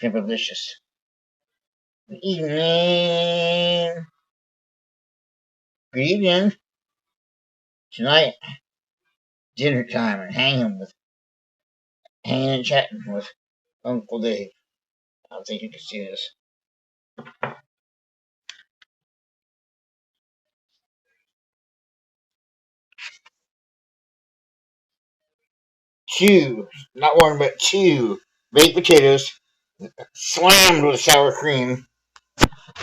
Delicious. Good evening. Good evening. Tonight, dinner time and hanging and chatting with Uncle Dave. I don't think you can see this. Not one, but two baked potatoes, slammed with sour cream.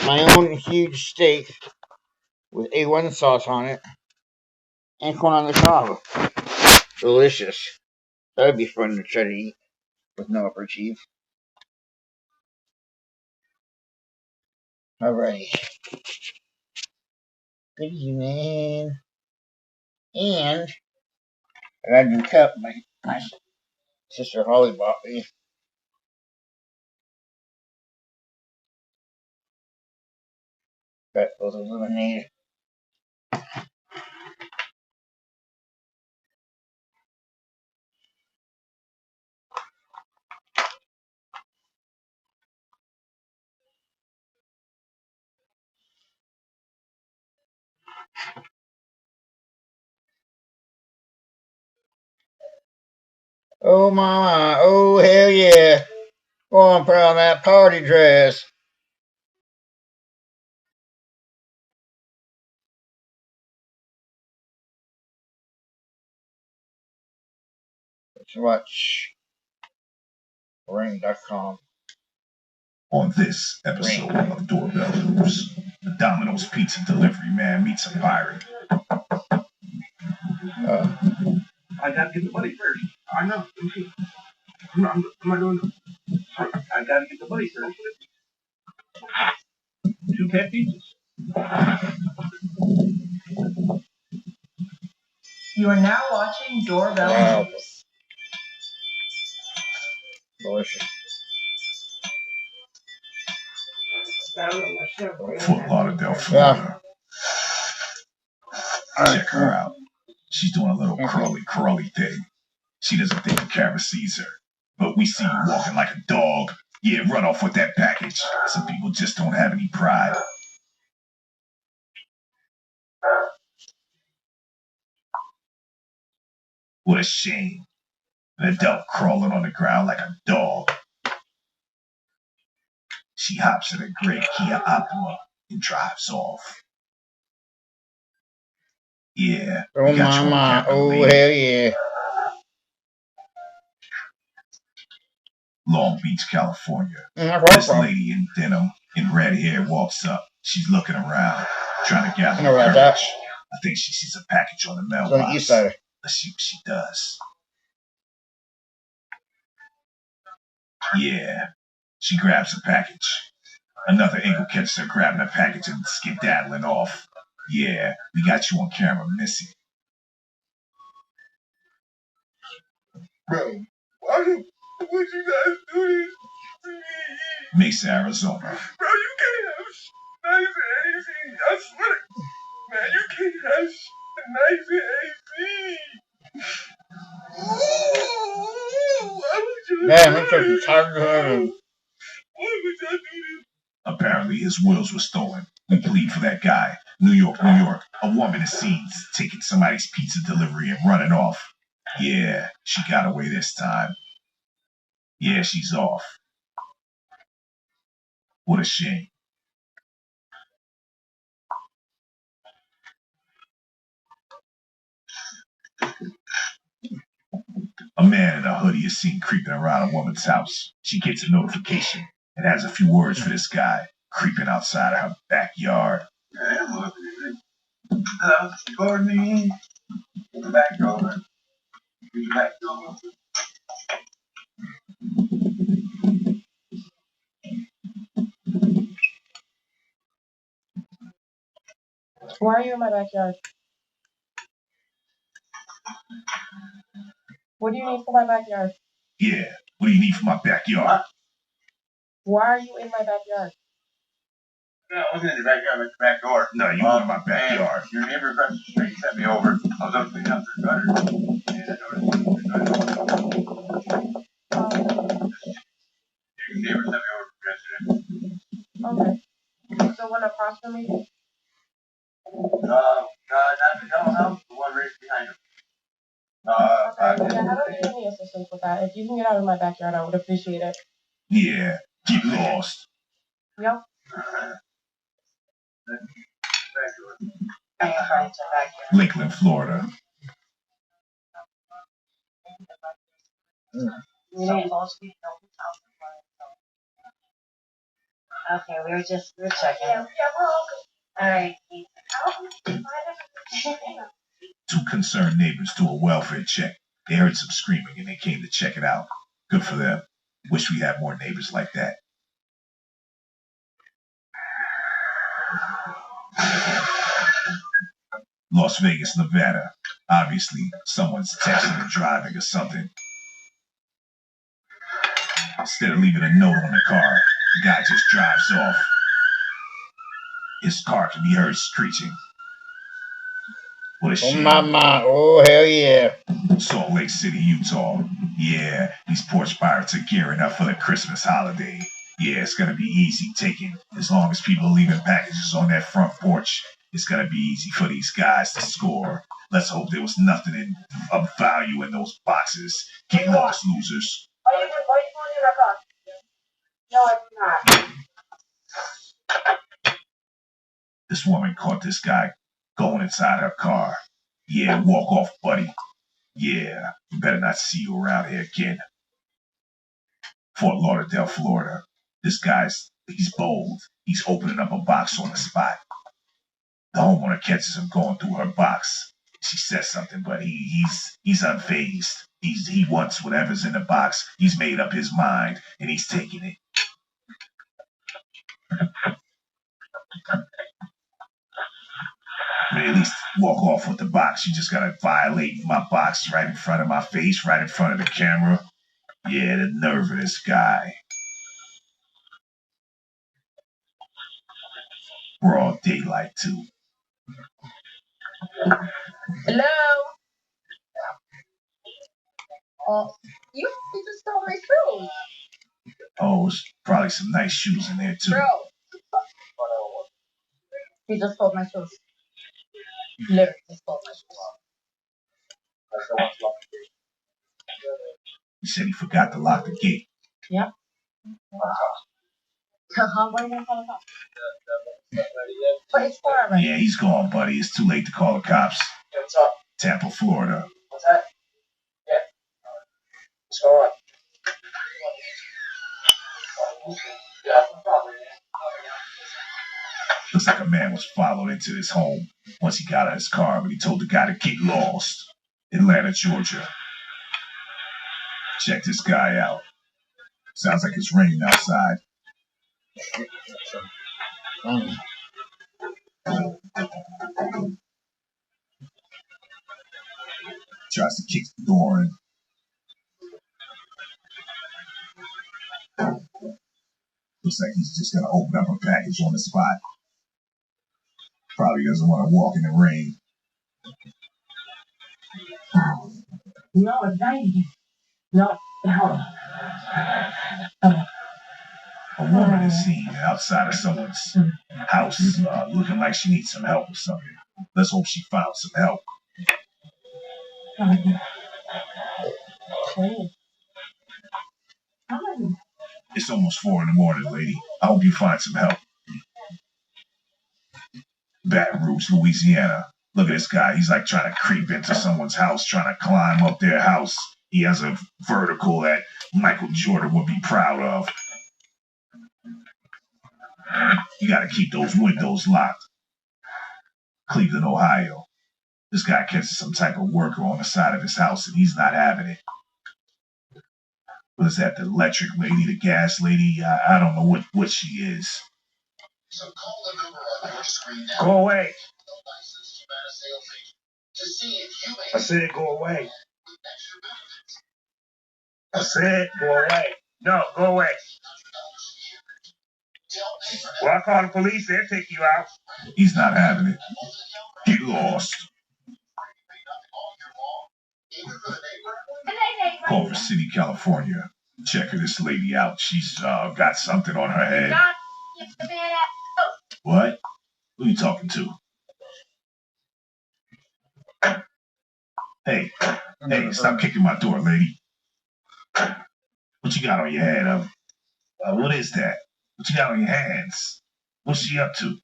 My own huge steak with A1 sauce on it, and corn on the cob. Delicious. That would be fun to try to eat with no aperitif. Alright. Good evening. And I got a new cup my sister Holly bought me. Got both of lemonade. Oh mama, oh hell yeah. Oh, I'm put on that party dress. Let's watch Ring.com. On this episode of Doorbell News, the Domino's pizza delivery man meets a pirate. I gotta get the money first. I know. I'm not doing it. I gotta get the money first. 2 cat pizzas. You are now watching Doorbell News. Delicious. Fort Lauderdale, Florida. Check her out. She's doing a little curly thing. She doesn't think the camera sees her. But we see you walking like a dog. Yeah, run off with that package. Some people just don't have any pride. What a shame. An adult crawling on the ground like a dog. She hops in a gray Kia Optima and drives off. Yeah. Oh mama, oh hell yeah. Long Beach, California. This lady in denim and red hair walks up. She's looking around, trying to gather her courage. I think she sees a package on the mailbox. Let's see what she does. Yeah, she grabs a package. Another angle catches her grabbing a package and skedaddling off. Yeah, we got you on camera, Missy. Bro, why would you guys do this to me? Mesa, Arizona. Bro, you can't have nice and AC. I swear, man, you can't have nice and AC. Why would you do this? Why would y'all do this? Apparently his wheels were stolen. We plead for that guy. New York, New York. A woman is seen taking somebody's pizza delivery and running off. Yeah, she got away this time. Yeah, she's off. What a shame. A man in a hoodie is seen creeping around a woman's house. She gets a notification and has a few words for this guy creeping outside her backyard. Hello, go me. Get the back door. Get the back door. Why are you in my backyard? What do you need for my backyard? Yeah, what do you need for my backyard? Why are you in my backyard? No, I wasn't in the backyard, like the back door. No, you were in my backyard. Your neighbor across the street sent me over. I was up cleaning up their gutter. And I noticed your neighbor sent me over. No help. The one right behind him. Okay, yeah, I don't need any assistance with that. If you can get out of my backyard, I would appreciate it. Yeah, get lost. Yep. Lakeland, Florida. Okay, we're checking. Yeah, we're all right. Two concerned neighbors do a welfare check. They heard some screaming and they came to check it out. Good for them. Wish we had more neighbors like that. Las Vegas, Nevada. Obviously, someone's texting and driving or something. Instead of leaving a note on the car, the guy just drives off. His car can be heard screeching. What a shame. Oh, hell yeah. Salt Lake City, Utah. Yeah, these porch pirates are gearing up for the Christmas holiday. Yeah, it's gonna be easy taking. As long as people are leaving packages on their front porch, it's gonna be easy for these guys to score. Let's hope there was nothing of value in those boxes. Get lost, losers. No, it's not. This woman caught this guy going inside her car. Yeah, walk off, buddy. Yeah, better not see you around here again. Fort Lauderdale, Florida. This he's bold. He's opening up a box on the spot. The homeowner catches him going through her box. She says something, but he's unfazed. He wants whatever's in the box. He's made up his mind, and he's taking it. But at least walk off with the box. You just gotta violate my box right in front of my face, right in front of the camera. Yeah, the nerve of this guy. Broad daylight, too. Hello? Oh, you just stole my shoes. Oh, there's probably some nice shoes in there, too. Bro. He just stole my shoes. Literally just stole my shoes. He said he forgot to lock the gate. Yep. But it's far already. Yeah, he's gone, buddy. It's too late to call the cops. What's up? Tampa, Florida. What's that? Yeah. What's going on? Looks like a man was followed into his home once he got out of his car, but he told the guy to get lost. Atlanta, Georgia. Check this guy out. Sounds like it's raining outside. Tries to kick the door in. Looks like he's just gonna open up a package on the spot. Probably doesn't want to walk in the rain. No, it's not even. No, hold on. Okay. A woman is seen outside of someone's house looking like she needs some help or something. Let's hope she found some help. It's almost 4 a.m, lady. I hope you find some help. Baton Rouge, Louisiana. Look at this guy. He's like trying to creep into someone's house, trying to climb up their house. He has a vertical that Michael Jordan would be proud of. You gotta keep those windows locked. Cleveland, Ohio. This guy catches some type of worker on the side of his house and he's not having it. What is that, the electric lady, the gas lady? I don't know what she is. So call the number on your screen now. Go away. To see if you may I said go away. extra benefits. I said go away. No, go away. Tell neighbor Well, I call the police. They'll take you out. He's not having it. Get lost. even for the neighbor. Culver City, California. Checking this lady out. She's got something on her head. What? Who you talking to? Hey, stop kicking my door, lady. What you got on your head, what is that? What you got on your hands? What's she up to?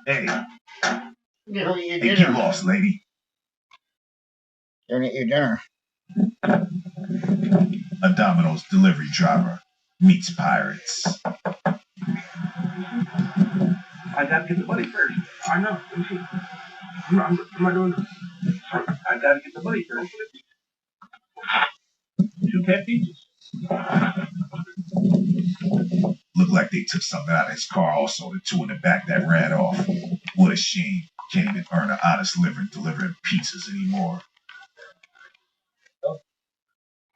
Hey, get lost, lady. Don't eat your dinner. A Domino's delivery driver meets pirates. I gotta get the money first. I know. I'm not doing this. I gotta get the money first. 2 cat pizzas. Looked like they took something out of his car also, the two in the back that ran off. What a shame. Can't even earn an honest living delivering pizzas anymore.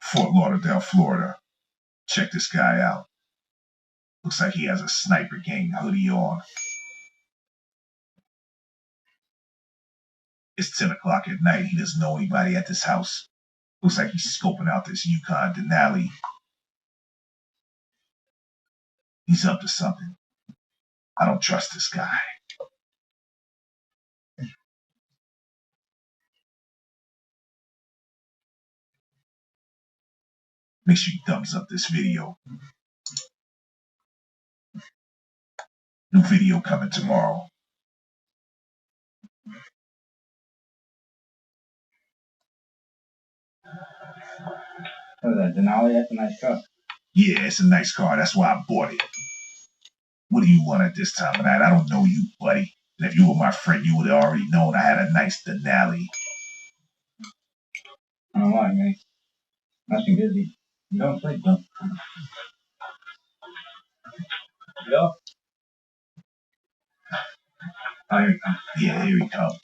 Fort Lauderdale, Florida. Check this guy out. Looks like he has a sniper gang hoodie on. It's 10 o'clock at night. He doesn't know anybody at this house. Looks like he's scoping out this Yukon Denali. He's up to something. I don't trust this guy. Make sure you thumbs up this video. New video coming tomorrow. What is that, Denali? That's a nice car. Yeah, it's a nice car. That's why I bought it. What do you want at this time of night? I don't know you, buddy. And if you were my friend, you would have already known I had a nice Denali. I don't like me. Nothing busy. You don't sleep, though. Bill? Oh, here he comes. Yeah, here he comes.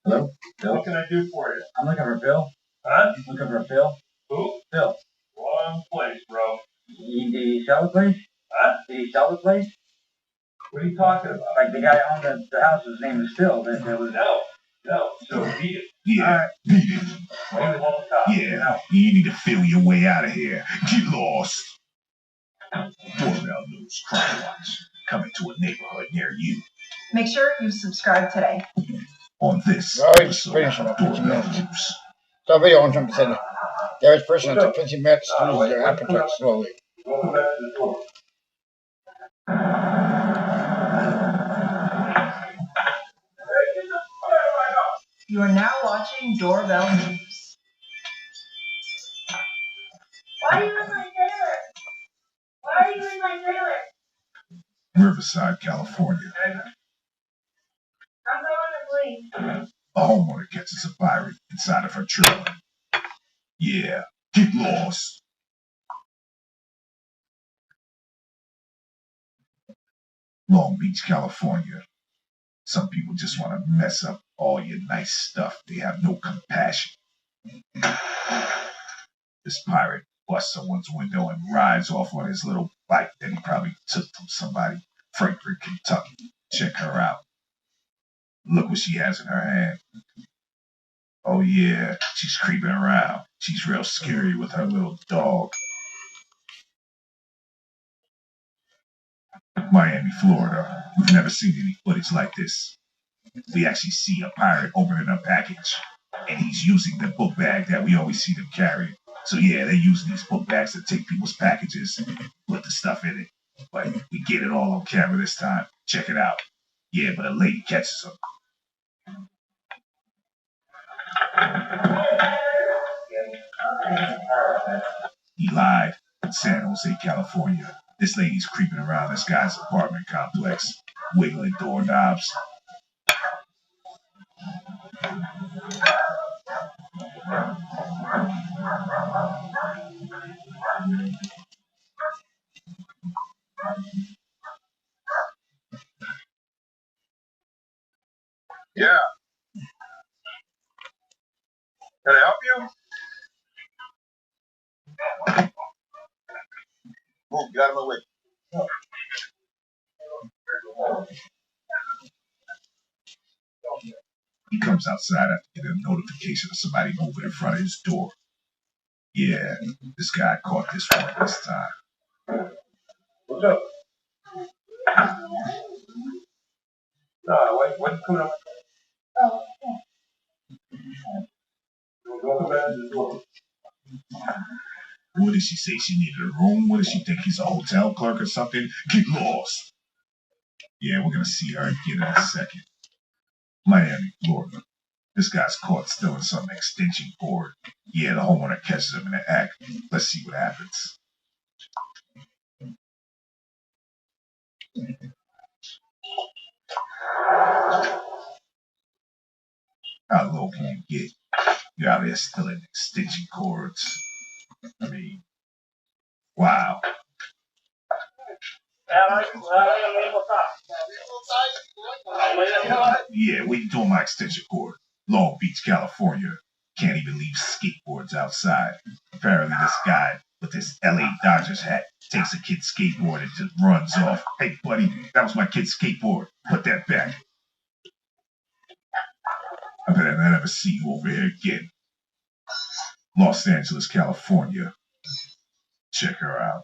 Hello? Bill? What can I do for you? I'm looking for Bill. Huh? Looking for Phil. Who? Phil. Wrong place, bro. Did he sell the place? Huh? Did he sell the place? What are you talking about? Like the guy owned the house, his name was Phil. There was No. So beat it. Yeah, Alright. beat it. Wait a little time. Yeah, you need to feel your way out of here. Get lost. Doorbell News Crime Watch. Coming to a neighborhood near you. Make sure you subscribe today. On this Alright, episode finish of it up, 15 Doorbell minutes. News. So video on something said the average person took 15 minutes loses their appetite slowly. Welcome back to the door. You are now watching Doorbell News. Why are you in my trailer? Why are you in my trailer? Riverside, California. I'm going to sleep. A homeowner catches a pirate inside of her trailer. Yeah, get lost. Long Beach, California. Some people just want to mess up all your nice stuff. They have no compassion. This pirate busts someone's window and rides off on his little bike that he probably took from somebody. Frankfort, Kentucky. Check her out. Look what she has in her hand. Oh yeah, she's creeping around. She's real scary with her little dog. Miami, Florida. We've never seen any footage like this. We actually see a pirate opening a package, and he's using the book bag that we always see them carry. So yeah, they're using these book bags to take people's packages and put the stuff in it. But we get it all on camera this time. Check it out. Yeah, but a lady catches him. He lied. San Jose, California. This lady's creeping around this guy's apartment complex, wiggling doorknobs. Yeah. Can I help you? Move, get out of my way. He comes outside after getting a notification of somebody moving in front of his door. Yeah, this guy caught this one this time. What's up? Why you coming up? Oh, Don't come back to the door. What did she say? She needed a room? What does she think? He's a hotel clerk or something? Get lost. Yeah, we're gonna see her again in a second. Miami, Florida. This guy's caught stealing some extension cord. Yeah, the homeowner catches him in the act. Let's see what happens. How low can you get? You're out there stealing extension cords. I mean, wow. Yeah, what you doing my extension cord? Long Beach, California. Can't even leave skateboards outside. Apparently this guy with this LA Dodgers hat takes a kid's skateboard and just runs off. Hey buddy, that was my kid's skateboard. Put that back. I better not ever see you over here again. Los Angeles, California. Check her out.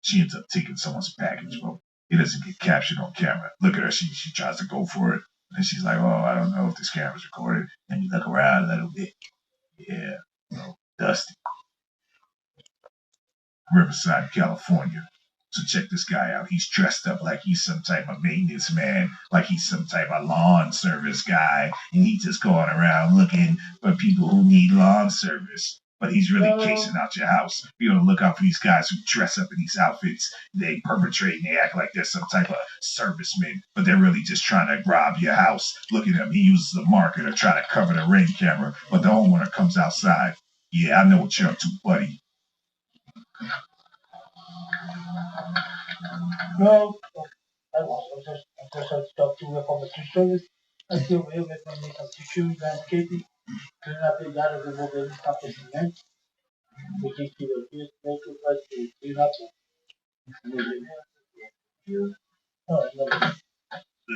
She ends up taking someone's package, but it doesn't get captured on camera. Look at her, she tries to go for it. And she's like, oh, I don't know if this camera's recorded. And you look around a little bit. Yeah, dusty. Riverside, California. So check this guy out. He's dressed up like he's some type of maintenance man, like he's some type of lawn service guy, and he's just going around looking for people who need lawn service. But he's really casing out your house. You know, look out for these guys who dress up in these outfits. They perpetrate and they act like they're some type of serviceman, but they're really just trying to rob your house. Look at him. He uses the marker to try to cover the ring camera, but the homeowner comes outside. Yeah, I know what you're up to, buddy. No, I just talk to you from the service. I still will with my makeup tissue, landscaping, clean up the yard, remove any stuff in cement. We can keep it here, make it like to clean up.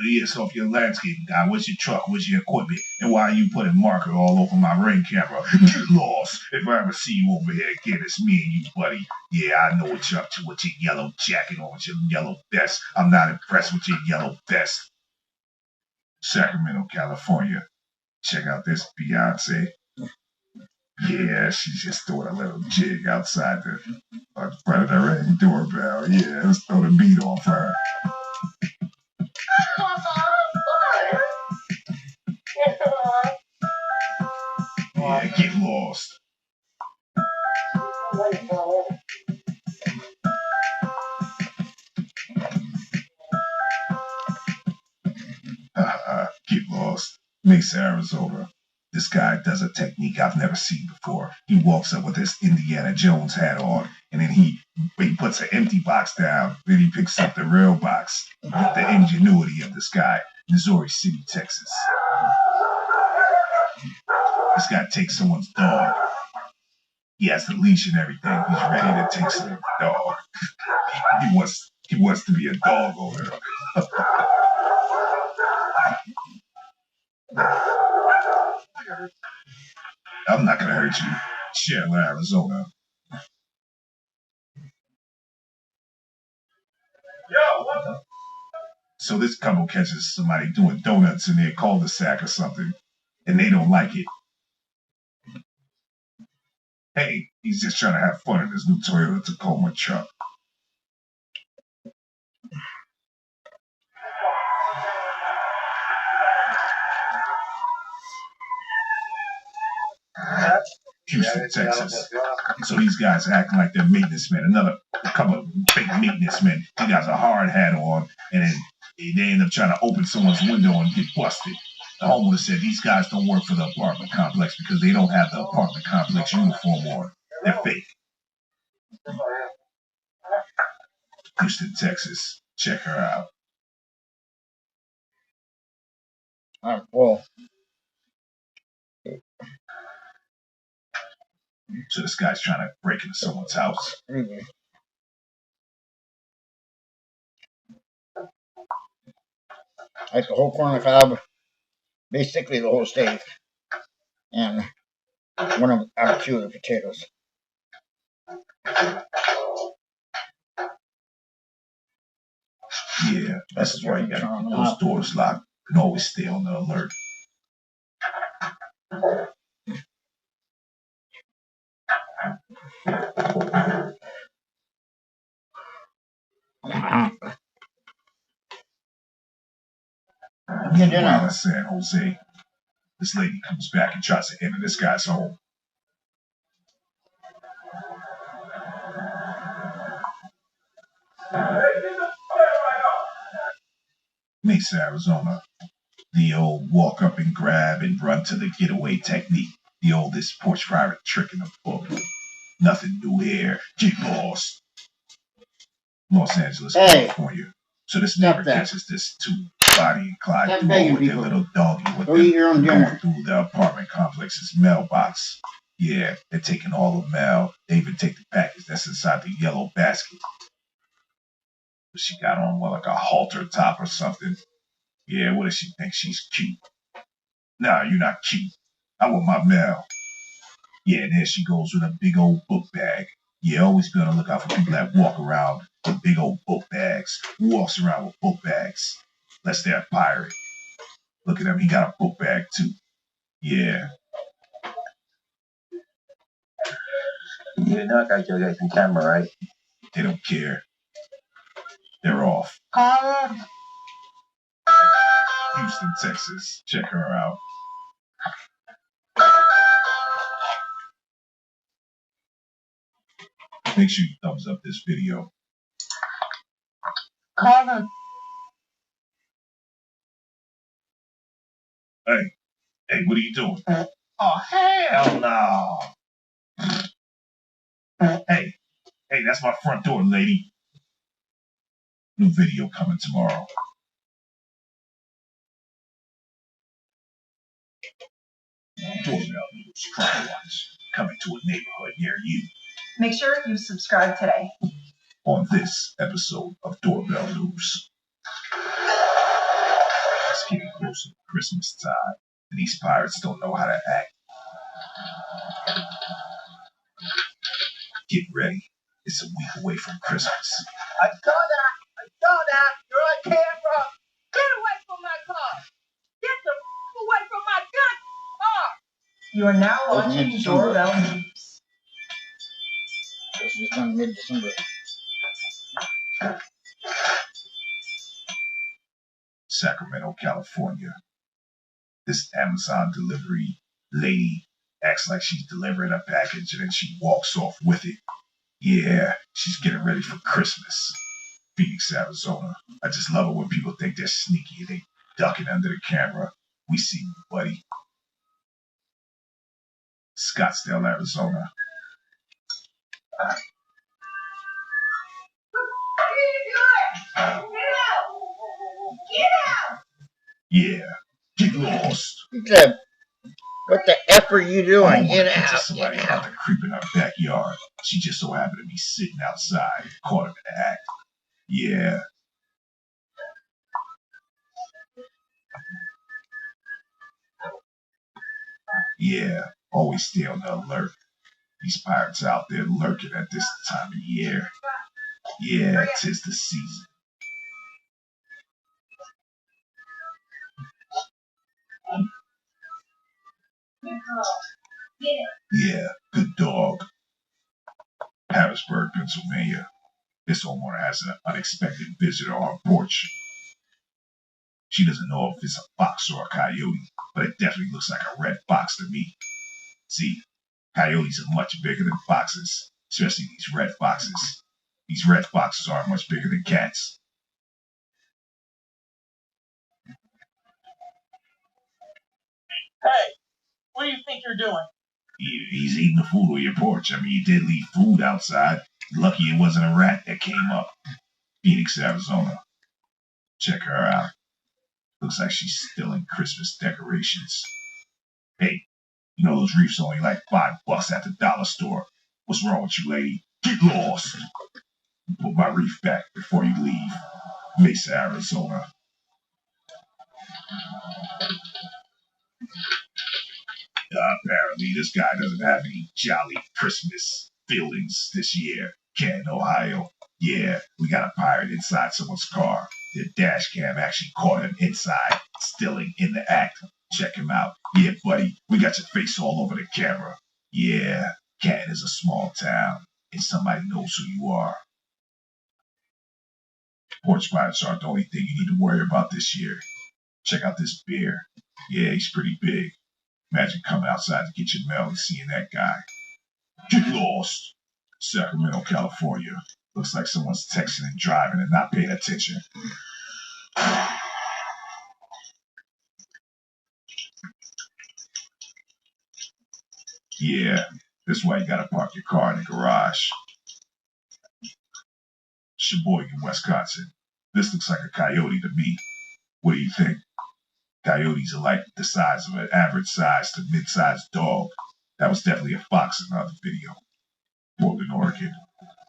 Yeah, so if you're a landscaping guy, what's your truck? What's your equipment? And why are you putting marker all over my ring camera? Get lost. If I ever see you over here again, it's me and you, buddy. Yeah, I know what you're up to with your yellow jacket on, with your yellow vest. I'm not impressed with your yellow vest. Sacramento, California. Check out this Beyonce. Yeah, she's just doing a little jig outside the front of the ring doorbell. Yeah, let's throw the beat off her. Yeah, get lost. Get lost. Mesa, Arizona. This guy does a technique I've never seen before. He walks up with his Indiana Jones hat on, and then he puts an empty box down. Then he picks up the real box. The ingenuity of this guy. Missouri City, Texas. This guy takes someone's dog. He has the leash and everything. He's ready to take someone's dog. He wants to be a dog owner. I'm not gonna hurt you. Chandler, Arizona. Yo, what the? So this couple catches somebody doing donuts in their cul-de-sac or something, and they don't like it. Hey, he's just trying to have fun in his new Toyota Tacoma truck. Houston, Texas. So these guys are acting like they're maintenance men. Another couple of fake maintenance men. He got a hard hat on, and then they end up trying to open someone's window and get busted. The homeowner said these guys don't work for the apartment complex because they don't have the apartment complex uniform on. They're fake. Houston, Texas. Check her out. Well, So this guy's trying to break into someone's house. anyway. Like the whole corner cob, basically the whole steak, and one of our two of the potatoes. Yeah, that's why you gotta keep those doors locked and always stay on the alert. Meanwhile, in San Jose, this lady comes back and tries to enter this guy's home. Mesa, Arizona. The old walk up and grab and run to the getaway technique. The oldest porch pirate trick in the book. Nothing new here. Get lost. Los Angeles, California. So this neighbor catches this two Bonnie and Clyde duo with their little doggy with them going through the apartment complex's mailbox. Yeah, they're taking all the mail. They even take the package that's inside the yellow basket. But she got on like a halter top or something. Yeah, what does she think? She's cute. Nah, you're not cute. I want my mail. Yeah, and there she goes with a big old book bag. Yeah, always be on the lookout for people that walk around with big old book bags. Who walks around with book bags? Unless they're a pirate. Look at him, he got a book bag too. Yeah. You know I got your guys on camera, right? They don't care. They're off. Houston, Texas. Check her out. Make sure you thumbs up this video. Carmen. Hey, what are you doing? Oh, hell no. Hey, that's my front door, lady. New video coming tomorrow. Doorbell News Crime Watch coming to a neighborhood near you. Make sure you subscribe today. On this episode of Doorbell News. It's getting closer to Christmas time, and these pirates don't know how to act. Get ready. It's a week away from Christmas. I saw that. You're on camera. Get away from my car. Get the away from my gun car. You are now watching Doorbell News. This was done mid-December. Sacramento, California. This Amazon delivery lady acts like she's delivering a package and then she walks off with it. Yeah, she's getting ready for Christmas. Phoenix, Arizona. I just love it when people think they're sneaky and they ducking under the camera. We see you, buddy. Scottsdale, Arizona. What are you doing? Get out! Get out! Yeah, get lost. What the F are you doing? Get out! Somebody about to creep in our backyard. She just so happened to be sitting outside. Caught him in the act. Yeah. Yeah, always stay on the alert. These pirates out there lurking at this time of year. Yeah, 'tis the season. Yeah, good dog. Harrisburg, Pennsylvania. This homeowner has an unexpected visitor on her porch. She doesn't know if it's a fox or a coyote, but it definitely looks like a red fox to me. See, coyotes are much bigger than foxes, especially these red foxes. These red foxes aren't much bigger than cats. Hey, what do you think you're doing? He's eating the food on your porch. I mean, you did leave food outside. Lucky it wasn't a rat that came up. Phoenix, Arizona. Check her out. Looks like she's still in Christmas decorations. Hey, you know those reefs only like $5 at the dollar store. What's wrong with you, lady? Get lost. Put my reef back before you leave. Mesa, Arizona. Apparently, this guy doesn't have any jolly Christmas feelings this year. Canton, Ohio. Yeah, we got a pirate inside someone's car. The dash cam actually caught him inside, stealing in the act. Check him out. Yeah, buddy, we got your face all over the camera. Yeah, Canton is a small town, and somebody knows who you are. Porch pirates aren't the only thing you need to worry about this year. Check out this bear. Yeah, he's pretty big. Imagine coming outside to get your mail and seeing that guy. Get lost! Sacramento, California. Looks like someone's texting and driving and not paying attention. Yeah, that's why you gotta park your car in the garage. Sheboygan, Wisconsin. This looks like a coyote to me. What do you think? Coyotes are like the size of an average sized to mid-sized dog. That was definitely a fox in another video. Portland, Oregon.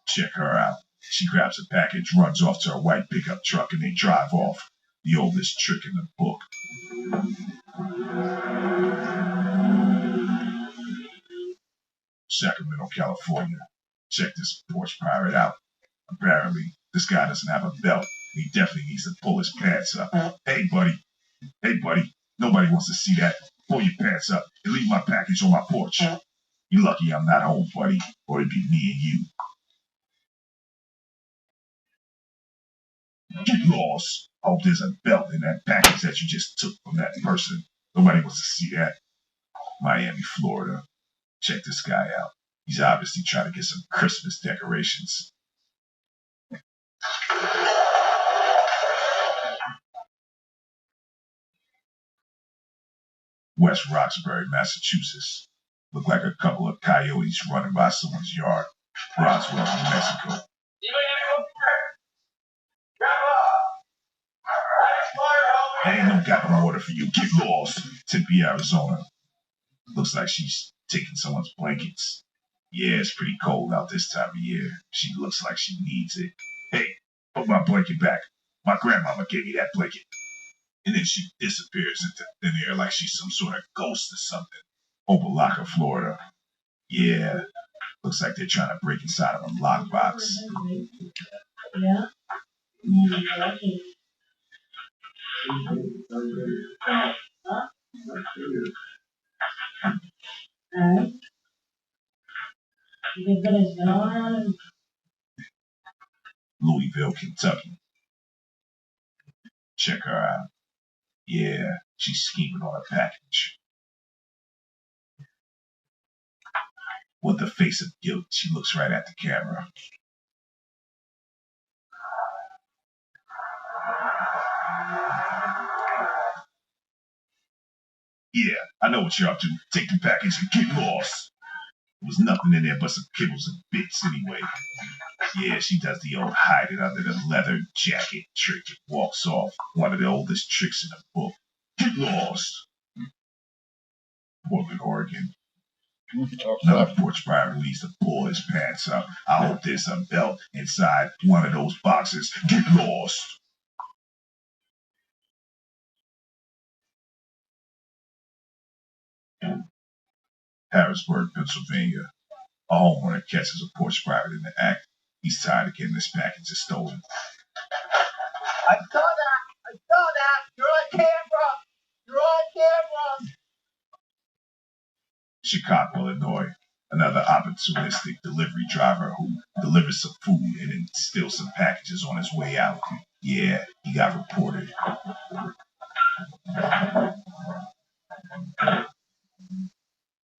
Check her out. She grabs a package, runs off to her white pickup truck, and they drive off. The oldest trick in the book. Sacramento, California. Check this porch pirate out. Apparently, this guy doesn't have a belt. And he definitely needs to pull his pants up. Hey, buddy. Hey, buddy. Nobody wants to see that. Pull your pants up and leave my package on my porch. You lucky I'm not home, buddy, or it'd be me and you. Get lost. I hope there's a belt in that package that you just took from that person. Nobody wants to see that. Miami, Florida. Check this guy out. He's obviously trying to get some Christmas decorations. West Roxbury, Massachusetts. Look like a couple of coyotes running by someone's yard. Roswell, New Mexico. I ain't no goddamn order for you. Get lost. Tempe, Arizona. Looks like she's taking someone's blankets. Yeah, it's pretty cold out this time of year. She looks like she needs it. Hey, put my blanket back. My grandmama gave me that blanket. And then she disappears into thin air like she's some sort of ghost or something. Opelika, Florida. Yeah, looks like they're trying to break inside of a lockbox. Yeah. Louisville, Kentucky. Check her out. Yeah, she's scheming on a package. With the face of guilt, she looks right at the camera. Yeah, I know what you're up to. Take the package and get lost. There was nothing in there but some kibbles and bits anyway. Yeah, she does the old hide it under the leather jacket trick and walks off. One of the oldest tricks in the book. Get lost. Portland, Oregon. Another porch pirate needs to pull his pants up. I hope there's a belt inside one of those boxes. Get lost. Harrisburg, Pennsylvania. A homeowner catches a porch pirate in the act. He's tired of getting his packages stolen. I saw that! I saw that! You're on camera! You're on camera! Chicago, Illinois. Another opportunistic delivery driver who delivers some food and then steals some packages on his way out. Yeah, he got reported.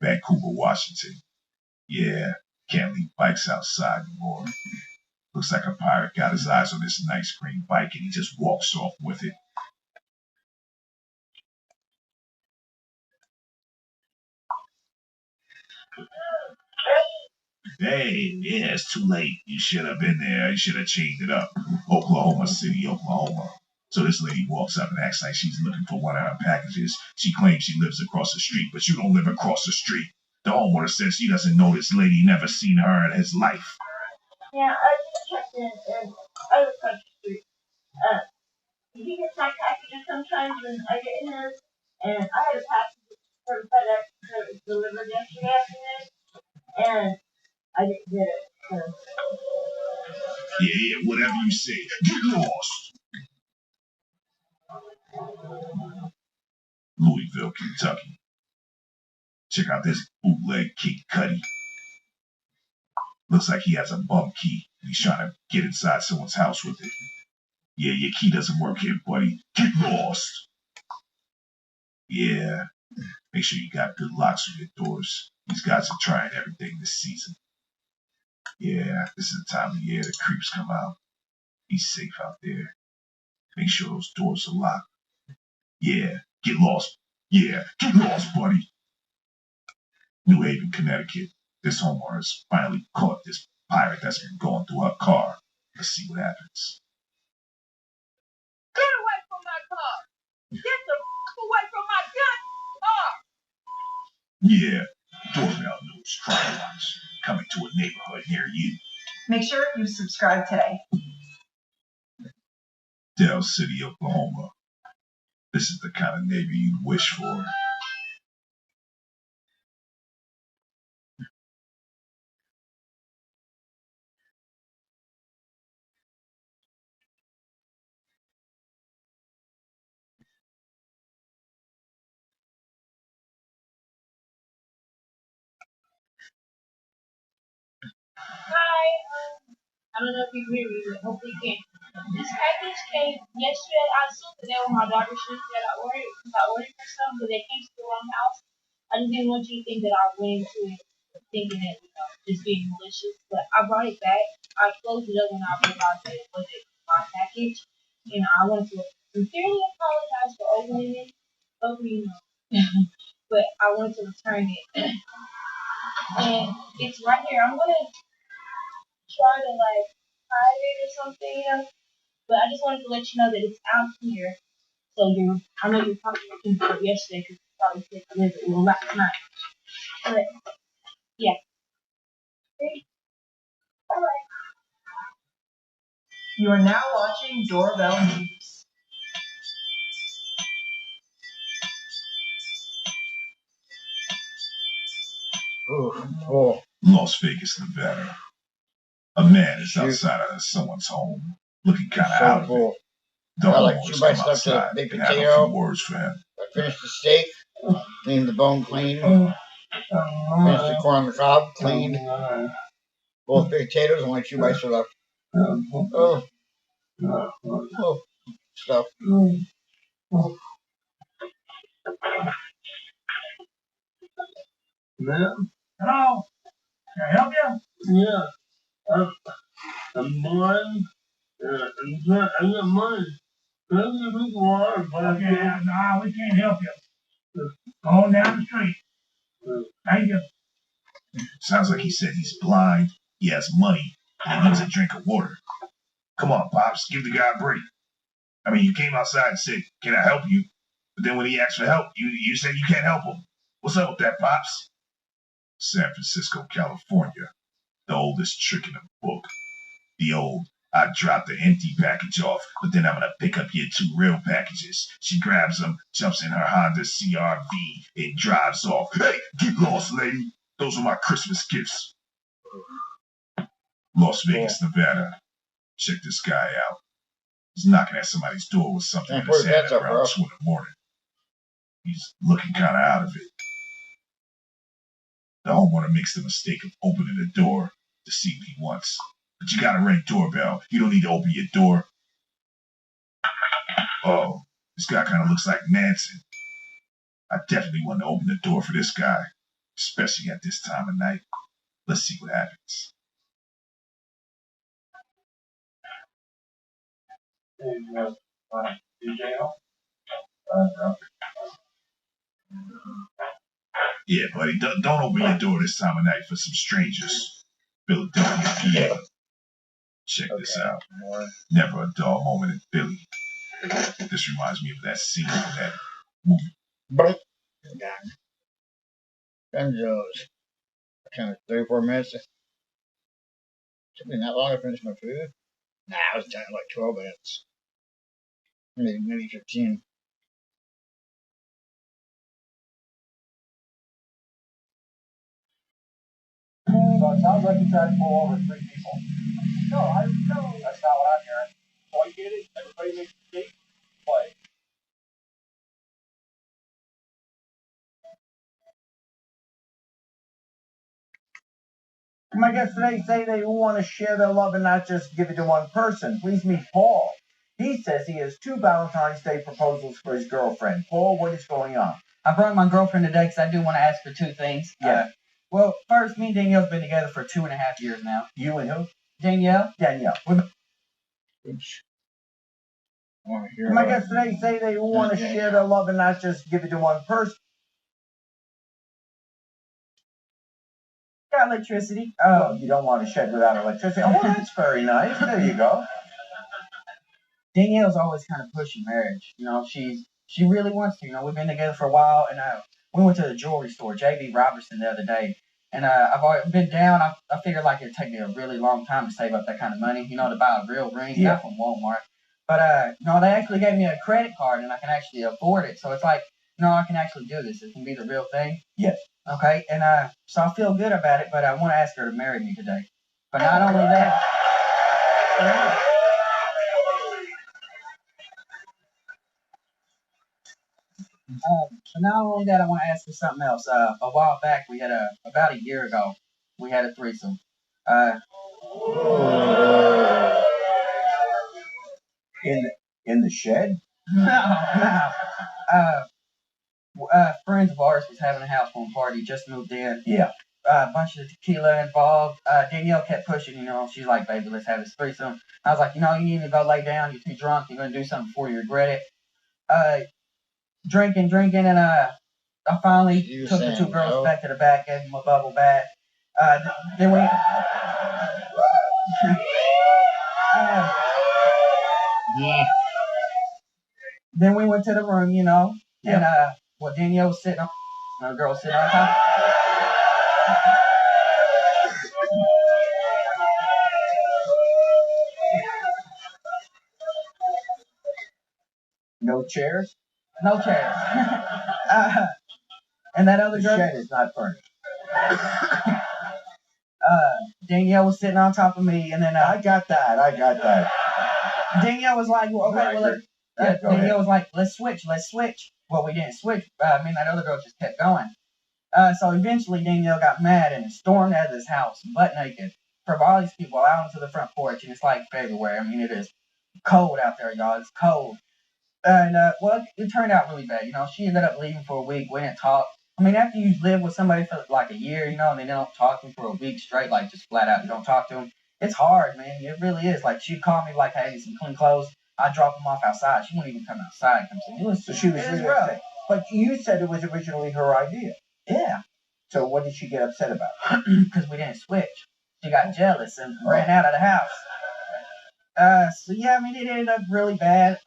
Vancouver, Washington. Yeah, can't leave bikes outside anymore. Looks like a pirate got his eyes on this nice green bike and he just walks off with it. Hey, yeah, it's too late. You should have been there. You should have chained it up. Oklahoma City, Oklahoma. So this lady walks up and acts like she's looking for one of her packages. She claims she lives across the street, but you don't live across the street. The homeowner says he doesn't know this lady, never seen her in his life. Yeah, I just checked in and I live across the street. He gets my packages sometimes and I get his. And I had a package from FedEx that was delivered yesterday afternoon. And I didn't get it. So. Yeah, whatever you say. Get lost. Louisville, Kentucky. Check out this bootleg Kid Cudi. Looks like he has a bum key and he's trying to get inside someone's house with it. Yeah, your key doesn't work here, buddy. Get lost. Yeah, make sure you got good locks on your doors. These guys are trying everything this season. Yeah, this is the time of year the creeps come out. Be safe out there. Make sure those doors are locked. Yeah, get lost. Yeah, get lost, buddy. New Haven, Connecticut. This homeowner has finally caught this pirate that's been going through her car. Let's see what happens. Get away from my car! Get the f away from my gun car! Yeah, doorbell news, try watch. Coming to a neighborhood near you. Make sure you subscribe today. Del City, Oklahoma. This is the kind of neighbor you'd wish for. Hi, I don't know if you can hear me, but hopefully you can. This package came yesterday. I assumed that they were my daughter's shoes that I ordered because I ordered for some, but they came to the wrong house. I just didn't want you to think that I went into it thinking that, just being malicious. But I brought it back. I closed it up when I realized that it wasn't my package. And I want to sincerely apologize for opening it. But I wanted to return it. And it's right here. I'm going to try to hide it or something. But I just wanted to let you know that it's out here. So I know you're probably looking for it yesterday because you probably said deliver it last night. But yeah. All right. You are now watching Doorbell News. Oh, Las Vegas, Nevada. A man is outside of someone's home, looking kind of so out of cool. it. The I like homeowners 2 bites come left of the outside baked and have a few potato. words for him. I finished the steak, cleaned the bone clean. Finished the corn on the cob, cleaned. Both baked potatoes, only 2 bites are left. Oh, stuff. Hello? Can I help you? Yeah. I'm blind. I got money. Can I give me water? Okay, nah, we can't help you. Go on down the street. Thank you. Sounds like he said he's blind, he has money, and he needs a drink of water. Come on, Pops, give the guy a break. I mean, you came outside and said, can I help you? But then when he asked for help, you said you can't help him. What's up with that, Pops? San Francisco, California. The oldest trick in the book. The old, I dropped the empty package off, but then I'm gonna pick up your 2 real packages. She grabs them, jumps in her Honda CRV, and drives off. Hey, get lost, lady. Those are my Christmas gifts. Las Vegas, Nevada. Check this guy out. He's knocking at somebody's door with something in his hand at around 2 in the morning. He's looking kind of out of it. The homeowner makes the mistake of opening the door to see what he wants. But you got a ring doorbell. You don't need to open your door. Oh, this guy kind of looks like Manson. I definitely want to open the door for this guy, especially at this time of night. Let's see what happens. Yeah, buddy, don't open your door this time of night for some strangers. Philadelphia, PA. Check this out. Never a dull moment in Philly. This reminds me of that scene from that movie. Benjo's. Kind of 34 minutes. Took me that long to finish my food. Nah, it was done in like 12 minutes. Maybe 15. So it sounds like you tried to pull over 3 people. No, that's not what I'm hearing. So I get it. Everybody makes mistakes. But My guests today say they want to share their love and not just give it to one person. Please meet Paul. He says he has 2 Valentine's Day proposals for his girlfriend. Paul, what is going on? I brought my girlfriend today because I do want to ask her 2 things. Yeah. Well, first, me and Danielle's been together for 2.5 years now. You and who? Danielle. Danielle. My guests today say they want to share their love and not just give it to one person. Got electricity. Well, you don't want to shed without electricity. Oh, well, that's very nice. There you go. Danielle's always kind of pushing marriage. You know, she really wants to. You know, we've been together for a while, and we went to the jewelry store, J.B. Robertson, the other day. And I've always been down. I figured like it'd take me a really long time to save up that kind of money, you know, to buy a real ring, not from Walmart. But no, they actually gave me a credit card, and I can actually afford it. So it's like, no, I can actually do this. It can be the real thing. Yes. Okay, and so I feel good about it. But I want to ask her to marry me today. But not only that. But not only that, I want to ask you something else. A while back, we had about a year ago, we had a threesome. In the shed? No. Friends of ours was having a housewarming party, just moved in. Yeah. A bunch of tequila involved. Danielle kept pushing, you know, she's like, baby, let's have this threesome. I was like, you know, you need to go lay down. You're too drunk. You're going to do something before you regret it. Drinking, and I finally took the 2 girls back to the back, gave them a bubble bath. Then we... Then we went to the room, you know, and Danielle was sitting on, another girl was sitting on top. No chairs? No chairs. And that other girl... The shed is not furnished. Danielle was sitting on top of me, and then... I got that. Danielle was like, well, okay, well, Danielle was like, let's switch. Well, we didn't switch. Me and that other girl just kept going. So eventually Danielle got mad and stormed out of this house, butt naked, for all these people out onto the front porch, and it's like February. I mean, it is cold out there, y'all. It's cold. And, well, it turned out really bad. You know, she ended up leaving for a week. We didn't talk. I mean, after you live with somebody for like a year, you know, and they don't talk to them for a week straight, like just flat out, you don't talk to them. It's hard, man. It really is. Like, she'd call me like, hey, I need some clean clothes. I'd drop them off outside. She wouldn't even come outside. So she was really upset. But you said it was originally her idea. Yeah. So what did she get upset about? Because we didn't switch. She got jealous and ran out of the house. So yeah, I mean, it ended up really bad.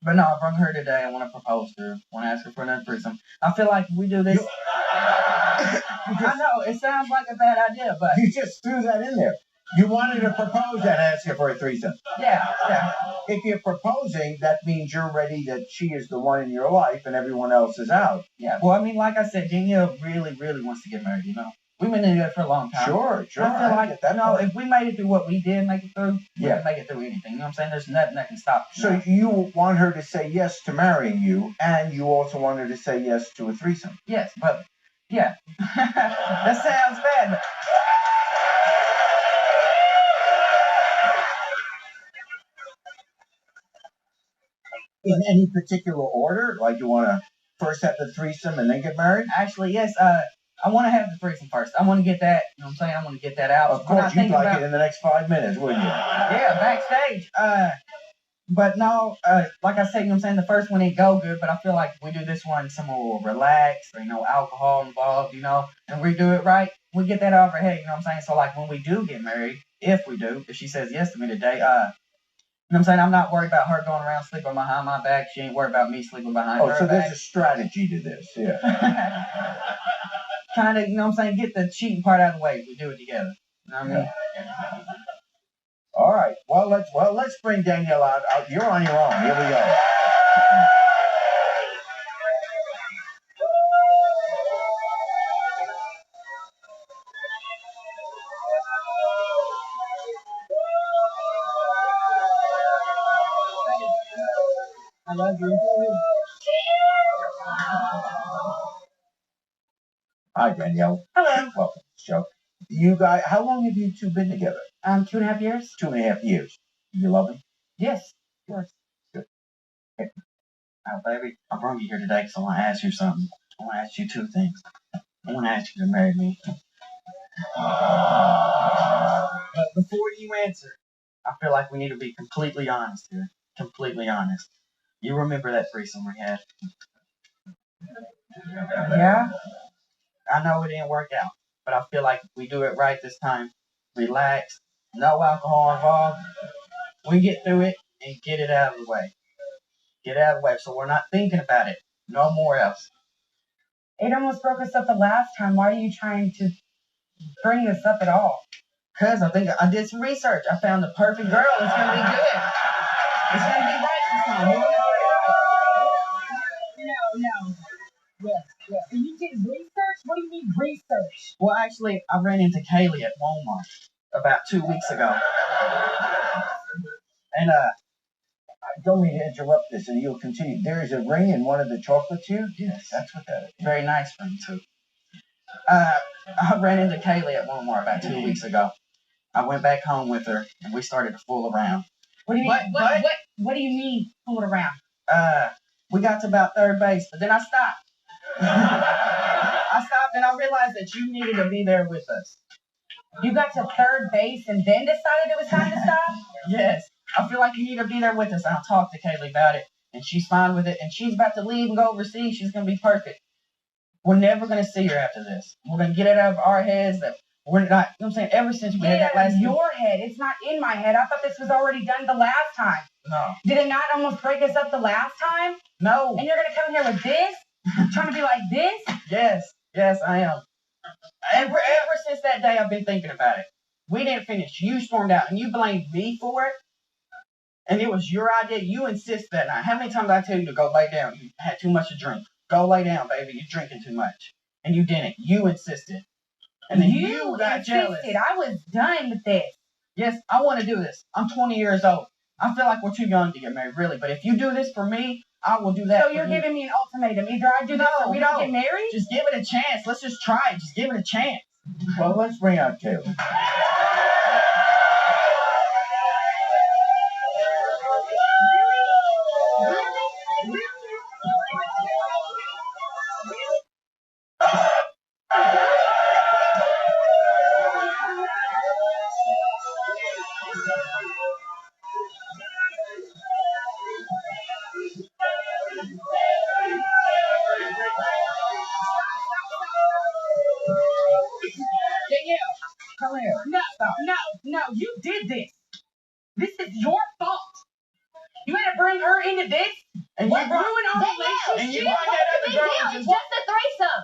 But no, I brought her today. I want to propose to her. I want to ask her for another threesome. I feel like if we do this... I know, it sounds like a bad idea, but... You just threw that in there. You wanted to propose and ask her for a threesome. Yeah. If you're proposing, that means you're ready that she is the one in your life and everyone else is out. Yeah, well, I mean, like I said, Danielle really, really wants to get married, you know? We've been together for a long time. Sure. I feel like, you know, if we made it through what we did make it through, we can make it through anything. You know what I'm saying? There's nothing that can stop us. So you want her to say yes to marrying you, and you also want her to say yes to a threesome. Yes, but, yeah. That sounds bad, but... In any particular order? Like you want to first have the threesome and then get married? Actually, yes. I want to have the threesome first. I want to get that, you know what I'm saying? I want to get that out. Of course, you'd like it in the next 5 minutes, wouldn't you? Yeah, backstage. But no, like I said, you know what I'm saying? The first one didn't go good, but I feel like if we do this one, someone will relax, or, you know, alcohol involved, you know, and we do it right, we get that out of our head, you know what I'm saying? So, like, when we do get married, if she says yes to me today, you know what I'm saying? I'm not worried about her going around sleeping behind my back. She ain't worried about me sleeping behind her back. Oh, so there's a strategy to this, yeah. Kind of, you know what I'm saying? Get the cheating part out of the way. We do it together. You know what I mean? All right. Well, let's bring Danielle out. You're on your own. Here we go. I love you. Hi, Danielle. Hello. Welcome to the show. You guys, how long have you two been together? 2.5 years. 2.5 years. You love him? Yes, of course. Good. Oh, baby, I brought you here today because I want to ask you something. I want to ask you two things. I want to ask you to marry me. But before you answer, I feel like we need to be completely honest here. Completely honest. You remember that threesome we had? Yeah? I know it didn't work out, but I feel like if we do it right this time, relax, no alcohol involved, we get through it and get it out of the way. Get it out of the way so we're not thinking about it. No more else. It almost broke us up the last time. Why are you trying to bring this up at all? Because I think I did some research. I found the perfect girl. It's going to be good. It's going to be right this time. We're going to do it right. No. Yes. And you did research? What do you mean research? Well, actually, I ran into Kaylee at Walmart about 2 weeks ago. And, I don't mean to interrupt this, and you'll continue. There is a ring in one of the chocolates here? Yes. That's what that is. Very nice ring, too. I ran into Kaylee at Walmart about 2 weeks ago. I went back home with her, and we started to fool around. What do you mean? What do you mean fool around? We got to about third base, but then I stopped. I stopped, and I realized that you needed to be there with us. You got to third base and then decided it was time to stop? Yes. I feel like you need to be there with us. And I talked to Kaylee about it, and she's fine with it, and she's about to leave and go overseas. She's going to be perfect. We're never going to see her after this. We're going to get it out of our heads that we're not, you know what I'm saying, ever since we had that last your head. It's not in my head. I thought this was already done the last time. No. Did it not almost break us up the last time? No. And you're going to come here with this? Trying to be like this? Yes, I am. Ever since that day, I've been thinking about it. We didn't finish. You stormed out, and you blamed me for it. And it was your idea. You insisted that night. How many times did I tell you to go lay down? You had too much to drink. Go lay down, baby. You're drinking too much. And you didn't. You insisted. And then you got jealous. I was done with this. Yes, I want to do this. I'm 20 years old. I feel like we're too young to get married, really. But if you do this for me, I will do that. So you're giving me an ultimatum. Either I do this or we don't get married? Just give it a chance. Let's just try it. Just give it a chance. Well, let's bring out Kaylee. Danielle, come here. No, you did this. This is your fault. You had to bring her into this, and you ruined our relationship. And you brought that other girl into It's just a threesome.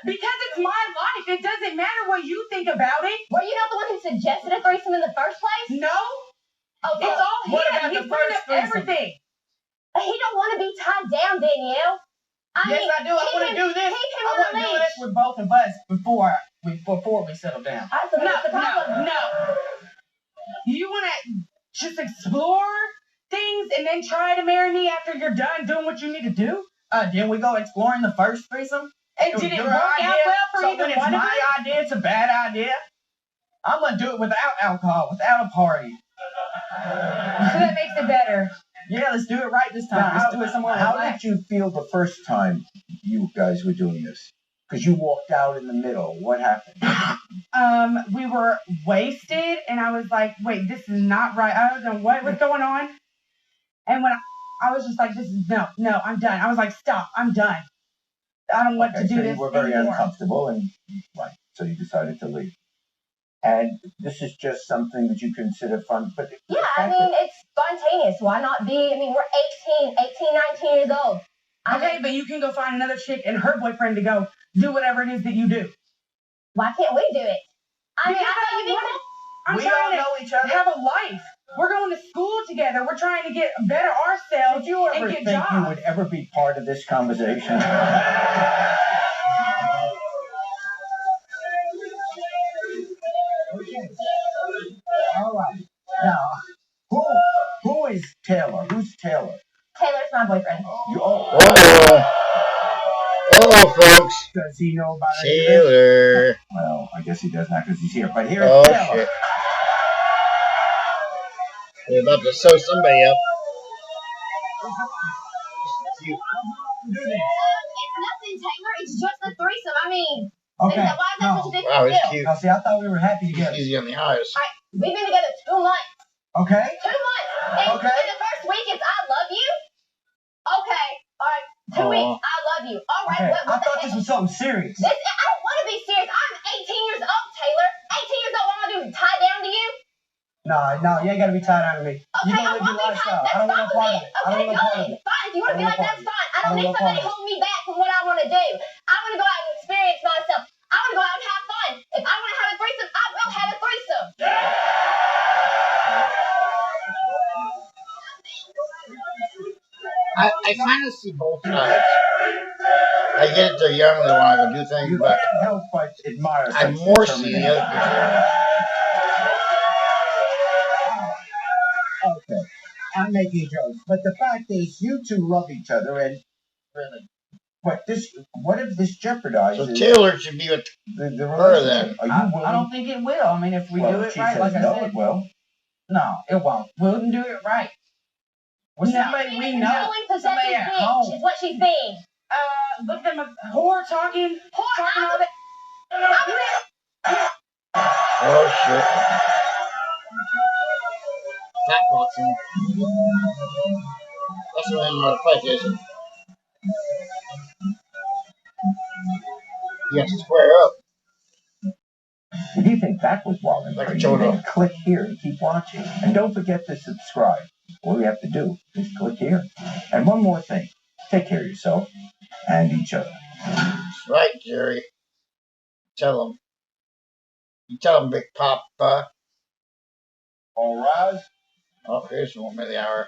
Because it's my life. It doesn't matter what you think about it. Were you not the one who suggested a threesome in the first place? No. Okay. It's all him. What about He's bringing up everything. He don't want to be tied down, Danielle. Yes, I do. I want to do this. I want to do this with both of us before we settle down. No. You want to just explore things and then try to marry me after you're done doing what you need to do? Didn't we go exploring the first threesome? And did it work out well for either one of us? So when it's my idea, it's a bad idea. I'm going to do it without alcohol, without a party. So that makes it better. Yeah, let's do it right this time. Let's do it somewhere. How did you feel the first time you guys were doing this? Because you walked out in the middle. What happened? We were wasted, and I was like, wait, this is not right. I don't know what was going on. And when I was just like, no, I'm done. I was like, stop, I'm done. I don't want to do this you were very anymore. Uncomfortable, and right, so you decided to leave. And this is just something that you consider fun, but yeah, I mean, it's spontaneous. Why not be? I mean, we're 18, 19 years old. Okay, but you can go find another chick and her boyfriend to go do whatever it is that you do. Why can't we do it? I thought you wanted. I'm trying to have a life. We're going to school together. We're trying to get better ourselves. Did you ever and get think jobs. you would ever be part of this conversation? All right. Now, who is Taylor? Who's Taylor? Taylor's my boyfriend. Hello. folks. Does he know about it? Taylor. Well, I guess he does not because he's here. But here's Oh, Taylor. shit. They're about to sew somebody up. It's nothing, Taylor. It's just a threesome. I mean, Okay. why is that such a big Wow, deal? it's cute. Now, see, I thought we were happy He's together. easy on the eyes. We've been together 2 months. Okay. 2 months. And Okay. the first week is I love you. Okay. All right. 2 weeks. I love you. All right. Okay. What I the thought heck? this was something serious. I don't want to be serious. I'm 18 years old, Taylor. 18 years old. What am I going to do? Tie down to you? No, you ain't gotta be tied on to me. Okay, You gonna live your lifestyle. I don't want no part of it. I don't want no part of it. Fine. If you want to be like that, that's fine. I don't need want no somebody part of it. holding me back from what I want to do. I want to go out and experience myself. I want to go out and have fun. If I want to have a threesome, I will have a threesome. I kind of see both sides. I get it, they're young, they want to go do things, You but can't help but admire I such more see the determination. other picture. Okay, I'm making jokes, but the fact is, you two love each other, and really, what if this jeopardizes So Taylor should be with the her relationship? then. Are you willing? I don't think it will. I mean, if we do it she right, says like I no, said, it will. no, it won't. We wouldn't do it right. With somebody we know, Controlling, somebody possessive at bitch home. is what she's being. Look at them, whore talking all that. Oh shit. Fat boxing. That's what I'm going to fight, isn't it? You have to square up. If you think that was wild and Like a crazy, Chodo. then click here and keep watching. And don't forget to subscribe. All you have to do is click here. And one more thing. Take care of yourself and each other. That's right, Jerry. Tell him. You tell him, Big Papa. All rise. Oh, here's the 1 minute hour.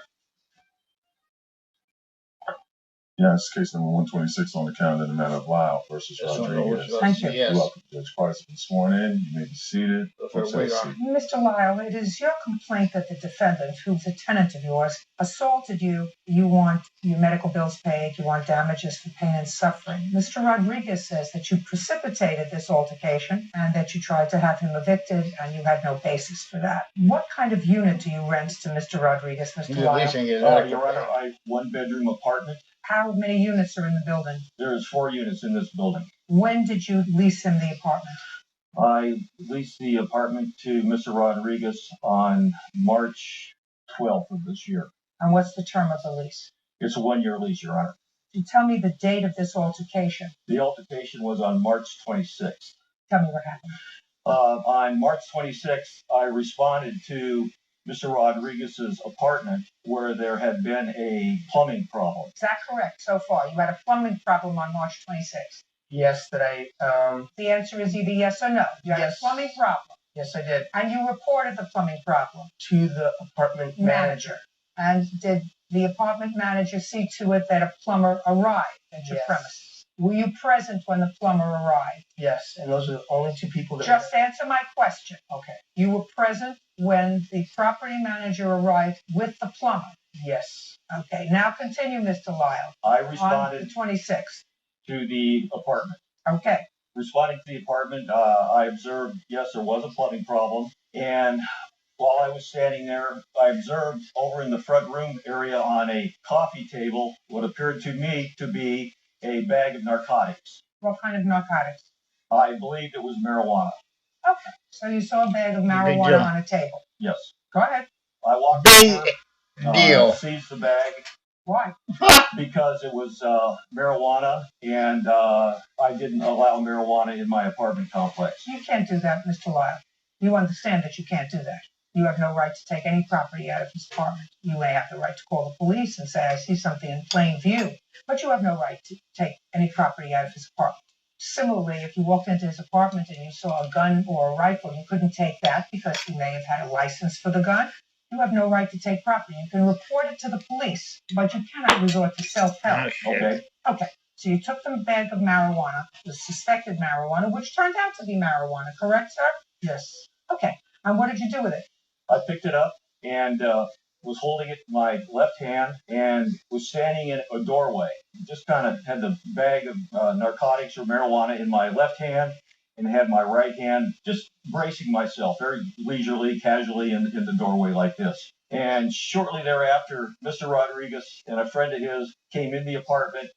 Yes, case number 126 on the count in the matter of Lyle versus This one always Rodriguez. goes Thank to you. yes. You're welcome. Judge Price has been sworn in. You may be seated. Put her wig on. Mr. Lyle, it is your complaint that the defendant, who's a tenant of yours, assaulted you. You want your medical bills paid. You want damages for pain and suffering. Mr. Rodriguez says that you precipitated this altercation and that you tried to have him evicted, and you had no basis for that. What kind of unit do you rent to Mr. Rodriguez, Mr. He's at Lyle? least going to get Your Honor, I one-bedroom apartment. How many units are in the building? There's 4 units in this building. When did you lease him the apartment? I leased the apartment to Mr. Rodriguez on March 12th of this year. And what's the term of the lease? It's a 1-year lease, Your Honor. Can you tell me the date of this altercation? The altercation was on March 26th. Tell me what happened. On March 26th, I responded to Mr. Rodriguez's apartment where there had been a plumbing problem. Is that correct so far? You had a plumbing problem on March 26th. Yes, The answer is either yes or no. You had Yes. a plumbing problem. yes, I did. And you reported the plumbing problem. To the apartment Manager. And did the apartment manager see to it that a plumber arrived at your Yes. premises? Were you present when the plumber arrived? Yes, and those are the only 2 people that. Just answer my question. Okay. You were present when the property manager arrived with the plumber. Yes. Okay, now continue, Mr. Lyle. I On the responded 26th. to the apartment. Okay. Responding to the apartment, I observed, yes, there was a plumbing problem. And while I was standing there, I observed over in the front room area on a coffee table what appeared to me to be a bag of narcotics. What kind of narcotics? I believed it was marijuana. Okay. So you saw a bag of deal. marijuana on a table. Yes. Go ahead. I walked Big over, deal. seized the bag Why? because it was marijuana, and I didn't allow marijuana in my apartment complex. You can't do that, Mr. Lyle. You understand that you can't do that. You have no right to take any property out of his apartment. You may have the right to call the police and say, I see something in plain view, but you have no right to take any property out of his apartment. Similarly, if you walked into his apartment and you saw a gun or a rifle, you couldn't take that because he may have had a license for the gun. You have no right to take property. You can report it to the police, but you cannot resort to self-help. Okay. Okay, so you took the bag of marijuana, the suspected marijuana, which turned out to be marijuana, correct, sir? Yes. Okay, and what did you do with it? I picked it up and was holding it in my left hand and was standing in a doorway. Just kind of had the bag of narcotics or marijuana in my left hand and had my right hand just bracing myself very leisurely, casually in the doorway like this. And shortly thereafter, Mr. Rodriguez and a friend of his came in the apartment.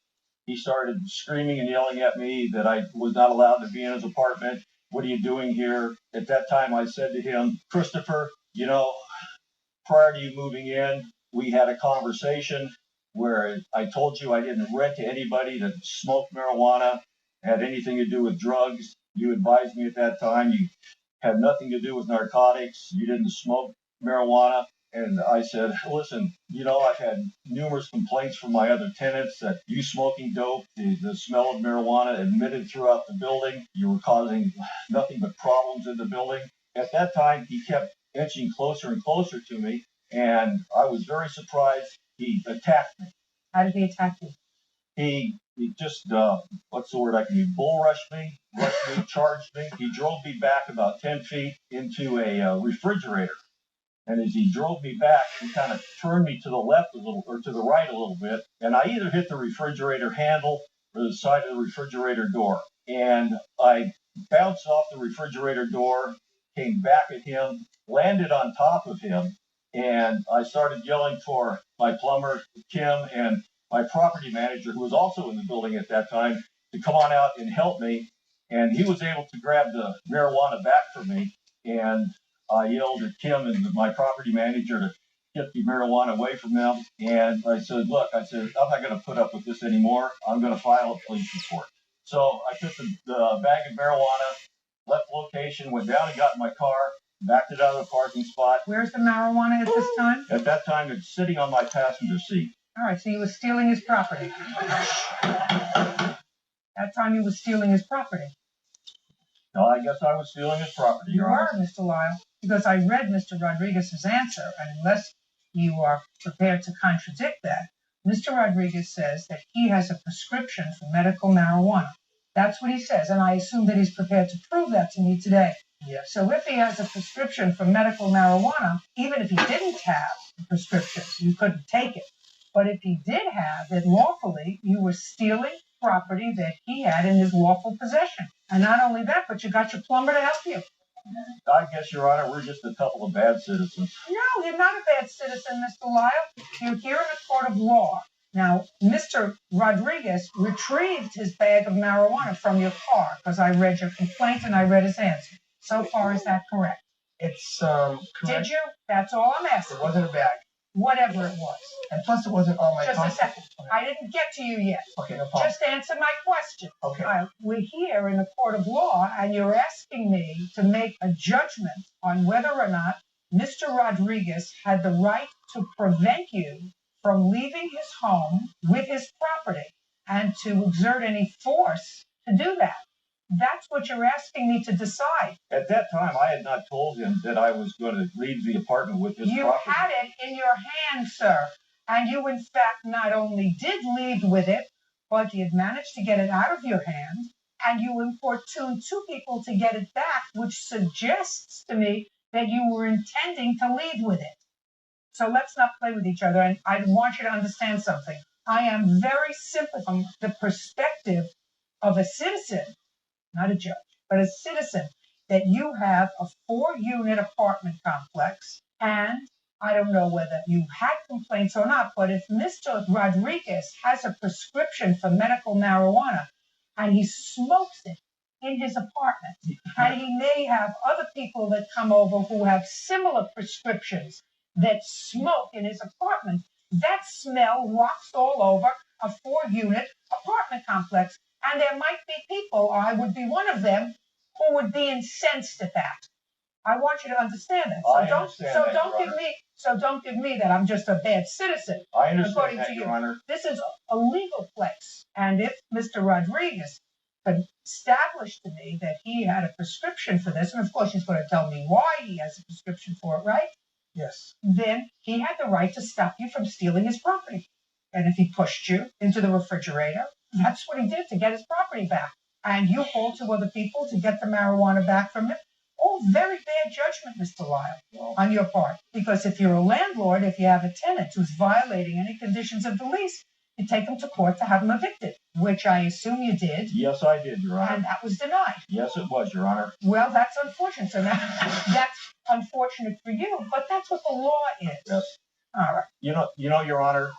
He started screaming and yelling at me that I was not allowed to be in his apartment. What are you doing here? At that time, I said to him, Christopher, prior to you moving in, we had a conversation where I told you I didn't rent to anybody that smoked marijuana, had anything to do with drugs. You advised me at that time you had nothing to do with narcotics. You didn't smoke marijuana. And I said, listen, I've had numerous complaints from my other tenants that you smoking dope, the smell of marijuana emitted throughout the building. You were causing nothing but problems in the building. At that time, he kept inching closer and closer to me, and I was very surprised. He attacked me. How did he attack you? He just, what's the word I can use? Bull rushed me, charged me. He drove me back about 10 feet into a refrigerator. And as he drove me back, he kind of turned me to the left a little, or to the right a little bit. And I either hit the refrigerator handle or the side of the refrigerator door. And I bounced off the refrigerator door, came back at him, landed on top of him, and I started yelling for my plumber, Kim, and my property manager, who was also in the building at that time, to come on out and help me. And he was able to grab the marijuana back from me. And I yelled at Kim and my property manager to get the marijuana away from them. And I said, look, I'm not going to put up with this anymore. I'm going to file a police report. So I took the bag of marijuana, left the location, went down and got in my car, backed it out of the parking spot. Where's the marijuana at this time? At that time, it's sitting on my passenger seat. All right, so you were stealing his property. That time you were stealing his property. No, I guess I was stealing his property. You are, Mr. Lyle, because I read Mr. Rodriguez's answer, and unless you are prepared to contradict that, Mr. Rodriguez says that he has a prescription for medical marijuana. That's what he says, and I assume that he's prepared to prove that to me today. Yes. So if he has a prescription for medical marijuana, even if he didn't have the prescription, you couldn't take it. But if he did have it lawfully, you were stealing property that he had in his lawful possession. And not only that, but you got your plumber to help you. I guess, Your Honor, we're just a couple of bad citizens. No, you're not a bad citizen, Mr. Lyle. You're here in a court of law. Now, Mr. Rodriguez retrieved his bag of marijuana from your car because I read your complaint and I read his answer. So far, is that correct? It's correct. Did you? That's all I'm asking. It wasn't a bag. Whatever it was. And plus, it wasn't on my Just a second. I didn't get to you yet. Okay, no problem. Just answer my question. Okay. We're here in a court of law, and you're asking me to make a judgment on whether or not Mr. Rodriguez had the right to prevent you from leaving his home with his property and to exert any force to do that. That's what you're asking me to decide. At that time, I had not told him that I was going to leave the apartment with his property. You had it in your hand, sir. And you, in fact, not only did leave with it, but you'd managed to get it out of your hand, and you importuned two people to get it back, which suggests to me that you were intending to leave with it. So let's not play with each other, and I want you to understand something. I am very simple from the perspective of a citizen, not a judge, but a citizen, that you have a 4-unit apartment complex, and I don't know whether you had complaints or not, but if Mr. Rodriguez has a prescription for medical marijuana and he smokes it in his apartment, and he may have other people that come over who have similar prescriptions that smoke in his apartment, that smell wafts all over a 4-unit apartment complex. And there might be people, I would be one of them, who would be incensed at that. I want you to understand that. So don't give me that I'm just a bad citizen. I understand that, Your Honor. This is a legal place. And if Mr. Rodriguez could establish to me that he had a prescription for this, and of course he's going to tell me why he has a prescription for it, right? Yes. Then he had the right to stop you from stealing his property. And if he pushed you into the refrigerator, that's what he did to get his property back. And you called to other people to get the marijuana back from him. All very bad judgment, Mr. Lyle, on your part. Because if you're a landlord, if you have a tenant who's violating any conditions of the lease, you take them to court to have them evicted, which I assume you did. Yes, I did, Your Honor. And that was denied. Yes, it was, Your Honor. Well, that's unfortunate. So now, that's unfortunate for you, but that's what the law is. Yes. All right. You know, Your Honor,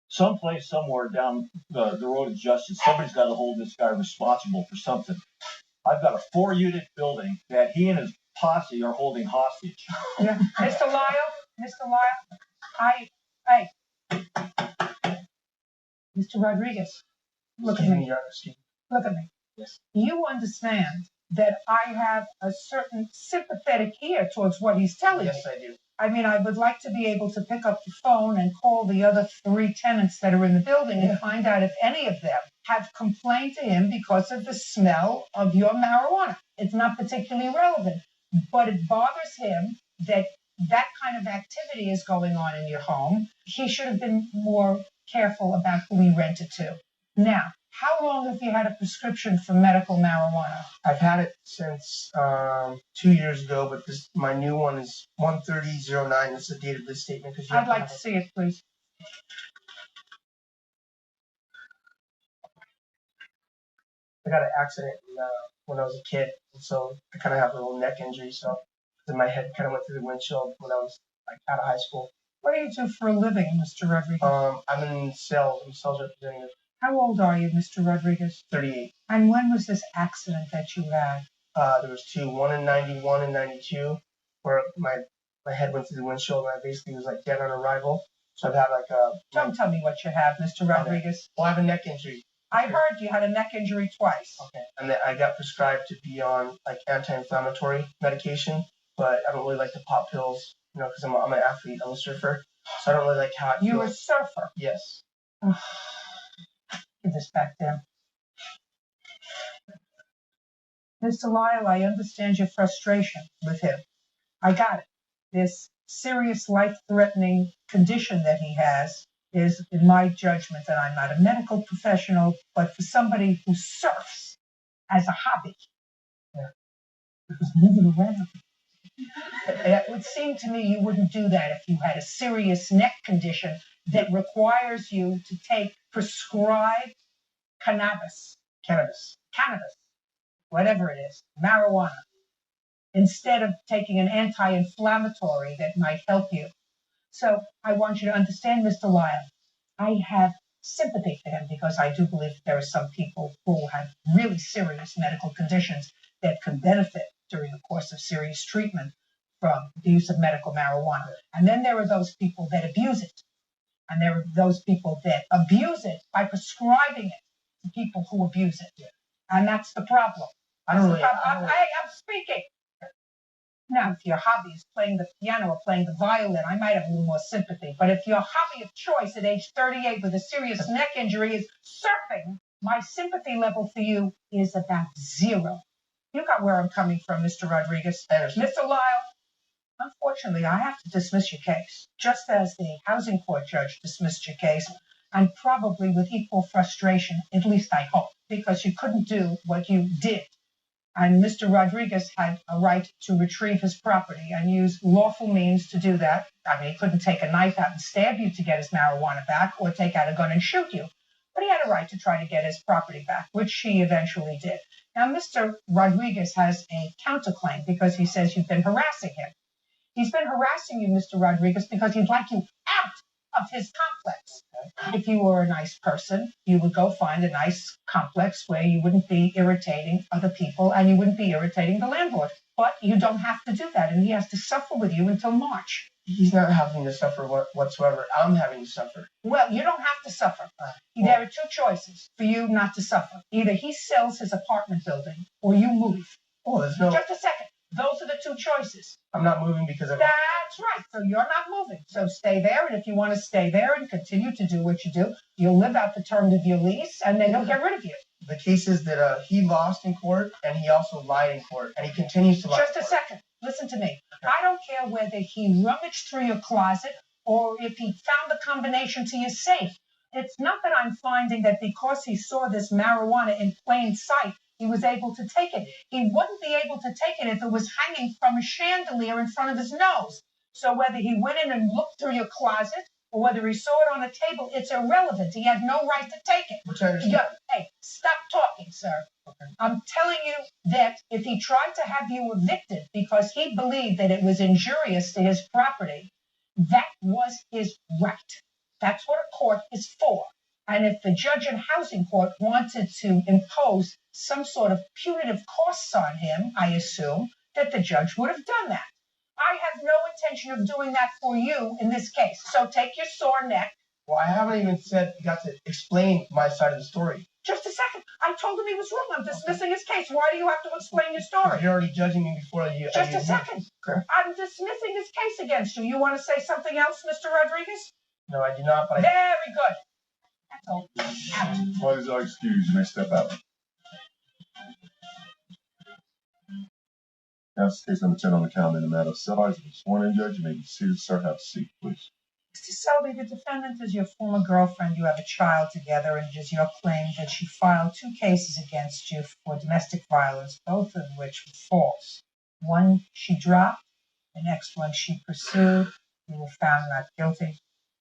someplace, somewhere down the road of justice, somebody's got to hold this guy responsible for something. I've got a 4-unit building that he and his posse are holding hostage. Yeah. Mr. Lyle, Mr. Rodriguez, look at me. Look at me. Yes. You understand that I have a certain sympathetic ear towards what he's telling me. Yes, I do. I mean, I would like to be able to pick up the phone and call the other 3 tenants that are in the building and find out if any of them have complained to him because of the smell of your marijuana. It's not particularly relevant, but it bothers him that that kind of activity is going on in your home. He should have been more careful about who he rented to. Now, how long have you had a prescription for medical marijuana? I've had it since 2 years ago, but my new one is 1/30/09. It's the date of this statement. I'd like to see it, please. I got an accident when I was a kid, and so I kind of have a little neck injury. So then my head kind of went through the windshield when I was out of high school. What do you do for a living, Mr. Rodriguez? I'm in sales. I'm a sales representative. How old are you, Mr. Rodriguez? 38. And when was this accident that you had? There was 2, one in 91 and 92, where my head went through the windshield and I basically was like dead on arrival. So I've had Don't tell me what you have, Mr. Rodriguez. Well, I have a neck injury. I heard you had a neck injury twice. Okay. And then I got prescribed to be on anti-inflammatory medication, but I don't really like to pop pills, because I'm an athlete, I'm a surfer. So I don't really like how it feels. You're a surfer? Yes. Give this back there. Mr. Lyle, I understand your frustration with him. I got it. This serious life-threatening condition that he has is, in my judgment, and I'm not a medical professional, but for somebody who surfs as a hobby, moving around. It would seem to me you wouldn't do that if you had a serious neck condition that requires you to take prescribed cannabis, whatever it is, marijuana, instead of taking an anti-inflammatory that might help you. So I want you to understand, Mr. Lyle, I have sympathy for him because I do believe there are some people who have really serious medical conditions that can benefit during the course of serious treatment from the use of medical marijuana. And then there are those people that abuse it. And there are those people that abuse it by prescribing it to people who abuse it. And that's the problem. I'm speaking. Now, if your hobby is playing the piano or playing the violin, I might have a little more sympathy. But if your hobby of choice at age 38 with a serious neck injury is surfing, my sympathy level for you is about 0. You got where I'm coming from, Mr. Rodriguez. Mr. Lyle, unfortunately, I have to dismiss your case, just as the housing court judge dismissed your case, and probably with equal frustration, at least I hope, because you couldn't do what you did. And Mr. Rodriguez had a right to retrieve his property and use lawful means to do that. I mean, he couldn't take a knife out and stab you to get his marijuana back or take out a gun and shoot you. But he had a right to try to get his property back, which he eventually did. Now, Mr. Rodriguez has a counterclaim because he says you've been harassing him. He's been harassing you, Mr. Rodriguez, because he'd like you out of his complex. If you were a nice person, you would go find a nice complex where you wouldn't be irritating other people and you wouldn't be irritating the landlord. But you don't have to do that, and he has to suffer with you until March. He's not having to suffer whatsoever. I'm having to suffer. Well, you don't have to suffer. There are 2 choices for you not to suffer. Either he sells his apartment building or you move. Oh, there's no... Just a second. Those are the 2 choices. I'm not moving because of... That's right. So you're not moving. So stay there, and if you want to stay there and continue to do what you do, you'll live out the term of your lease, and then he'll get rid of you. The case is that he lost in court, and he also lied in court, and he continues to lie. Just a second. Listen to me. I don't care whether he rummaged through your closet or if he found the combination to your safe. It's not that I'm finding that because he saw this marijuana in plain sight he was able to take it. He wouldn't be able to take it if it was hanging from a chandelier in front of his nose. So whether he went in and looked through your closet or whether he saw it on the table, it's irrelevant. He had no right to take it. Which I understand. Hey, stop talking, sir. Okay. I'm telling you that if he tried to have you evicted because he believed that it was injurious to his property, that was his right. That's what a court is for. And if the judge in housing court wanted to impose some sort of punitive costs on him, I assume that the judge would have done that. I have no intention of doing that for you in this case. So take your sore neck. Well, I haven't even got to explain my side of the story. Just a second. I told him he was wrong. I'm dismissing his case. Why do you have to explain your story? You're already judging me before you. Just a second. Okay. I'm dismissing his case against you. You want to say something else, Mr. Rodriguez? No, I do not, but Very good. That's all. Out. Parties are excused. You may step out. That's case number 10 on the calendar in the matter of Sellers. If you're sworn in, judge, you may be seated. Sir, have a seat, please. Mr. Selby, the defendant is your former girlfriend. You have a child together, and it is your claim that she filed 2 cases against you for domestic violence, both of which were false. One she dropped, the next one she pursued. You were found not guilty,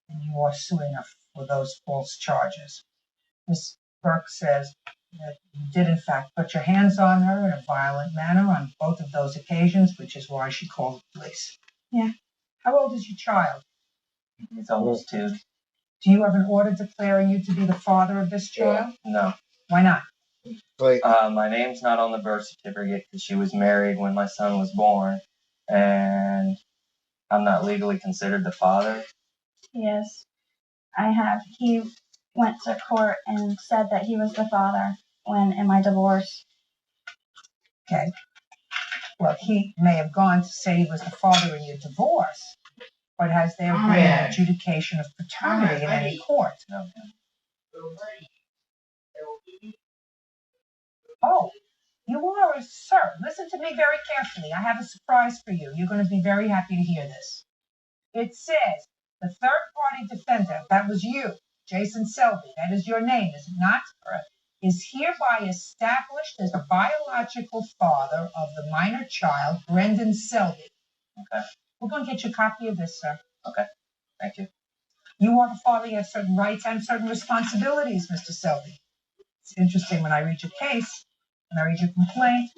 and you are suing her for those false charges. Ms. Burke says that you did, in fact, put your hands on her in a violent manner on both of those occasions, which is why she called the police. Yeah. How old is your child? It's almost 2. Do you have an order declaring you to be the father of this child? No. Why not? My name's not on the birth certificate because she was married when my son was born, and I'm not legally considered the father. Yes, I have. He went to court and said that he was the father when in my divorce. Okay. Well, he may have gone to say he was the father in your divorce, but has there been an adjudication of paternity in any court? No. Oh, you are, sir. Listen to me very carefully. I have a surprise for you. You're going to be very happy to hear this. It says the third-party defendant, that was you, Jason Selby, that is your name, is it not? Correct. Is hereby established as the biological father of the minor child, Brendan Selby. Okay. We're going to get you a copy of this, sir. Okay. Thank you. You are the father. You have certain rights and certain responsibilities, Mr. Selby. It's interesting when I read your case, when I read your complaint,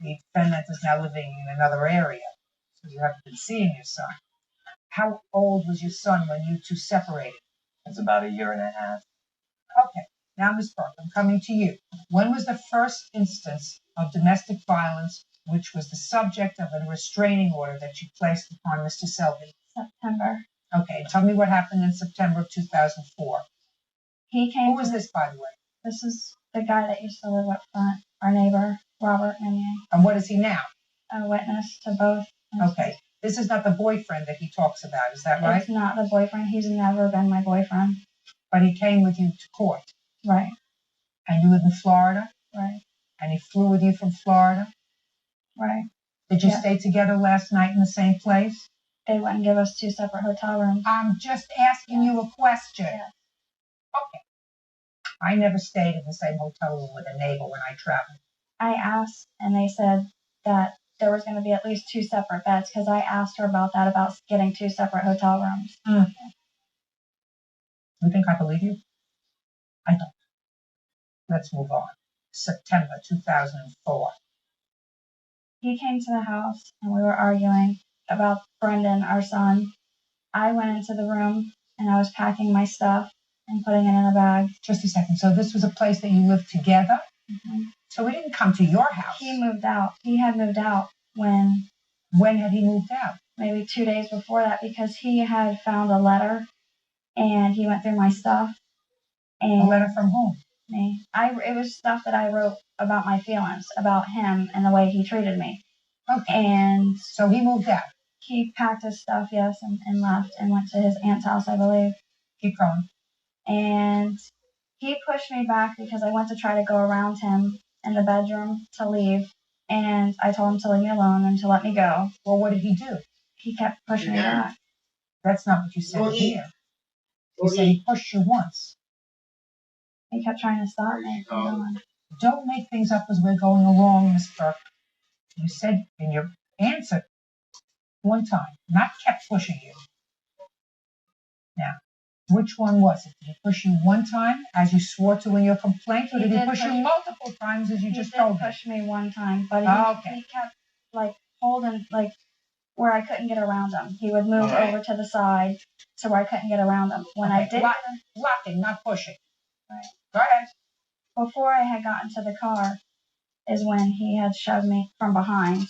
the defendant is now living in another area, so you haven't been seeing your son. How old was your son when you two separated? It's about 1.5 years. Okay. Now, Ms. Burke, I'm coming to you. When was the first instance of domestic violence which was the subject of a restraining order that you placed upon Mr. Selby? September. Okay. Tell me what happened in September of 2004. He came. Who was this, by the way? This is the guy that used to live up front, our neighbor, Robert Meunier. And what is he now? A witness to both. Okay. This is not the boyfriend that he talks about, is that right? It's not the boyfriend. He's never been my boyfriend. But he came with you to court. Right. And you live in Florida? Right. And he flew with you from Florida? Right. Did you stay together last night in the same place? They wouldn't give us 2 separate hotel rooms. I'm just asking you a question. Yes. Okay. I never stayed in the same hotel room with a neighbor when I traveled. I asked, and they said that there was going to be at least 2 separate beds because I asked her about that, about getting 2 separate hotel rooms. You think I believe you? I don't. Let's move on. September 2004. He came to the house, and we were arguing about Brendan, our son. I went into the room, and I was packing my stuff and putting it in a bag. Just a second. So this was a place that you lived together? Mm-hmm. So we didn't come to your house. He moved out. He had moved out when... When had he moved out? Maybe 2 days before that, because he had found a letter, and he went through my stuff. And a letter from whom? Me. It was stuff that I wrote about my feelings, about him and the way he treated me. Okay. And so he moved out? He packed his stuff, yes, and left and went to his aunt's house, I believe. Keep going. And he pushed me back because I went to try to go around him in the bedroom to leave. And I told him to leave me alone and to let me go. Well, what did he do? He kept pushing me back. That's not what you said here. You said he pushed you once. He kept trying to stop me from going. Don't make things up as we're going along, Miss Burke. You said in your answer one time, not kept pushing you. Now, which one was it? Did he push you one time, as you swore to in your complaint, or did he push you multiple times, as you just told me? He did push me one time, but Okay. he kept like holding like where I couldn't get around him. He would move over to the side to where I couldn't get around him. When I did blocking, not pushing. Right. Go ahead. Before I had gotten to the car is when he had shoved me from behind.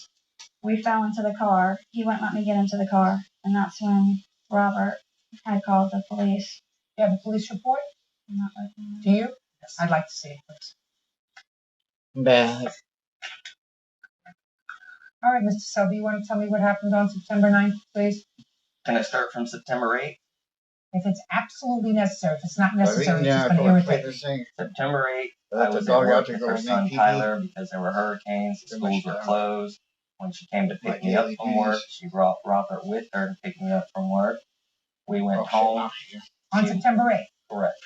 We fell into the car. He wouldn't let me get into the car, and that's when Robert had called the police. You have a police report? I'm not working on it. Do you? Yes. I'd like to see it, please. Bad. All right, Mr. Selby, you want to tell me what happened on September 9th, please? Can I start from September 8th? If it's absolutely necessary. If it's not necessary, it's Yeah, just going to irritate me. September 8th, Let I the was dog at out work to with go her and son make pee-pee. Tyler because there were hurricanes, the schools were closed. When she came to pick me up from work, she brought Robert with her to pick me up from work. We went home. On September 8th? Correct.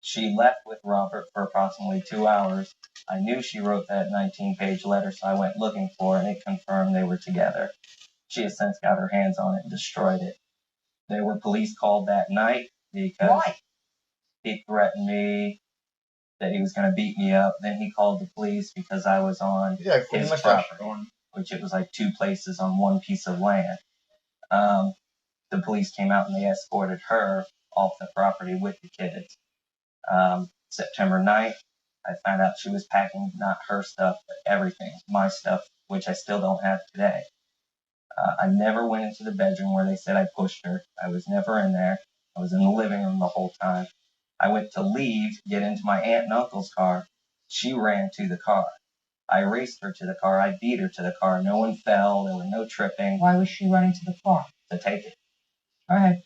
She left with Robert for approximately 2 hours. I knew she wrote that 19-page letter, so I went looking for it, and it confirmed they were together. She has since got her hands on it and destroyed it. There were police called that night because he threatened me that he was going to beat me up. Then he called the police because I was on his property, which it was like 2 places on 1 piece of land. The police came out and they escorted her off the property with the kids. September 9th, I found out she was packing not her stuff, but everything, my stuff, which I still don't have today. I never went into the bedroom where they said I pushed her. I was never in there. I was in the living room the whole time. I went to leave, get into my aunt and uncle's car. She ran to the car. I raced her to the car. I beat her to the car. No one fell. There was no tripping. Why was she running to the car? To take it. Go ahead.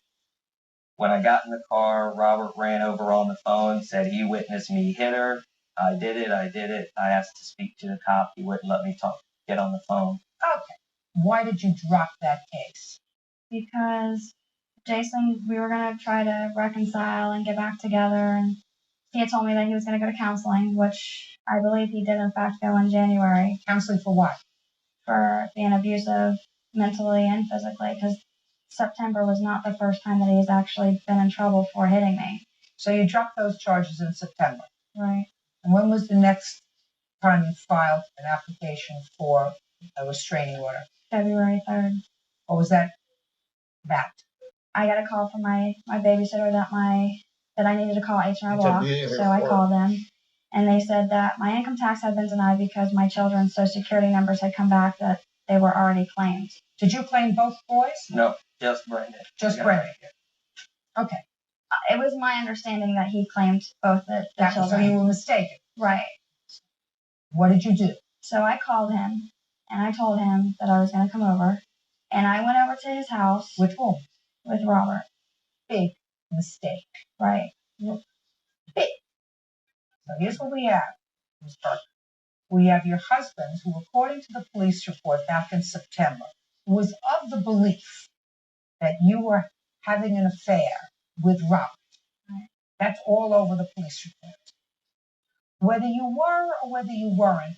When I got in the car, Robert ran over on the phone, said he witnessed me hit her. I did it. I asked to speak to the cop. He wouldn't let me get on the phone. Okay. Why did you drop that case? Because Jason, we were going to try to reconcile and get back together, and he had told me that he was going to go to counseling, which I believe he did in fact go in January. Counseling for what? For being abusive mentally and physically, because September was not the first time that he's actually been in trouble for hitting me. So you dropped those charges in September. Right. And when was the next time you filed an application for a restraining order? February 3rd. What was that about? I got a call from my babysitter that I needed to call H&R Block, so I called them, and they said that my income tax had been denied because my children's social security numbers had come back that they were already claimed. Did you claim both boys? No, just Brendan. Just Brendan. Okay. It was my understanding that he claimed both the children. So you were mistaken. Right. What did you do? So I called him, and I told him that I was going to come over, and I went over to his house. With whom? With Robert. Big mistake. Right. Big. So here's what we have, Ms. Parker. We have your husband, who, according to the police report back in September, was of the belief that you were having an affair with Robert. Right. That's all over the police report. Whether you were or whether you weren't,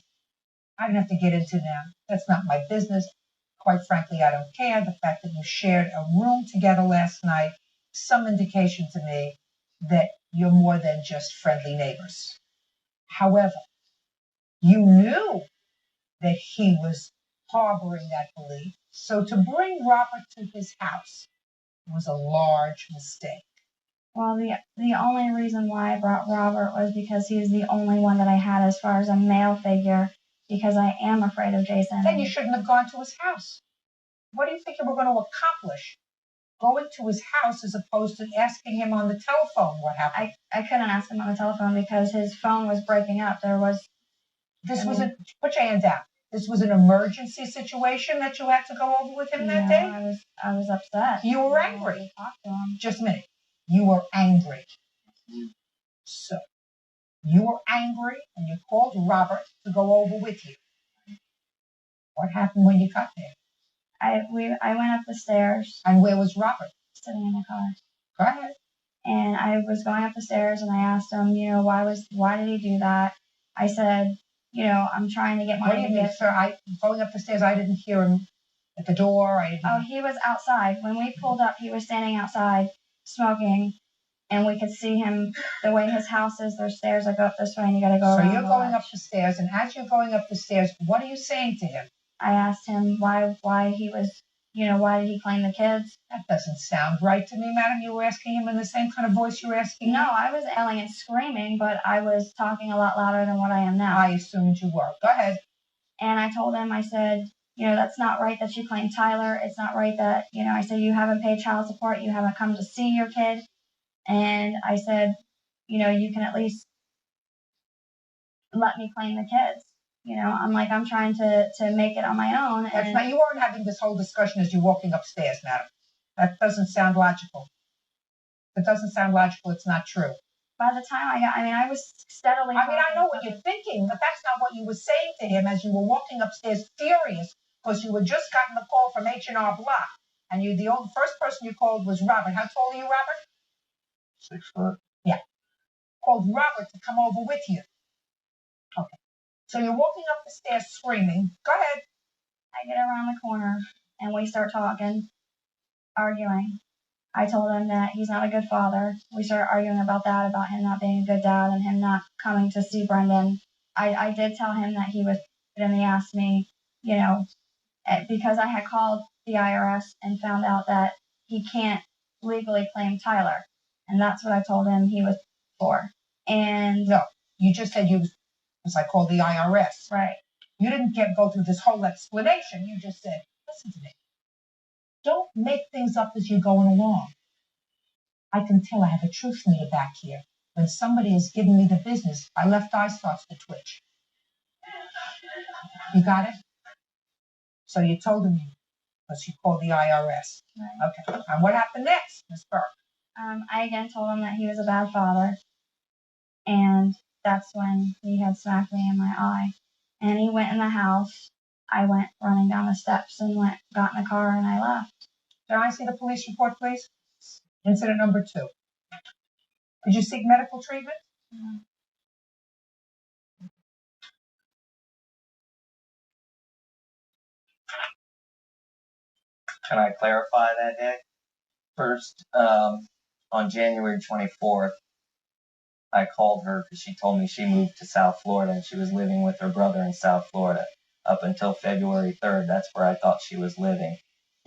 I don't have to get into now. That's not my business. Quite frankly, I don't care. The fact that you shared a room together last night, some indication to me that you're more than just friendly neighbors. However, you knew that he was harboring that belief. So to bring Robert to his house was a large mistake. Well, the only reason why I brought Robert was because he was the only one that I had as far as a male figure, because I am afraid of Jason. Then you shouldn't have gone to his house. What do you think you were going to accomplish going to his house as opposed to asking him on the telephone what happened? I couldn't ask him on the telephone because his phone was breaking up. Put your hand down. This was an emergency situation that you had to go over with him that day? I was upset. You were angry. Talk to him. Just a minute. You were angry. So, you were angry and you called Robert to go over with you. What happened when you got there? I went up the stairs. And where was Robert? Sitting in the car. Go ahead. And I was going up the stairs and I asked him, why did he do that? I said, I'm trying to get What do money you to mean, get. sir? Going up the stairs, I didn't hear him at the door. Oh, he was outside. When we pulled up, he was standing outside smoking, and we could see him the way his house is. There's stairs that go up this way, and you got to go So around. you're going up the stairs, and as you're going up the stairs, what are you saying to him? I asked him why he was, why did he claim the kids? That doesn't sound right to me, madam. You were asking him in the same kind of voice you were asking No, me? I was yelling and screaming, but I was talking a lot louder than what I am now. I assumed you were. Go ahead. And I told him, I said, that's not right that you claim Tyler. It's not right that, I said, you haven't paid child support. You haven't come to see your kid. And I said, you can at least let me claim the kids. I'm like, I'm trying to make it on my own. That's not, you weren't having this whole discussion as you're walking upstairs, madam. That doesn't sound logical. It doesn't sound logical. It's not true. By the time I was steadily. I know what you're thinking, but that's not what you were saying to him as you were walking upstairs furious because you had just gotten the call from H&R Block. And the first person you called was Robert. How tall are you, Robert? 6 foot. Yeah. Called Robert to come over with you. Okay. So you're walking up the stairs screaming. Go ahead. I get around the corner and we start talking, arguing. I told him that he's not a good father. We started arguing about that, about him not being a good dad and him not coming to see Brendan. I did tell him that he was, and he asked me, because I had called the IRS and found out that he can't legally claim Tyler. And that's what I told him he was for. And no, you just said because I called the IRS. Right. You didn't go through this whole explanation. You just said, listen to me. Don't make things up as you're going along. I can tell I have a truth meter back here. When somebody is giving me the business, my left eye starts to twitch. You got it? So you told him because you called the IRS. Right. Okay. And what happened next, Ms. Burke? I again told him that he was a bad father. And that's when he had smacked me in my eye. And he went in the house. I went running down the steps and got in the car and I left. Can I see the police report, please? Incident number 2. Did you seek medical treatment? No. Can I clarify that, Nick? First, on January 24th, I called her because she told me she moved to South Florida and she was living with her brother in South Florida. Up until February 3rd, that's where I thought she was living.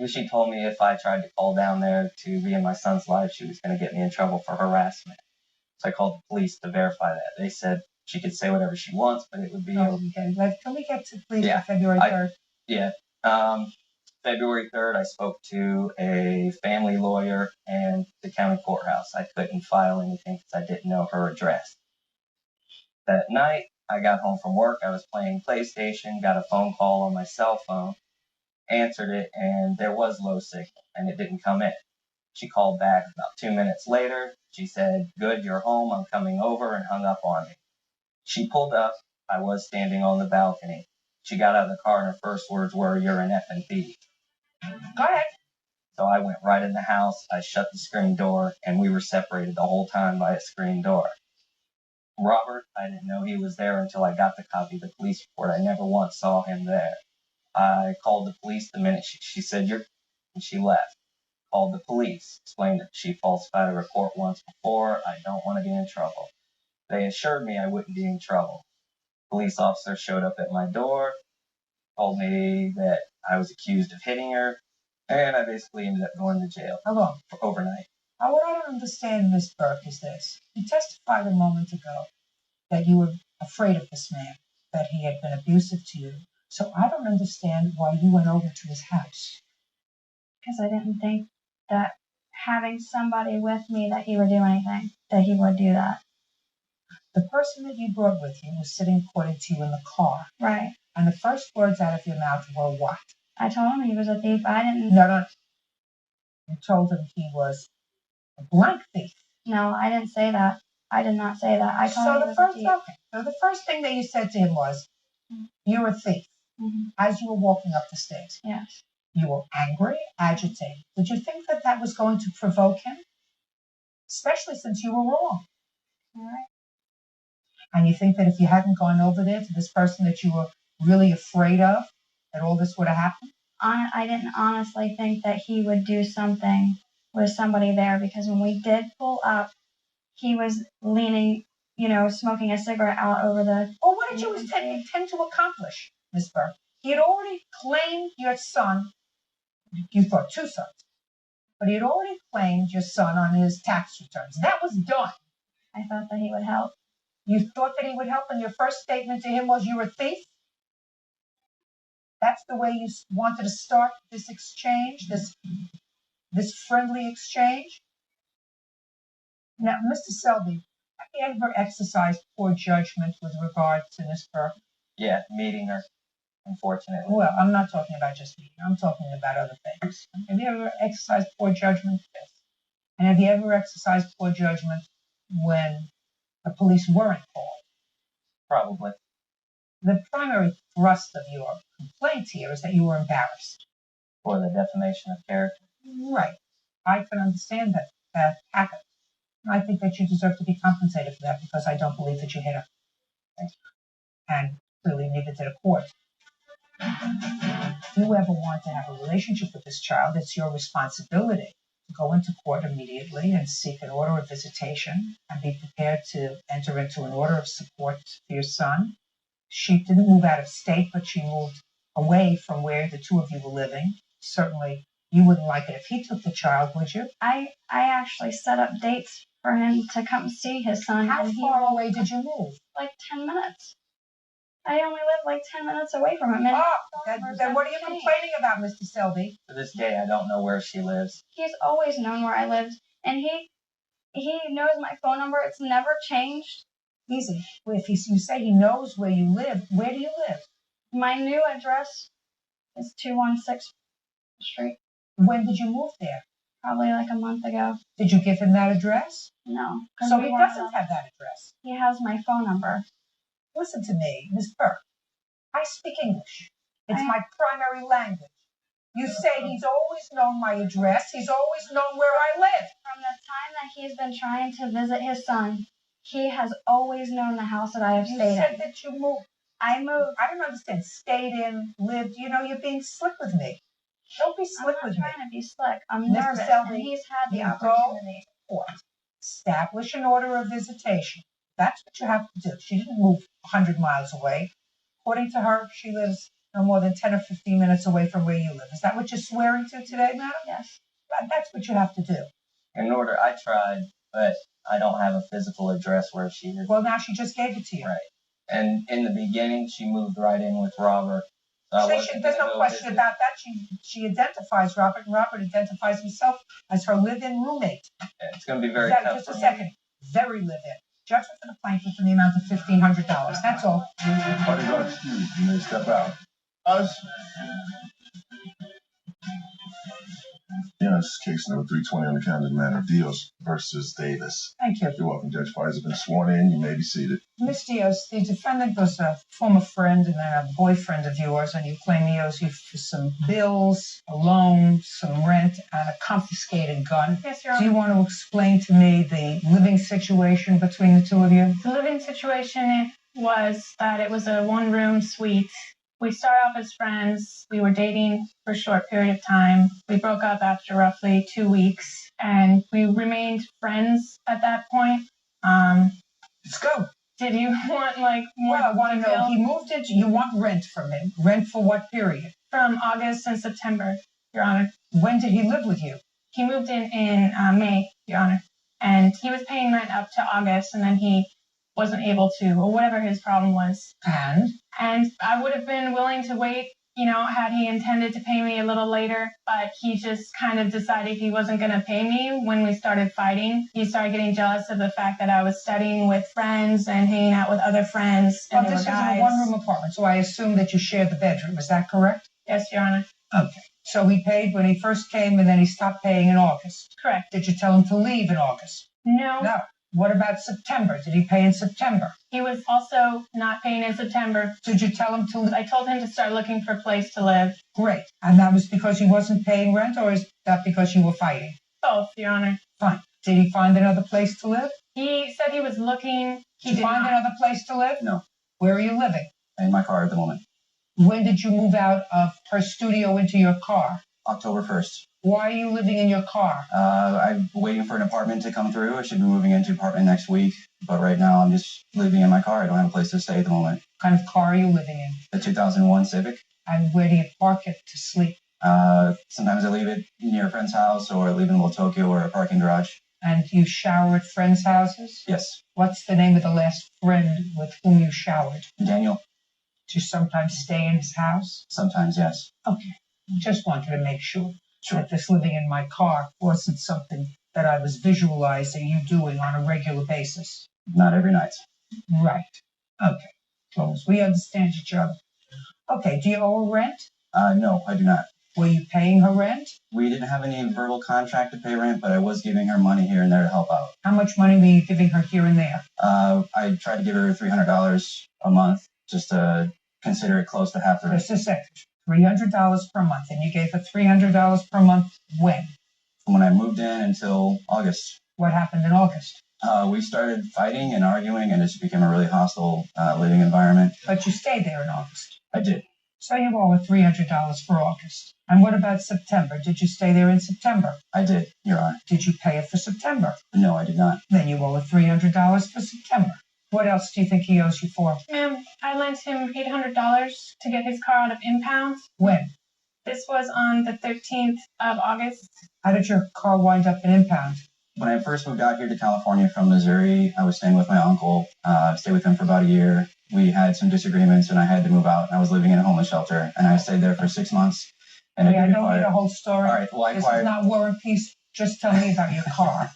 She told me if I tried to call down there to be in my son's life, she was going to get me in trouble for harassment. So I called the police to verify that. They said she could say whatever she wants, but it would be okay. Can we get to police on February 3rd? February 3rd, I spoke to a family lawyer and the county courthouse. I couldn't file anything because I didn't know her address. That night, I got home from work. I was playing PlayStation, got a phone call on my cell phone, answered it, and there was low signal, and it didn't come in. She called back about 2 minutes later. She said, "Good, you're home. I'm coming over," and hung up on me. She pulled up. I was standing on the balcony. She got out of the car, and her first words were, "You're an effing thief." Go ahead. So I went right in the house. I shut the screen door, and we were separated the whole time by a screen door. Robert, I didn't know he was there until I got the copy of the police report. I never once saw him there. I called the police the minute she said, "You're," and she left. Called the police, explained that she falsified a report once before. I don't want to be in trouble. They assured me I wouldn't be in trouble. Police officer showed up at my door, told me that I was accused of hitting her, and I basically ended up going to jail. How long? For overnight. Now, what I don't understand, Miss Burke, is this. You testified a moment ago that you were afraid of this man, that he had been abusive to you. So I don't understand why you went over to his house. Because I didn't think that having somebody with me that he would do anything, that he would do that. The person that you brought with you was sitting according to you in the car. Right. And the first words out of your mouth were what? I told him he was a thief. I didn't. No. You told him he was a blank thief. No, I didn't say that. I did not say that. I told him he was a thief. Okay. So the first thing that you said to him was, "You're a thief." Mm-hmm. As you were walking up the stairs. Yes. You were angry, agitated. Did you think that was going to provoke him? Especially since you were wrong. All right. And you think that if you hadn't gone over there to this person that you were really afraid of, that all this would have happened? I didn't honestly think that he would do something with somebody there, because when we did pull up, he was leaning, smoking a cigarette out over the. Well, what did you intend to accomplish, Miss Burke? He had already claimed your son. You thought 2 sons. But he had already claimed your son on his tax returns. That was done. I thought that he would help. You thought that he would help, and your first statement to him was you were a thief? That's the way you wanted to start this exchange, this friendly exchange? Now, Mr. Selby, have you ever exercised poor judgment with regard to Miss Burke? Yeah, meeting her, unfortunately. Well, I'm not talking about just meeting. I'm talking about other things. Have you ever exercised poor judgment? Yes. And have you ever exercised poor judgment when the police weren't called? Probably. The primary thrust of your complaint here is that you were embarrassed. For the defamation of character? Right. I can understand that happened. I think that you deserve to be compensated for that, because I don't believe that you hit her. And clearly neither did a court. If you ever want to have a relationship with this child, it's your responsibility to go into court immediately and seek an order of visitation and be prepared to enter into an order of support for your son. She didn't move out of state, but she moved away from where the 2 of you were living. Certainly, you wouldn't like it if he took the child, would you? I actually set up dates for him to come see his son. How far away did you move? Like 10 minutes. I only live like 10 minutes away from him. Then what are you complaining about, Mr. Selby? To this day, I don't know where she lives. He's always known where I lived, and he knows my phone number. It's never changed. Easy. If you say he knows where you live, where do you live? My new address is 216 Street. When did you move there? Probably like a month ago. Did you give him that address? No. So he doesn't have that address. He has my phone number. Listen to me, Miss Burke. I speak English. It's my primary language. You say he's always known my address. He's always known where I live. From the time that he's been trying to visit his son, he has always known the house that I have stayed in. You said that you moved. I moved. I don't understand. Stayed in, lived. You're being slick with me. Don't be slick with me. I'm not trying to be slick. I'm nervous. Selby, and he's had the opportunity. opportunity. Go to court. Establish an order of visitation. That's what you have to do. She didn't move 100 miles away. According to her, she lives no more than 10 or 15 minutes away from where you live. Is that what you're swearing to today, madam? Yes. That's what you have to do. In order, I tried, but I don't have a physical address where she is. Well, now she just gave it to you. Right. And in the beginning, she moved right in with Robert. So there's no question about that. She identifies Robert, and Robert identifies himself as her live-in roommate. Yeah, it's going to be very tough. Just a second. Very live-in. Judgment for the plaintiff in the amount of $1,500. That's all. Party got excused. You may step out. Us. Yeah, this is case number 320 on the count of the matter of Dios versus Davis. Thank you. You're welcome. Judge Fires have been sworn in. You may be seated. Miss Dios, the defendant was a former friend and then a boyfriend of yours, and you claim he owes you for some bills, a loan, some rent, and a confiscated gun. Yes, Your Honor. Do you want to explain to me the living situation between the 2 of you? The living situation was that it was a one-room suite. We started off as friends. We were dating for a short period of time. We broke up after roughly 2 weeks, and we remained friends at that point. Let's go. Did you want more? Well, I want to know. He moved it. You want rent from him? Rent for what period? From August and September, Your Honor. When did he live with you? He moved in May, Your Honor, and he was paying rent up to August, and then he wasn't able to, or whatever his problem was. And I would have been willing to wait, had he intended to pay me a little later, but he just kind of decided he wasn't going to pay me when we started fighting. He started getting jealous of the fact that I was studying with friends and hanging out with other friends. Well, this is a one-room apartment, so I assume that you share the bedroom. Is that correct? Yes, Your Honor. Okay. So he paid when he first came, and then he stopped paying in August. Correct. Did you tell him to leave in August? No. No. What about September? Did he pay in September? He was also not paying in September. Did you tell him to? I told him to start looking for a place to live. Great. And that was because he wasn't paying rent, or is that because you were fighting? Both, Your Honor. Fine. Did he find another place to live? He said he was looking. Did you find another place to live? No. Where are you living? In my car at the moment. When did you move out of her studio into your car? October 1st. Why are you living in your car? I'm waiting for an apartment to come through. I should be moving into an apartment next week. But right now, I'm just living in my car. I don't have a place to stay at the moment. What kind of car are you living in? The 2001 Civic. And where do you park it to sleep? Sometimes I leave it near a friend's house or leave it in Little Tokyo or a parking garage. And you shower at friends' houses? Yes. What's the name of the last friend with whom you showered? Daniel. Do you sometimes stay in his house? Sometimes, yes. Okay. Just wanted to make sure that this living in my car wasn't something that I was visualizing you doing on a regular basis. Not every night. Right. Okay. As long as we understand each other. Okay. Do you owe her rent? No, I do not. Were you paying her rent? We didn't have any verbal contract to pay rent, but I was giving her money here and there to help out. How much money were you giving her here and there? I tried to give her $300 a month just to consider it close to half the rent. Just a second. $300 per month, and you gave her $300 per month when? From when I moved in until August. What happened in August? We started fighting and arguing, and it just became a really hostile living environment. But you stayed there in August. I did. So you owe her $300 for August. And what about September? Did you stay there in September? I did, Your Honor. Did you pay it for September? No, I did not. Then you owe her $300 for September. What else do you think he owes you for? Ma'am, I lent him $800 to get his car out of impound. When? This was on the 13th of August. How did your car wind up in impound? When I first moved out here to California from Missouri, I was staying with my uncle. I stayed with him for about a year. We had some disagreements, and I had to move out. I was living in a homeless shelter, and I stayed there for 6 months. And I don't need a whole story. All right, well, this is not War and Peace. Just tell me about your car.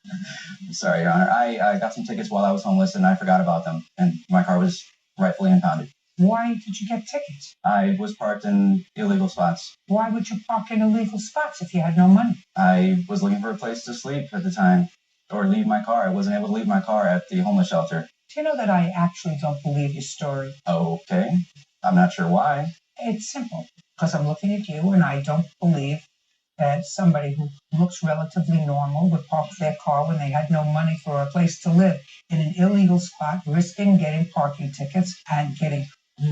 Sorry, Your Honor. I got some tickets while I was homeless, and I forgot about them, and my car was rightfully impounded. Why did you get tickets? I was parked in illegal spots. Why would you park in illegal spots if you had no money? I was looking for a place to sleep at the time, or leave my car. I wasn't able to leave my car at the homeless shelter. Do you know that I actually don't believe your story? Okay. I'm not sure why. It's simple. Because I'm looking at you, and I don't believe that somebody who looks relatively normal would park their car when they had no money for a place to live in an illegal spot, risking getting parking tickets and getting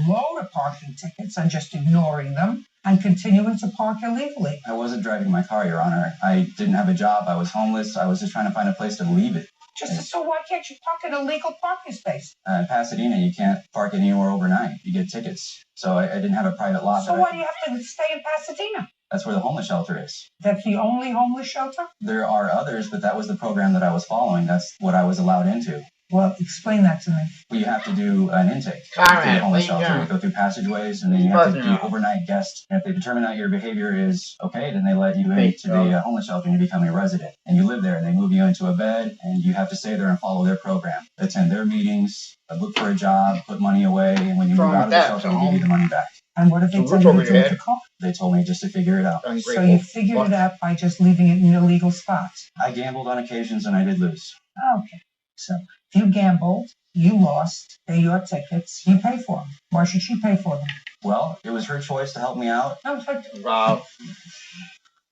load of parking tickets and just ignoring them and continuing to park illegally. I wasn't driving my car, Your Honor. I didn't have a job. I was homeless. I was just trying to find a place to leave it. So why can't you park in a legal parking space? In Pasadena, you can't park anywhere overnight. You get tickets. So I didn't have a private lot. So why do you have to stay in Pasadena? That's where the homeless shelter is. That's the only homeless shelter? There are others, but that was the program that I was following. That's what I was allowed into. Well, explain that to me. Well, you have to do an intake. Conrad, the homeless what are you shelter. doing? You go through passageways, and then you have to be overnight guest. And if they determine that your behavior is okay, then they let you into the homeless shelter and you become a resident. And you live there, and they move you into a bed, and you have to stay there and follow their program. Attend their meetings, look for a job, put money away, and when you move out of the shelter, they give you the money back. And what did they tell you to do with the car? They told me just to figure it out. So you figured it out by just leaving it in illegal spots? I gambled on occasions, and I did lose. Okay. So if you gambled, you lost, they're your tickets, you pay for them. Why should she pay for them? Well, it was her choice to help me out. No, but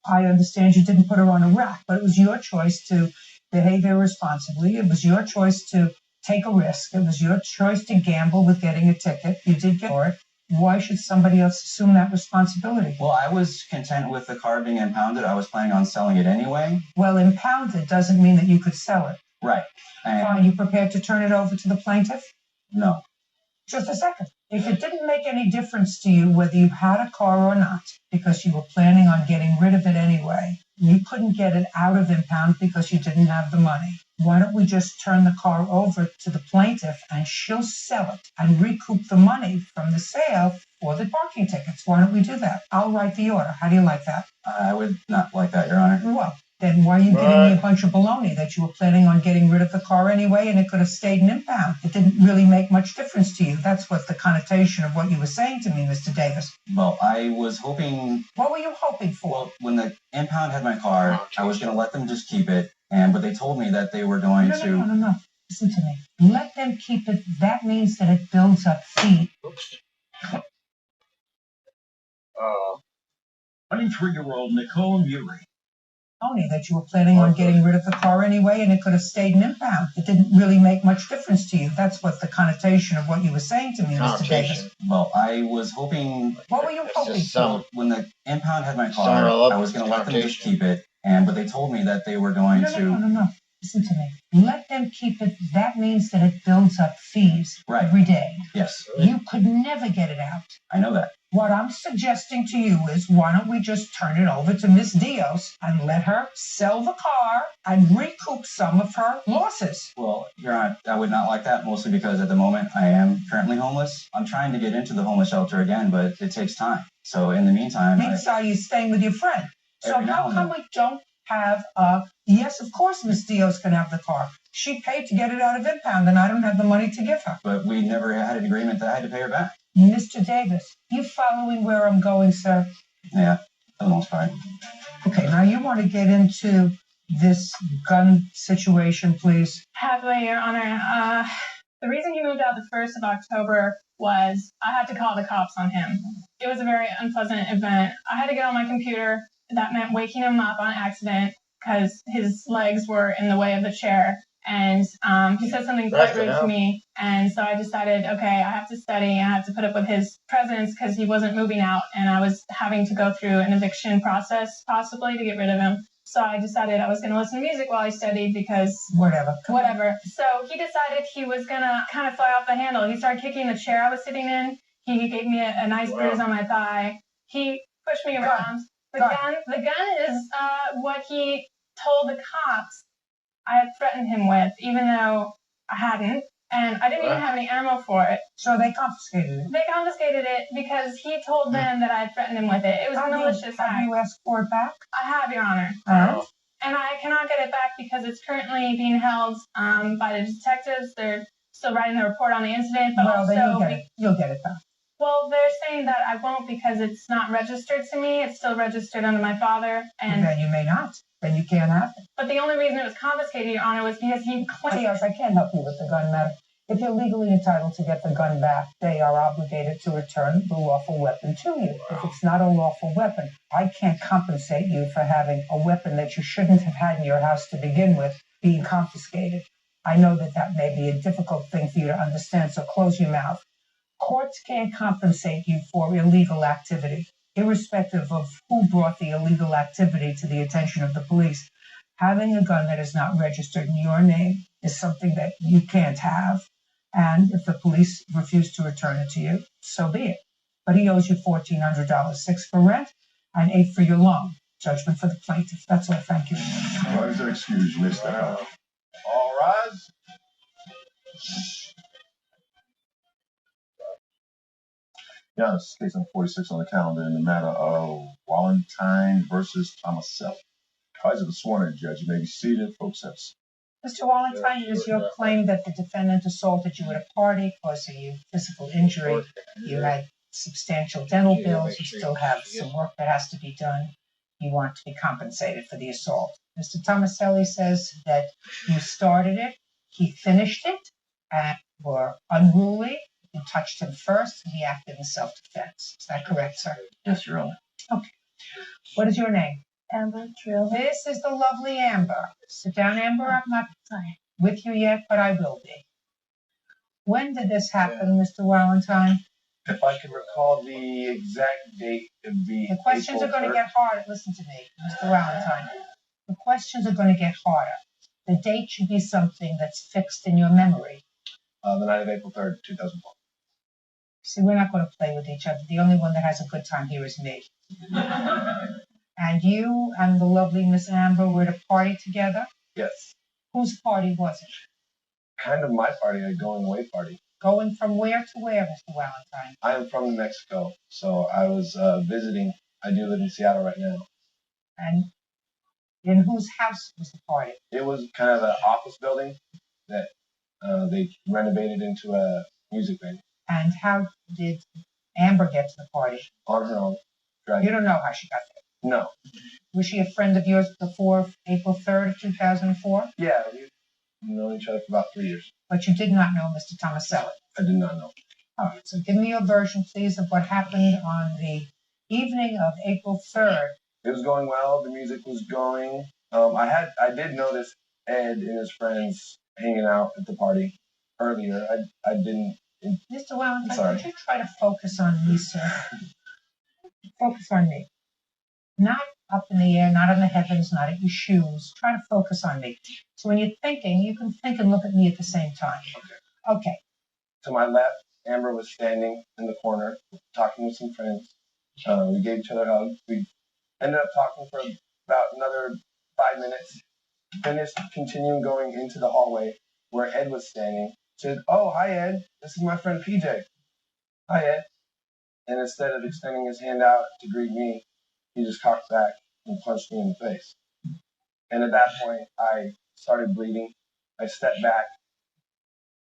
I understand you didn't put her on a rack, but it was your choice to behave irresponsibly. It was your choice to take a risk. It was your choice to gamble with getting a ticket. You did get for it. Why should somebody else assume that responsibility? Well, I was content with the car being impounded. I was planning on selling it anyway. Well, impounded doesn't mean that you could sell it. Right. Are you prepared to turn it over to the plaintiff? No. Just a second. If it didn't make any difference to you whether you had a car or not, because you were planning on getting rid of it anyway, you couldn't get it out of impound because you didn't have the money, why don't we just turn the car over to the plaintiff and she'll sell it and recoup the money from the sale for the parking tickets? Why don't we do that? I'll write the order. How do you like that? I would not like that, Your Honor. Well, then why are you giving me a bunch of baloney that you were planning on getting rid of the car anyway and it could have stayed in impound? It didn't really make much difference to you. That's what the connotation of what you were saying to me, Mr. Davis. Well, I was hoping... What were you hoping for? Well, when the impound had my car, I was going to let them just keep it, but they told me that they were going to... No. Listen to me. Let them keep it. That means that it builds up fees. 23-year-old Nicole Muri Tony, that you were planning on getting rid of the car anyway, and it could have stayed an impound. It didn't really make much difference to you. That's what the connotation of what you were saying to me, Mr. Davis. Well, I was hoping. What were you hoping for? When the impound had my car, I was going to let them just keep it, but they told me that they were going to. No. Listen to me. Let them keep it. That means that it builds up fees every day. Yes. You could never get it out. I know that. What I'm suggesting to you is, why don't we just turn it over to Miss Dios and let her sell the car and recoup some of her losses? Well, Your Honor, I would not like that, mostly because at the moment I am currently homeless. I'm trying to get into the homeless shelter again, but it takes time. So in the meantime... Meanwhile, you're staying with your friend. So how come we don't have yes, of course Miss Dios can have the car. She paid to get it out of impound, and I don't have the money to give her. But we never had an agreement that I had to pay her back. Mr. Davis, you following where I'm going, sir? Yeah, for the most part. Okay, now you want to get into this gun situation, please? Happily, Your Honor. The reason he moved out the 1st of October was I had to call the cops on him. It was a very unpleasant event. I had to get on my computer. That meant waking him up on accident because his legs were in the way of the chair. And he said something quite rude to me. And so I decided, okay, I have to study. I have to put up with his presence because he wasn't moving out. And I was having to go through an eviction process, possibly, to get rid of him. So I decided I was going to listen to music while I studied because... Whatever. So he decided he was going to kind of fly off the handle. He started kicking the chair I was sitting in. He gave me a nice bruise on my thigh. He pushed me around. The gun is what he told the cops I had threatened him with, even though I hadn't. And I didn't even have any ammo for it. So they confiscated it? They confiscated it because he told them that I had threatened him with it. It was a malicious act. Have you asked for it back? I have, Your Honor. Oh. And I cannot get it back because it's currently being held by the detectives. They're still writing the report on the incident. But well, then you'll get it back. Well, they're saying that I won't because it's not registered to me. It's still registered under my father. And then you may not. Then you can't have it. But the only reason it was confiscated, Your Honor, was because he claimed... Yes, I can't help you with the gun matter. If you're legally entitled to get the gun back, they are obligated to return the lawful weapon to you. If it's not a lawful weapon, I can't compensate you for having a weapon that you shouldn't have had in your house to begin with being confiscated. I know that may be a difficult thing for you to understand, so close your mouth. Courts can't compensate you for illegal activity, irrespective of who brought the illegal activity to the attention of the police. Having a gun that is not registered in your name is something that you can't have. And if the police refuse to return it to you, so be it. But he owes you $1,400, $6 for rent and $8 for your loan. Judgment for the plaintiff. That's all. Thank you. What is that excuse you missed out? All rise. Yeah, this is case number 46 on the calendar in the matter of Wallentyne versus Tomaselli. Advisor of the sworn-in judge, you may be seated. Folks, that's... Mr. Wallentyne, it is your claim that the defendant assaulted you at a party, causing you physical injury. You had substantial dental bills. You still have some work that has to be done. You want to be compensated for the assault. Mr. Tomaselli says that you started it, he finished it, and were unruly. You touched him first, and he acted in self-defense. Is that correct, sir? Yes, Your Honor. Okay. What is your name? Amber Trill. This is the lovely Amber. Sit down, Amber. I'm not with you yet, but I will be. When did this happen, Mr. Wallentyne? If I can recall the exact date, it would be... The questions are going to get harder. Listen to me, Mr. Wallentyne. The questions are going to get harder. The date should be something that's fixed in your memory. The night of April 3rd, 2001. See, we're not going to play with each other. The only one that has a good time here is me. And you and the lovely Miss Amber were at a party together? Yes. Whose party was it? Kind of my party, a going away party. Going from where to where, Mr. Wallentyne? I am from New Mexico, so I was visiting. I do live in Seattle right now. And in whose house was the party? It was kind of an office building that they renovated into a music venue. And how did Amber get to the party? On her own. You don't know how she got there? No. Was she a friend of yours before April 3rd of 2004? Yeah, we've known each other for about 3 years. But you did not know Mr. Tomaselli? I did not know. All right, so give me your version, please, of what happened on the evening of April 3rd It was going well. The music was going. I did notice Ed and his friends hanging out at the party earlier. I didn't. Mr. Valentine, Sorry. could you try to focus on me, sir? Focus on me. Not up in the air, not in the heavens, not at your shoes. Try to focus on me. So when you're thinking, you can think and look at me at the same time. Okay. To my left, Amber was standing in the corner, talking with some friends. We gave each other a hug. We ended up talking for about another 5 minutes. Finished, continuing going into the hallway where Ed was standing. Said, "Oh, hi Ed. This is my friend PJ." "Hi Ed." And instead of extending his hand out to greet me, he just cocked back and punched me in the face. And at that point, I started bleeding. I stepped back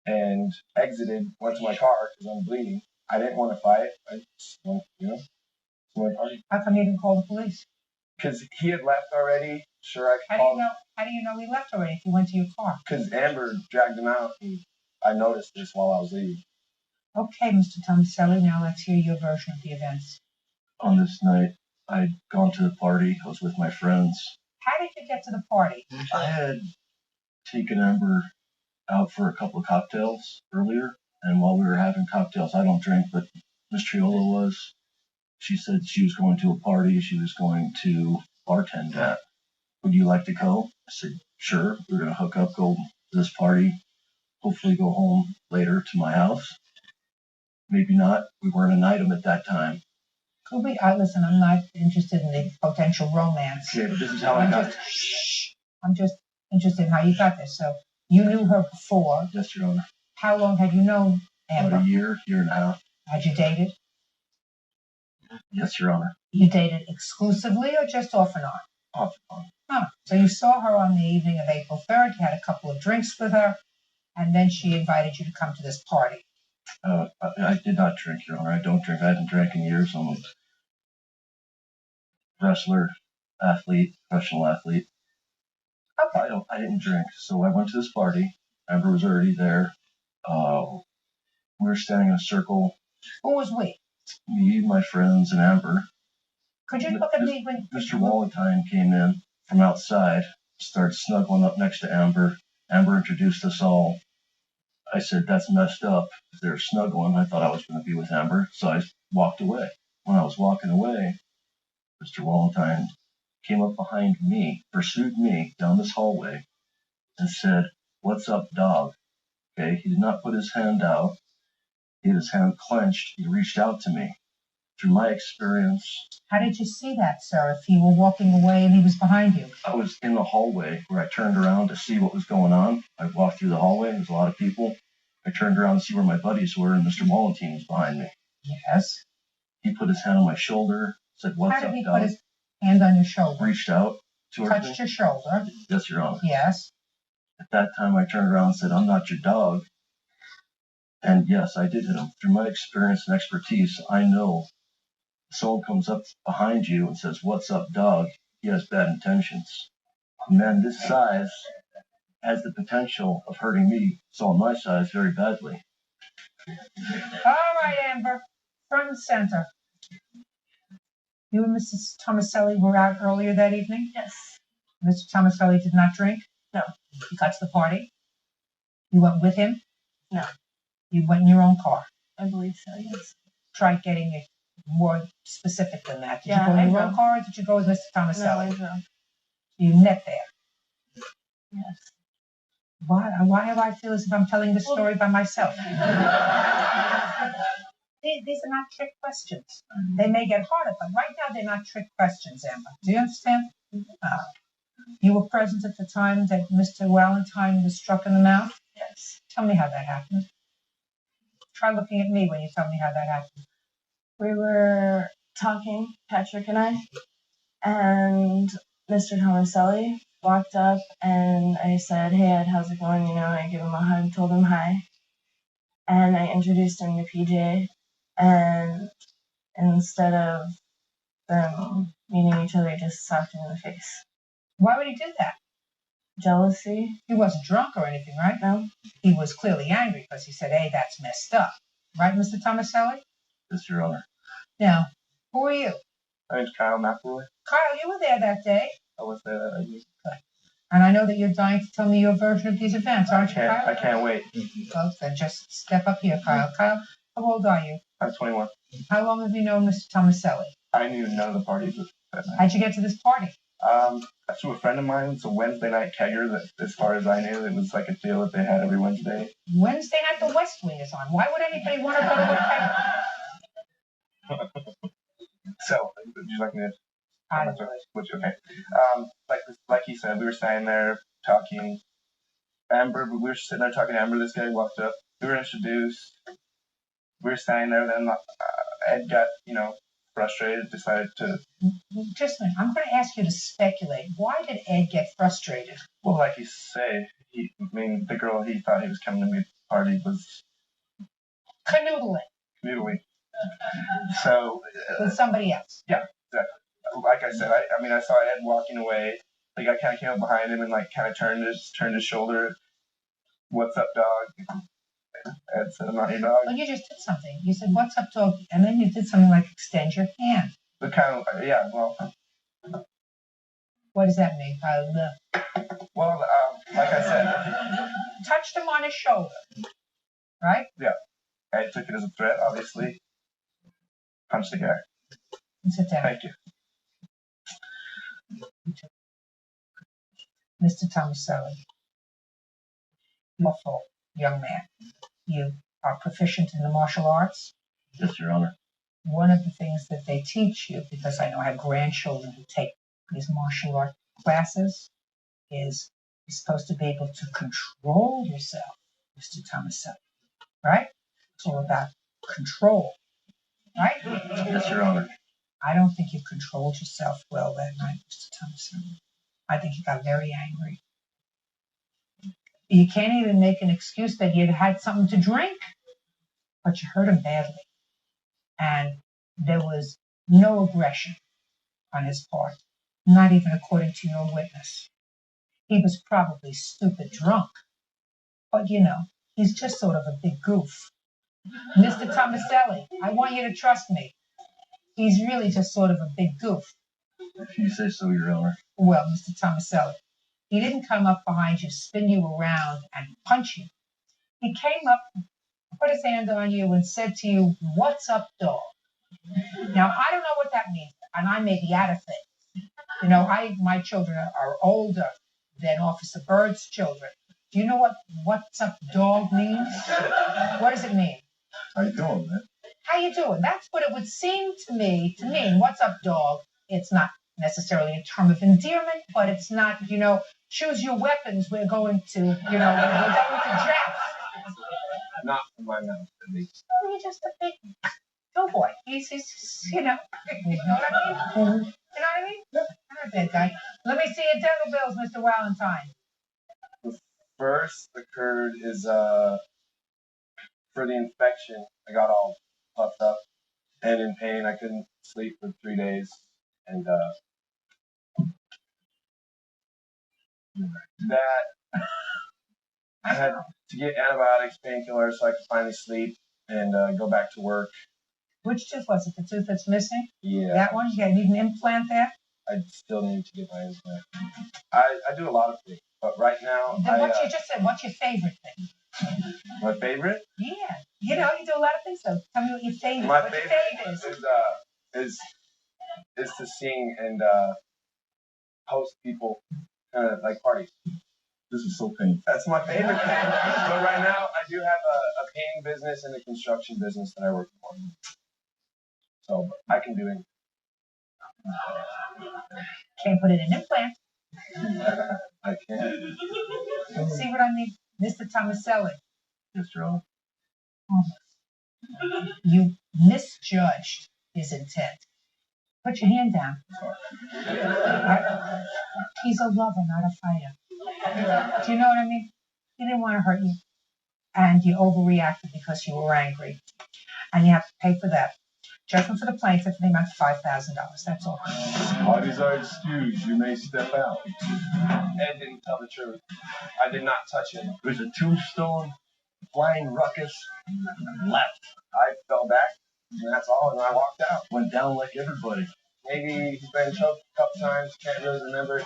and exited, went to my car because I'm bleeding. I didn't want to fight. I just went, to my party. How come you didn't call the police? Because he had left already. Sure, I could call. How do you know he left already if you went to your car? Because Amber dragged him out. And I noticed this while I was leaving. Okay, Mr. Tomaselli, now let's hear your version of the events. On this night, I'd gone to the party. I was with my friends. How did you get to the party? I had taken Amber out for a couple of cocktails earlier, and while we were having cocktails, I don't drink, but Miss Triolo was. She said she was going to a party she was going to bartend at. Would you like to go? I said, sure. We're going to hook up, go to this party, hopefully go home later to my house. Maybe not. We weren't an item at that time. Could we? Listen, I'm not interested in the potential romance. Okay, but this is how I got it. I'm just interested in how you got this. So you knew her before. Yes, Your Honor. How long had you known Amber? About a year and a half. Had you dated? Yes, Your Honor. You dated exclusively or just off and on? Off and on. Huh. So you saw her on the evening of April 3rd, you had a couple of drinks with her, and then she invited you to come to this party. I did not drink, Your Honor. I don't drink. I haven't drank in years. I'm a wrestler, athlete, professional athlete. Okay. I didn't drink. So I went to this party. Amber was already there. We were standing in a circle. Who was we? Me, my friends, and Amber. Could you look at me when... Mr. Valentine came in from outside, started snuggling up next to Amber. Amber introduced us all. I said, that's messed up. If they're snuggling, I thought I was going to be with Amber, so I walked away. When I was walking away, Mr. Valentine came up behind me, pursued me down this hallway, and said, what's up, dog? Okay, he did not put his hand out. He had his hand clenched. He reached out to me. Through my experience... How did you see that, sir, if you were walking away and he was behind you? I was in the hallway where I turned around to see what was going on. I walked through the hallway. There was a lot of people. I turned around to see where my buddies were, and Mr. Valentine was behind me. Yes. He put his hand on my shoulder, said, what's up, dog? How did he put his hand on your shoulder? Reached out towards me. Touched your shoulder? Yes, Your Honor. Yes. At that time, I turned around and said, I'm not your dog. And yes, I did hit him. Through my experience and expertise, I know if someone comes up behind you and says, what's up, dog? He has bad intentions. A man this size has the potential of hurting me, so my size, very badly. All right, Amber. Front and center. You and Mrs. Tomaselli were out earlier that evening? Yes. Mr. Tomaselli did not drink? No. You got to the party? You went with him? No. You went in your own car? I believe so, yes. Try getting it more specific than that. Did Yeah, you go in I your drove. own car or did you go with Mr. Tomaselli? No, I drove. You met there? Yes. Why do I feel as if I'm telling this story by myself? These are not trick questions. They may get harder, but right now they're not trick questions, Amber. Do you understand? You were present at the time that Mr. Valentine was struck in the mouth? Yes. Tell me how that happened. Try looking at me when you tell me how that happened. We were talking, Patrick and I, and Mr. Tomaselli walked up and I said, hey Ed, how's it going? You know, I gave him a hug, told him hi. And I introduced him to PJ. And instead of them meeting each other, he just slapped him in the face. Why would he do that? Jealousy. He wasn't drunk or anything, right? No. He was clearly angry because he said, hey, that's messed up. Right, Mr. Tomaselli? Yes, Your Honor. Now, who are you? My name's Kyle McElroy. Kyle, you were there that day. I was there that day. And I know that you're dying to tell me your version of these events, aren't you, Kyle? I can't wait. Well, then just step up here, Kyle. Kyle, how old are you? I'm 21. How long have you known Mr. Tomaselli? I knew none of the parties that night. How'd you get to this party? Through a friend of mine. It's a Wednesday night kegger that, as far as I knew, it was like a deal that they had every Wednesday. Wednesday night, the West Wing is on. Why would anybody want to go to a kegger? So, would you like me to? Okay. Like he said, we were standing there talking. Amber, we were sitting there talking to Amber. This guy walked up. We were introduced. We were standing there. Then Ed got, frustrated. Decided to. Just a minute. I'm going to ask you to speculate. Why did Ed get frustrated? Well, like you say, the girl he thought he was coming to meet the party was canoodling. So. With somebody else. Yeah, exactly. Like I said, I saw Ed walking away. Like I kind of came up behind him and kind of turned his shoulder. What's up, dog? Ed said, I'm not your dog. Well, you just did something. You said, what's up, dog? And then you did something like extend your hand. But kind of, yeah, well. What does that mean? Well, like I said. Touched him on his shoulder. Right? Yeah. I took it as a threat, obviously. Punched the guy. And sit down. Thank you. Mr. Tomaselli, lawful young man, you are proficient in the martial arts? Yes, Your Honor. One of the things that they teach you, because I know I have grandchildren who take these martial art classes, is you're supposed to be able to control yourself, Mr. Tomaselli, right? It's all about control, right? Yes, Your Honor. I don't think you controlled yourself well that night, Mr. Tomaselli. I think you got very angry. You can't even make an excuse that you'd had something to drink, but you hurt him badly. And there was no aggression on his part, not even according to your witness. He was probably stupid drunk, but he's just sort of a big goof. Mr. Tomaselli, I want you to trust me. He's really just sort of a big goof. If you say so, Your Honor. Well, Mr. Tomaselli, he didn't come up behind you, spin you around, and punch you. He came up, put his hand on you, and said to you, "What's up, dog?" Now, I don't know what that means, and I may be out of things. My children are older than Officer Bird's children. Do you know what "what's up, dog" means? What does it mean? How you doing, man? How you doing? That's what it would seem to me to mean. What's up, dog? It's not necessarily a term of endearment, but it's not, choose your weapons. We're going to, we're going to jail. Not from my mouth, at least. Oh, you're just a big doughboy. He's you know what I mean? You know what I mean? Not a bad guy. Let me see your dental bills, Mr. Valentine. The first occurred is, for the infection. I got all puffed up and in pain. I couldn't sleep for 3 days. And, that I had to get antibiotics, painkillers, so I could finally sleep and go back to work. Which tooth was it? The tooth that's missing? Yeah. That one? You need an implant there? I still need to get my implant. I do a lot of things, but right now. Then you just said, what's your favorite thing? My favorite? Yeah. You do a lot of things, so tell me what your favorite. My what favorite your favorite is to sing and host people like parties. This is so painful. That's my favorite thing. But right now, I do have a painting business and a construction business that I work for. So I can do it. Can't put in an implant. I can. See what I mean? Mr. Tomaselli. Yes, Your Honor. You misjudged his intent. Put your hand down. He's a lover, not a fighter. Do you know what I mean? He didn't want to hurt you. And you overreacted because you were angry. And you have to pay for that. Judgment for the plaintiff in the amount of $5,000. That's all. Parties are excused. You may step out. Ed didn't tell the truth. I did not touch it. There's a tombstone, flying ruckus, left. I fell back, and that's all, and I walked out. Went down like everybody. Maybe he's been choked a couple times, can't really remember it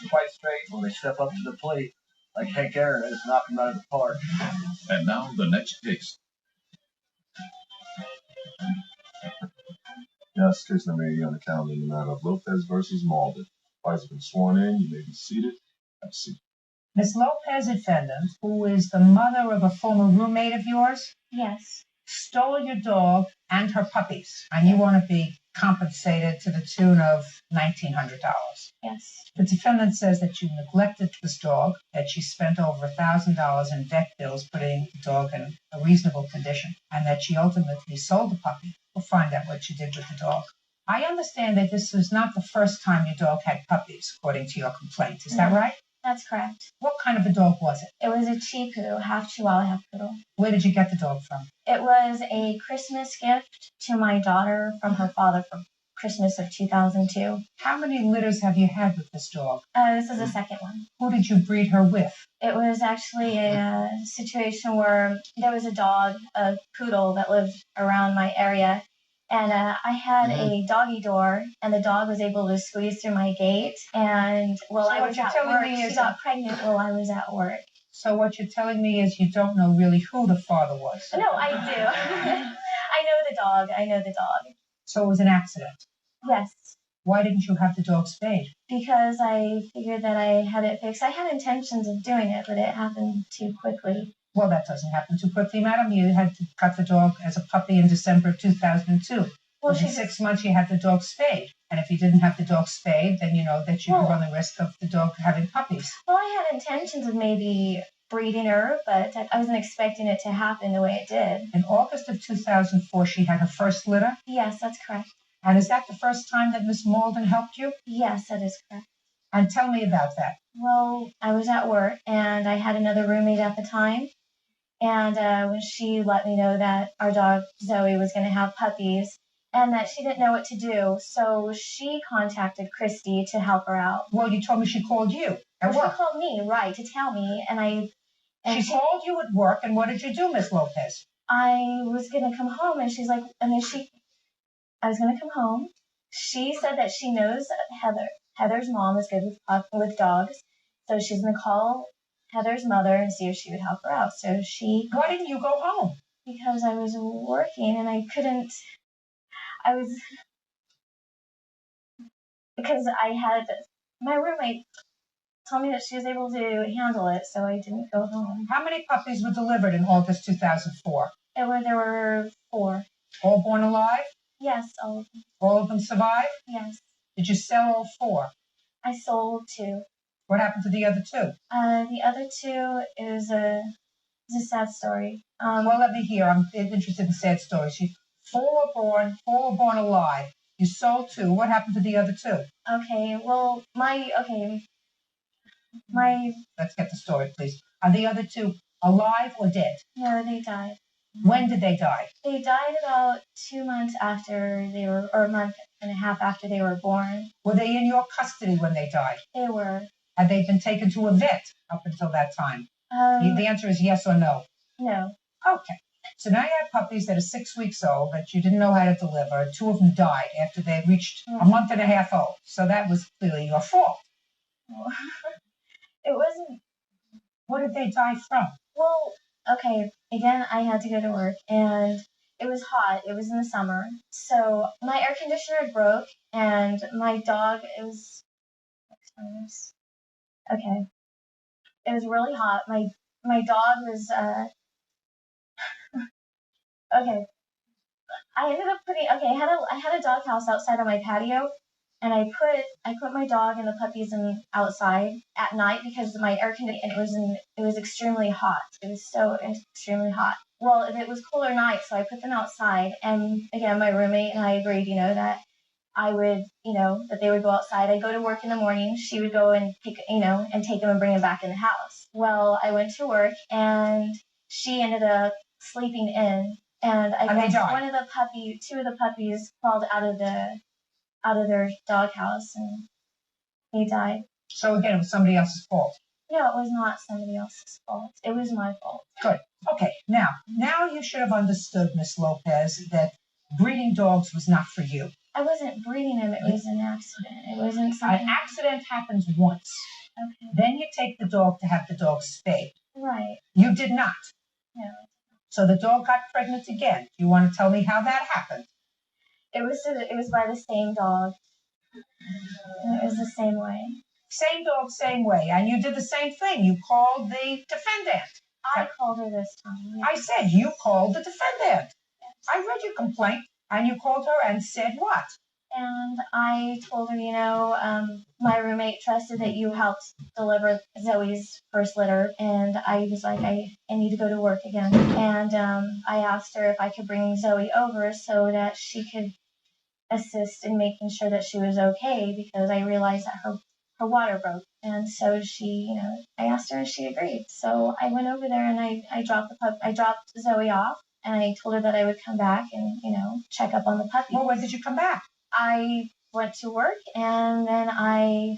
quite straight. When they step up to the plate, like Hank Aaron has knocked him out of the park. And now the next case. Yes, case number 80 on the calendar in the matter of Lopez versus Malden. Parties have been sworn in. You may be seated. Have a seat. Miss Lopez, defendant, who is the mother of a former roommate of yours, Yes. stole your dog and her puppies, and you want to be compensated to the tune of $1,900. Yes. The defendant says that you neglected this dog, that she spent over $1,000 in vet bills putting the dog in a reasonable condition, and that she ultimately sold the puppy. We'll find out what you did with the dog. I understand that this was not the first time your dog had puppies, according to your complaint. Is that right? That's correct. What kind of a dog was it? It was a Chipu, half Chihuahua, half poodle. Where did you get the dog from? It was a Christmas gift to my daughter from her father for Christmas of 2002. How many litters have you had with this dog? This is the second one. Who did you breed her with? It was actually a situation where there was a dog, a poodle, that lived around my area. And I had a doggy door, and the dog was able to squeeze through my gate. And while I was at work, she got pregnant while I was at work. So what you're telling me is you don't know really who the father was. No, I do. I know the dog. I know the dog. So it was an accident? Yes. Why didn't you have the dog spayed? Because I figured that I had it fixed. I had intentions of doing it, but it happened too quickly. Well, that doesn't happen too quickly, madam. You had to cut the dog as a puppy in December of 2002. Well, in 6 months, you had the dog spayed. And if you didn't have the dog spayed, then you know that you could run the risk of the dog having puppies. Well, I had intentions of maybe breeding her, but I wasn't expecting it to happen the way it did. In August of 2004, she had her first litter? Yes, that's correct. And is that the first time that Miss Malden helped you? Yes, that is correct. And tell me about that. Well, I was at work, and I had another roommate at the time. And when she let me know that our dog Zoe was going to have puppies and that she didn't know what to do, so she contacted Christy to help her out. Well, you told me she called you at work. She called me, right, to tell me, and she called you at work, and what did you do, Miss Lopez? I was going to come home, and she's like, I was going to come home. She said that she knows Heather. Heather's mom is good with dogs, so she's going to call Heather's mother and see if she would help her out. So she... Why didn't you go home? Because I was working and I couldn't... Because I had... My roommate told me that she was able to handle it, so I didn't go home. How many puppies were delivered in August 2004? There were 4. All born alive? Yes, all of them. All of them survived? Yes. Did you sell all 4? I sold 2. What happened to the other 2? The other 2 is a sad story. Well, let me hear. I'm interested in sad stories. 4 were born alive. You sold 2. What happened to the other 2? Okay, well, Let's get the story, please. Are the other 2 alive or dead? No, they died. When did they die? They died about 2 months after they were, or a month and a half after they were born. Were they in your custody when they died? They were. Had they been taken to a vet up until that time? The answer is yes or no. No. Okay. So now you have puppies that are 6 weeks old that you didn't know how to deliver. 2 of them died after they reached a month and a half old. So that was clearly your fault. It wasn't. What did they die from? Well, okay, again, I had to go to work, and it was hot. It was in the summer. So my air conditioner broke, and my dog, it was... Okay. It was really hot. My dog was... Okay. I ended up putting... Okay, I had a dog house outside on my patio, and I put my dog and the puppies outside at night because my air conditioner, it was extremely hot. It was so extremely hot. Well, it was cooler night, so I put them outside. And again, my roommate and I agreed, that I would, that they would go outside. I'd go to work in the morning. She would go and pick, and take them and bring them back in the house. Well, I went to work, and she ended up sleeping in. And I guess 2 of the puppies crawled out of their doghouse, and they died. So again, it was somebody else's fault. No, it was not somebody else's fault. It was my fault. Good. Okay. Now you should have understood, Miss Lopez, that breeding dogs was not for you. I wasn't breeding him. It was an accident. It wasn't something. An accident happens once. Okay. Then you take the dog to have the dog spayed. Right. You did not. No. So the dog got pregnant again. You want to tell me how that happened? It was by the same dog. And it was the same way. Same dog, same way. And you did the same thing. You called the defendant. I called her this time. I said you called the defendant. I read your complaint, and you called her and said what? And I told her, my roommate trusted that you helped deliver Zoe's first litter, and I was like, I need to go to work again. And I asked her if I could bring Zoe over so that she could assist in making sure that she was okay, because I realized that her water broke. And so she, I asked her and she agreed. So I went over there and I dropped Zoe off, and I told her that I would come back and, check up on the puppy. Well, when did you come back? I went to work and then I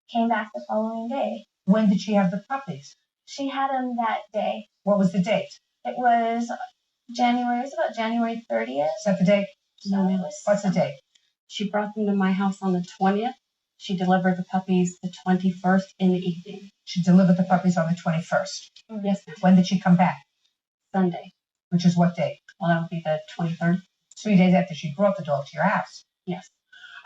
came back the following day. When did she have the puppies? She had them that day. What was the date? It was about January 30th. Is that the date? No, ma'am. What's the date? She brought them to my house on the 20th. She delivered the puppies the 21st in the evening. She delivered the puppies on the 21st. Yes, ma'am. When did she come back? Sunday. Which is what date? Well, that would be the 23rd. 3 days after she brought the dog to your house. Yes.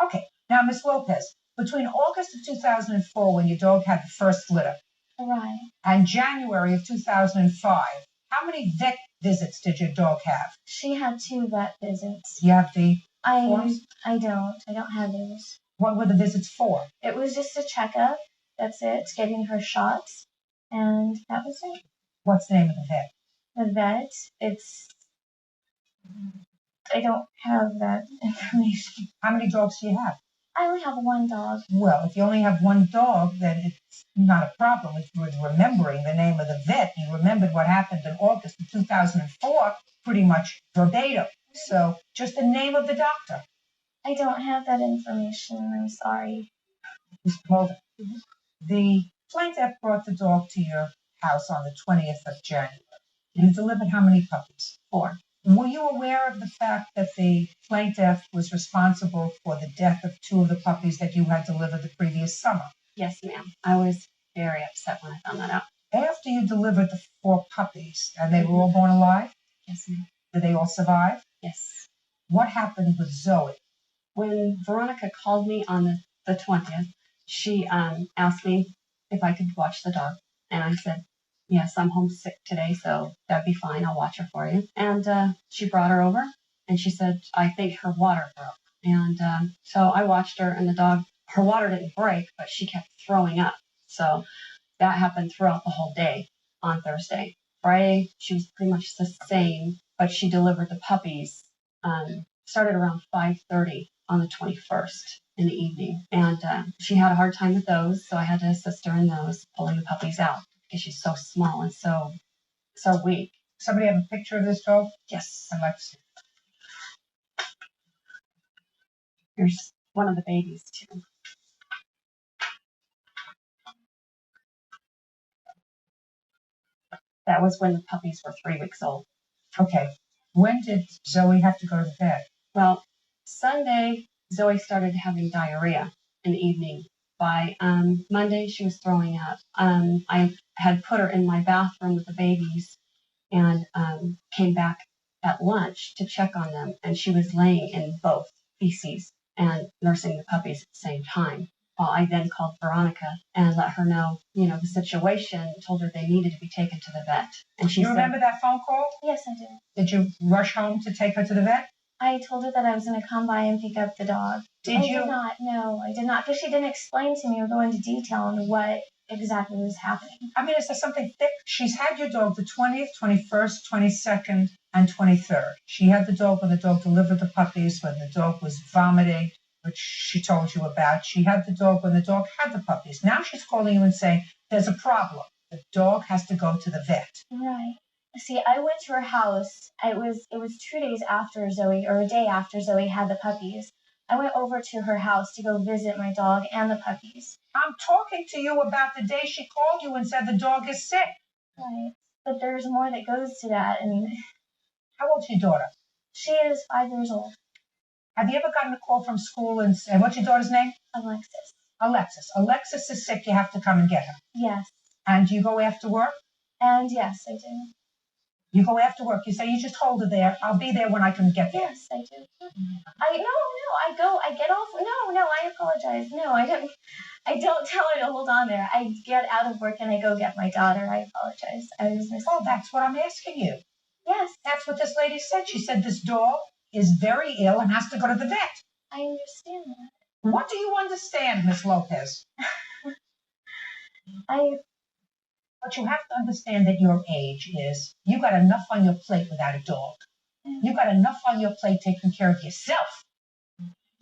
Okay. Now, Miss Lopez, between August of 2004, when your dog had the first litter, right, and January of 2005, how many vet visits did your dog have? She had 2 vet visits. You have the forms? I don't have those. What were the visits for? It was just a checkup. That's it. Getting her shots. And that was it. What's the name of the vet? The vet, I don't have that information. How many dogs do you have? I only have 1 dog. Well, if you only have 1 dog, then it's not a problem. If you were remembering the name of the vet, you remembered what happened in August of 2004, pretty much verbatim. So just the name of the doctor. I don't have that information. I'm sorry. Mr. Mulder, the plaintiff brought the dog to your house on the 20th of January. You delivered how many puppies? 4. Were you aware of the fact that the plaintiff was responsible for the death of 2 of the puppies that you had delivered the previous summer? Yes, ma'am. I was very upset when I found that out. After you delivered the 4 puppies, and they were all born alive? Yes, ma'am. Did they all survive? Yes. What happened with Zoe? When Veronica called me on the 20th, she asked me if I could watch the dog. And I said, yes, I'm homesick today, so that'd be fine. I'll watch her for you. And she brought her over, and she said, I think her water broke. And so I watched her, and the dog, her water didn't break, but she kept throwing up. So that happened throughout the whole day on Thursday. Friday, she was pretty much the same, but she delivered the puppies, started around 5:30 on the 21st in the evening. And she had a hard time with those, so I had to assist her in those, pulling the puppies out. Because she's so small and so weak. Somebody have a picture of this dog? Yes. I'd like to see. Here's one of the babies, too. That was when the puppies were 3 weeks old. Okay. When did Zoe have to go to the vet? Well, Sunday, Zoe started having diarrhea in the evening. By Monday, she was throwing up. I had put her in my bathroom with the babies and came back at lunch to check on them. And she was laying in both feces and nursing the puppies at the same time. I then called Veronica and let her know, the situation, told her they needed to be taken to the vet. And she You remember that phone call? Yes, I do. Did you rush home to take her to the vet? I told her that I was going to come by and pick up the dog. Did you? I did not. No, I did not. Because she didn't explain to me or go into detail on what exactly was happening. I mean, is there something thick? She's had your dog the 20th, 21st, 22nd, and 23rd. She had the dog when the dog delivered the puppies, when the dog was vomiting, which she told you about. She had the dog when the dog had the puppies. Now she's calling you and saying, there's a problem. The dog has to go to the vet. Right. See, I went to her house. It was 2 days after Zoe, or a day after Zoe had the puppies. I went over to her house to go visit my dog and the puppies. I'm talking to you about the day she called you and said the dog is sick. Right. But there's more that goes to that. And how old's your daughter? She is 5 years old. Have you ever gotten a call from school and what's your daughter's name? Alexis. Alexis. Alexis is sick. You have to come and get her. Yes. And you go after work? And yes, I do. You go after work. You say you just hold her there. I'll be there when I can get there. Yes, I do. I get off. No, I apologize. No, I don't tell her to hold on there. I get out of work and I go get my daughter. I apologize. I was missing. Oh, that's what I'm asking you. Yes. That's what this lady said. She said this dog is very ill and has to go to the vet. I understand that. What do you understand, Miss Lopez? What you have to understand at your age is you got enough on your plate without a dog. You got enough on your plate taking care of yourself.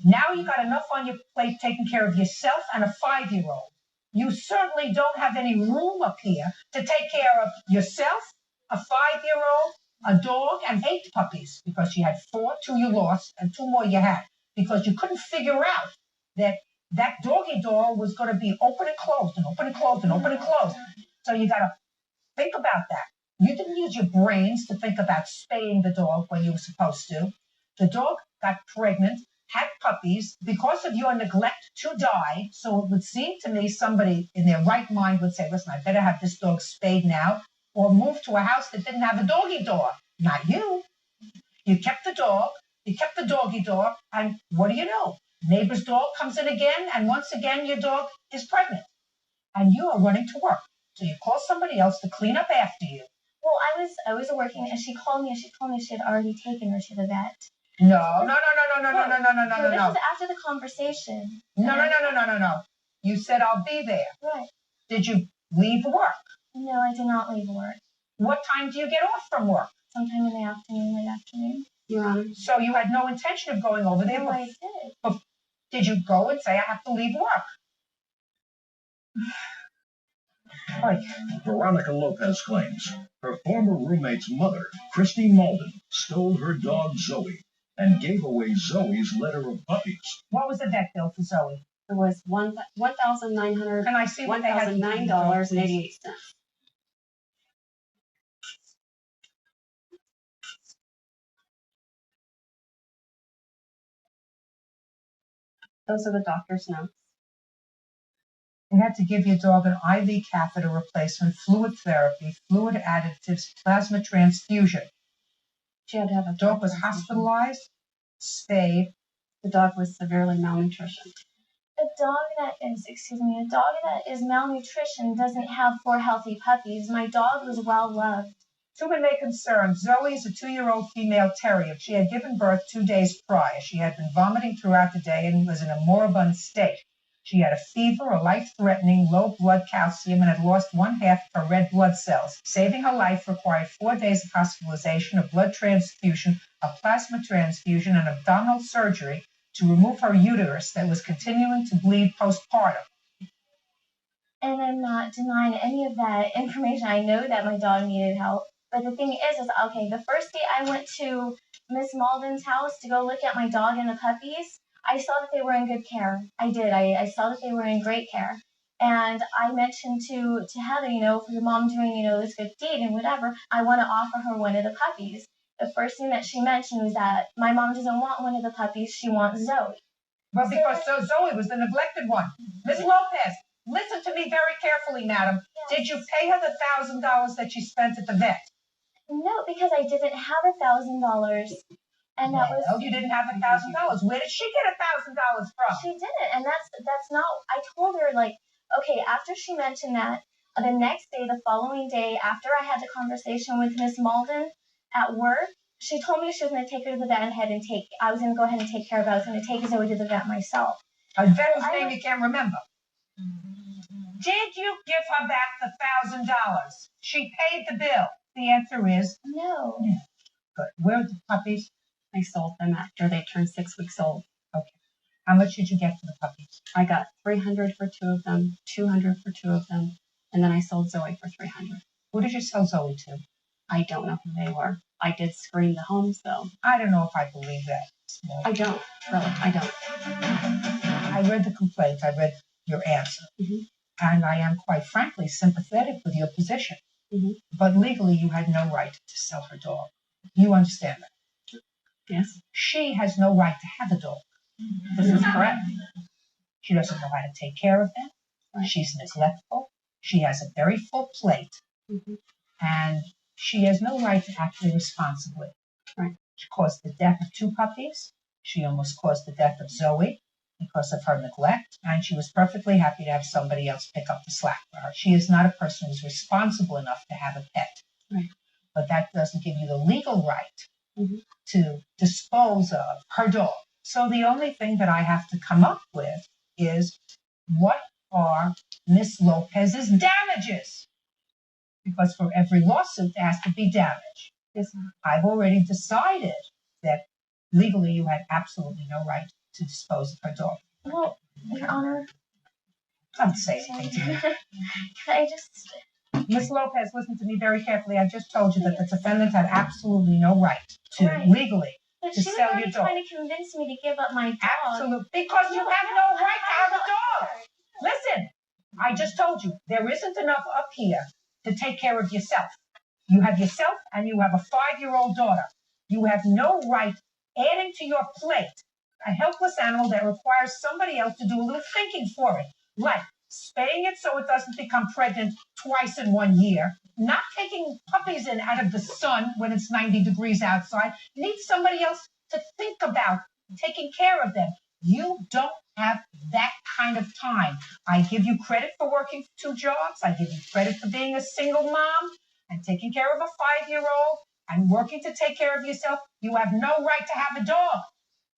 Now you got enough on your plate taking care of yourself and a 5-year-old. You certainly don't have any room up here to take care of yourself, a 5-year-old, a dog, and 8 puppies, because you had 4, 2 you lost, and 2 more you had, because you couldn't figure out that doggy door was going to be open and closed and open and closed and open and closed. So you got to think about that. You didn't use your brains to think about spaying the dog when you were supposed to. The dog got pregnant, had puppies, because of your neglect to die. So it would seem to me somebody in their right mind would say, listen, I better have this dog spayed now, or move to a house that didn't have a doggy door. Not you. You kept the dog, you kept the doggy door, and what do you know? Neighbor's dog comes in again, and once again your dog is pregnant. And you are running to work. So you call somebody else to clean up after you. Well, I was working, and she called me, and she told me she had already taken her to the vet. No. This is after the conversation. No. You said I'll be there. Right. Did you leave work? No, I did not leave work. What time do you get off from work? Sometime in the afternoon, late afternoon. Your Honor. So you had no intention of going over there? No, I did. Did you go and say, I have to leave work? Veronica Lopez claims her former roommate's mother, Christy Malden, stole her dog Zoe and gave away Zoe's litter of puppies. What was the vet bill for Zoe? It was $1,900. Can I see what they had? $1,009.88. Those are the doctor's notes. They had to give your dog an IV catheter replacement, fluid therapy, fluid additives, plasma transfusion. She had to have a dog was hospitalized, spayed. The dog was severely malnutrition. A dog that is malnutrition doesn't have 4 healthy puppies. My dog was well loved. Two men may concern. Zoe is a 2-year-old female terrier. She had given birth 2 days prior. She had been vomiting throughout the day and was in a moribund state. She had a fever, a life-threatening low blood calcium, and had lost 1/2 of her red blood cells. Saving her life required 4 days of hospitalization, a blood transfusion, a plasma transfusion, and abdominal surgery to remove her uterus that was continuing to bleed postpartum. And I'm not denying any of that information. I know that my dog needed help. But the thing is okay, the first day I went to Miss Malden's house to go look at my dog and the puppies, I saw that they were in good care. I did. I saw that they were in great care. And I mentioned to Heather, for your mom doing, this good deed and whatever, I want to offer her one of the puppies. The first thing that she mentioned was that my mom doesn't want one of the puppies. She wants Zoe. Well, because Zoe was the neglected one. Ms. Lopez, listen to me very carefully, madam. Yes. Did you pay her the $1,000 that she spent at the vet? No, because I didn't have $1,000. And that was. No, you didn't have $1,000. Where did she get $1,000 from? She didn't, and that's not. I told her okay. After she mentioned that, the next day, the following day, after I had the conversation with Miss Malden at work, she told me she was going to take her to the vet and I was going to go ahead and take care of it. I was going to take Zoe to the vet myself. A vet whose name you can't remember. Did you give her back the $1,000? She paid the bill. The answer is no. Yeah. Good. Where are the puppies? I sold them after they turned 6 weeks old. Okay. How much did you get for the puppies? I got $300 for 2 of them, $200 for 2 of them, and then I sold Zoe for $300. Who did you sell Zoe to? I don't know who they were. I did screen the homes, though. I don't know if I believe that. I don't. Really, I don't. I read the complaint. I read your answer. Mm-hmm. And I am, quite frankly, sympathetic with your position. Mm-hmm. But legally, you had no right to sell her dog. You understand that? Yes. She has no right to have a dog. This is correct. She doesn't know how to take care of them. Right. She's neglectful. She has a very full plate. Mm-hmm. And she has no right to act irresponsibly. Right. She caused the death of 2 puppies. She almost caused the death of Zoe because of her neglect, and she was perfectly happy to have somebody else pick up the slack for her. She is not a person who's responsible enough to have a pet. Right. But that doesn't give you the legal right to dispose of her dog. So the only thing that I have to come up with is, what are Miss Lopez's damages? Because for every lawsuit, there has to be damage. Yes, I've already decided that legally you had absolutely no right to dispose of her dog. Well, Your Honor. Don't say anything to me. Can I just... Miss Lopez, listen to me very carefully. I just told you that the defendant had absolutely no right to legally But to she was sell your already dog. trying to convince me to give up my dog. Absolutely. Because you have no right to have a dog. Listen, I just told you, there isn't enough up here to take care of yourself. You have yourself and you have a 5-year-old daughter. You have no right adding to your plate a helpless animal that requires somebody else to do a little thinking for it. Like spaying it so it doesn't become pregnant twice in 1 year, not taking puppies in out of the sun when it's 90 degrees outside. You need somebody else to think about taking care of them. You don't have that kind of time. I give you credit for working 2 jobs. I give you credit for being a single mom and taking care of a 5-year-old and working to take care of yourself. You have no right to have a dog.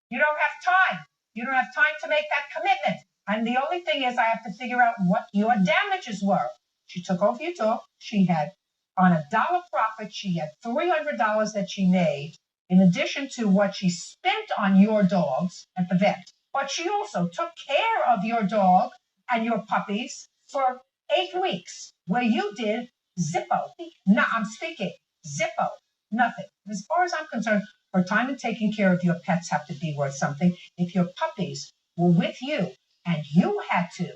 You don't have time. You don't have time to make that commitment. And the only thing is I have to figure out what your damages were. She took over your dog. She had, on $1 profit, she had $300 that she made, in addition to what she spent on your dogs at the vet. But she also took care of your dog and your puppies for 8 weeks, where you did zippo. No, I'm speaking. Zippo. Nothing. As far as I'm concerned, her time in taking care of your pets have to be worth something. If your puppies were with you and you had to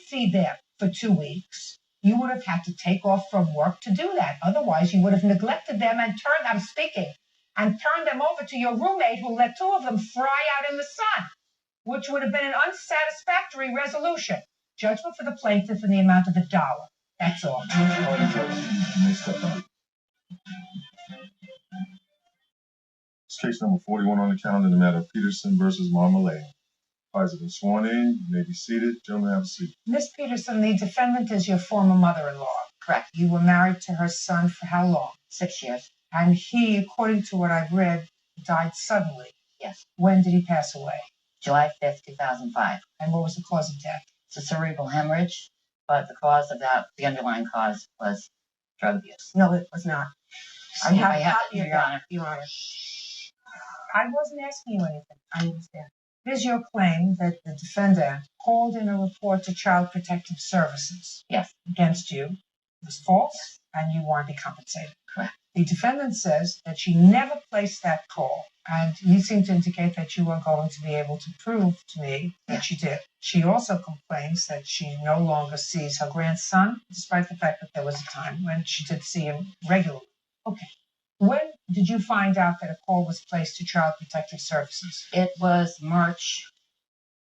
feed them for 2 weeks, you would have had to take off from work to do that. Otherwise, you would have neglected them and turned them over to your roommate who let 2 of them fry out in the sun, which would have been an unsatisfactory resolution. Judgment for the plaintiff in the amount of $1. That's all. It's case number 41 on the calendar, the matter of Peterson versus Marmalade. Parties have been sworn in. You may be seated. Gentlemen, have a seat. Miss Peterson, the defendant is your former mother-in-law. Correct. You were married to her son for how long? 6 years. And he, according to what I've read, died suddenly. Yes. When did he pass away? July 5th, 2005. And what was the cause of death? It's a cerebral hemorrhage, but the cause of that, the underlying cause was drug abuse. No, it was not. I have a copy of Your Honor. Your Honor. I wasn't asking you anything. I understand. It is your claim that the defendant called in a report to Child Protective Services. Yes. Against you. It was false, and you want to be compensated. Correct. The defendant says that she never placed that call, and you seem to indicate that you are going to be able to prove to me that she did. She also complains that she no longer sees her grandson, despite the fact that there was a time when she did see him regularly. Okay. When did you find out that a call was placed to Child Protective Services? It was March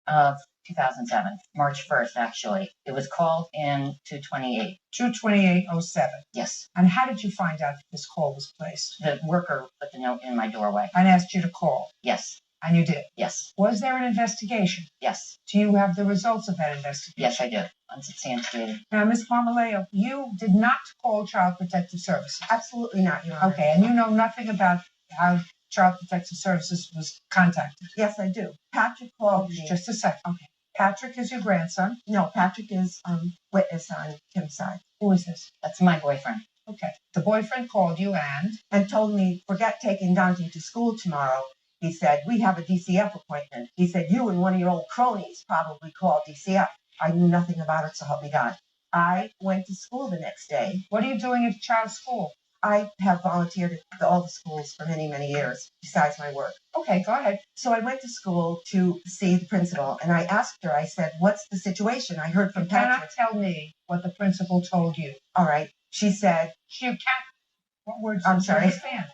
of 2007. March 1st, actually. It was called in 228. 22807. Yes. And how did you find out that this call was placed? The worker put the note in my doorway. And asked you to call? Yes. And you did? Yes. Was there an investigation? Yes. Do you have the results of that investigation? Yes, I do. Unsubstantiated. Now, Ms. Marmaleo, you did not call Child Protective Services? Absolutely not, Your Honor. Okay, and you know nothing about how Child Protective Services was contacted? Yes, I do. Patrick called me. Just a second. Okay. Patrick is your grandson? No, Patrick is witness on Kim's side. Who is this? That's my boyfriend. Okay. The boyfriend called you and told me, forget taking Dante to school tomorrow. He said, we have a DCF appointment. He said, you and one of your old cronies probably called DCF. I knew nothing about it, so help me God. I went to school the next day. What are you doing at the child's school? I have volunteered at all the schools for many, many years, besides my work. Okay, go ahead. So I went to school to see the principal, and I asked her, I said, what's the situation? I heard from Patrick. You cannot tell me what the principal told you. All right. She said... You can't... What words I'm did you sorry. understand?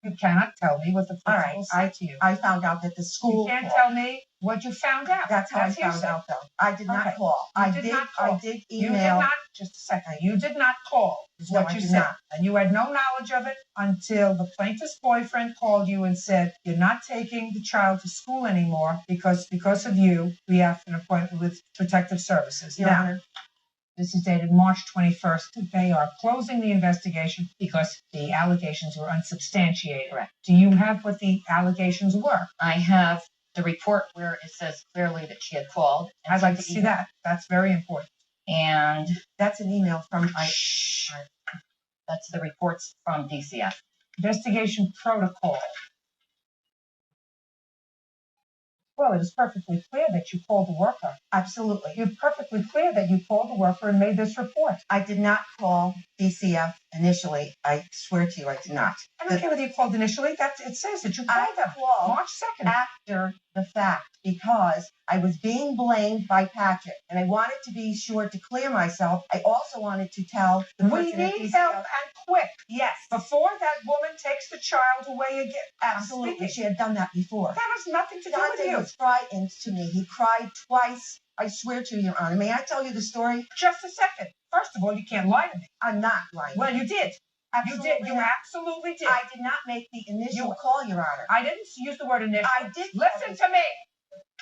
You cannot tell me what the All principal right, said to you. I found out that the school. You can't called. tell me what you found out. That's how I found hearsay. out, though. I did not Okay. call. You I did did. not call. I did You email. did not. Just a second. You did not call. Is No, what I you did said, not. and you had no knowledge of it until the plaintiff's boyfriend called you and said, "You're not taking the child to school anymore because of you. We have an appointment with Protective Services." Your Now, Honor. this is dated March 21st. They are closing the investigation because the allegations were unsubstantiated. Correct. Do you have what the allegations were? I have the report where it says clearly that she had called. I'd like to see that. That's very important. And that's an email from. That's the reports from DCF. Investigation protocol. Well, it is perfectly clear that you called the worker. Absolutely. You're perfectly clear that you called the worker and made this report. I did not call DCF initially. I swear to you, I did not. I don't care whether you called initially. It says that you called them. Called March 2nd. After the fact, because I was being blamed by Patrick, and I wanted to be sure to clear myself. I also wanted to tell the We person at need DCF. help and quick. Yes. Before that woman takes the child away again. Absolutely. She had done that before. That has nothing to do with Dante you. was frightened to me. He cried twice. I swear to you, Your Honor. May I tell you the story? Just a second. First of all, you can't lie to me. I'm not lying. Well, you did. Absolutely You did. You not. absolutely did. I did not make the initial call, Your Honor. I didn't use the word initial. I did. Listen to me.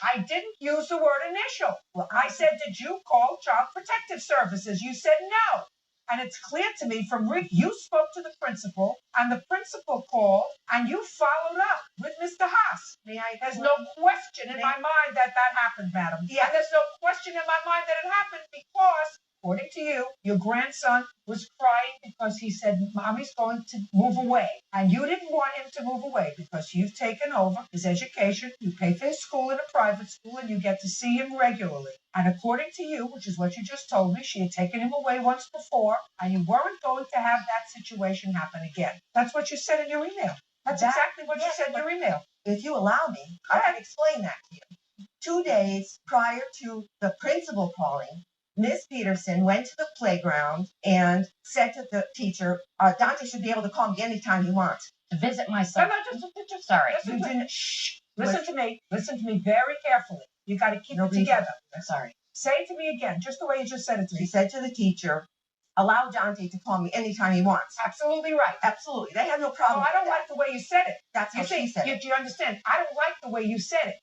I didn't use the word initial. Well, I said, did you call Child Protective Services? You said no. And it's clear to me from you spoke to the principal, and the principal called, and you followed up with Mr. Haas. There's no question in my mind that happened, madam. Yes. And there's no question in my mind that it happened because, according to you, your grandson was crying because he said, Mommy's going to move away. And you didn't want him to move away because you've taken over his education, you pay for his school in a private school, and you get to see him regularly. And according to you, which is what you just told me, she had taken him away once before, and you weren't going to have that situation happen again. That's what you said in your email. That's exactly what you said in your email. If you allow me, I can explain that to you. 2 days prior to the principal calling, Miss Peterson went to the playground and said to the teacher, Dante should be able to call me anytime he wants. To visit my son. Just sorry. You didn't. Shh. Listen to me. Listen to me very carefully. You got to keep it together. Sorry. Say it to me again, just the way you just said it to me. She said to the teacher, allow Dante to call me anytime he wants. Absolutely right. Absolutely. They have no problem. No, I don't like the way you said it. That's how she said it. Do you understand? I don't like the way you said it.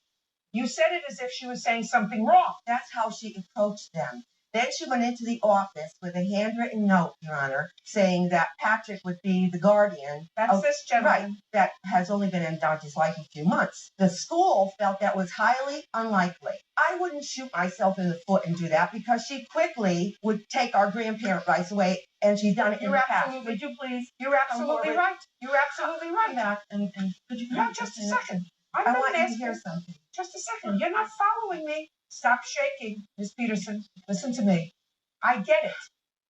You said it as if she was saying something wrong. That's how she approached them. Then she went into the office with a handwritten note, Your Honor, saying that Patrick would be the guardian. That's this gentleman. Right, that has only been in Dante's life a few months. The school felt that was highly unlikely. I wouldn't shoot myself in the foot and do that because she quickly would take our grandparent rights away, and she's done it in the past. Would you please? You're absolutely right. You're absolutely right. Back and could you No, just a second. I want you to hear something. Just a second. You're not following me. Stop shaking, Miss Peterson. Listen to me. I get it.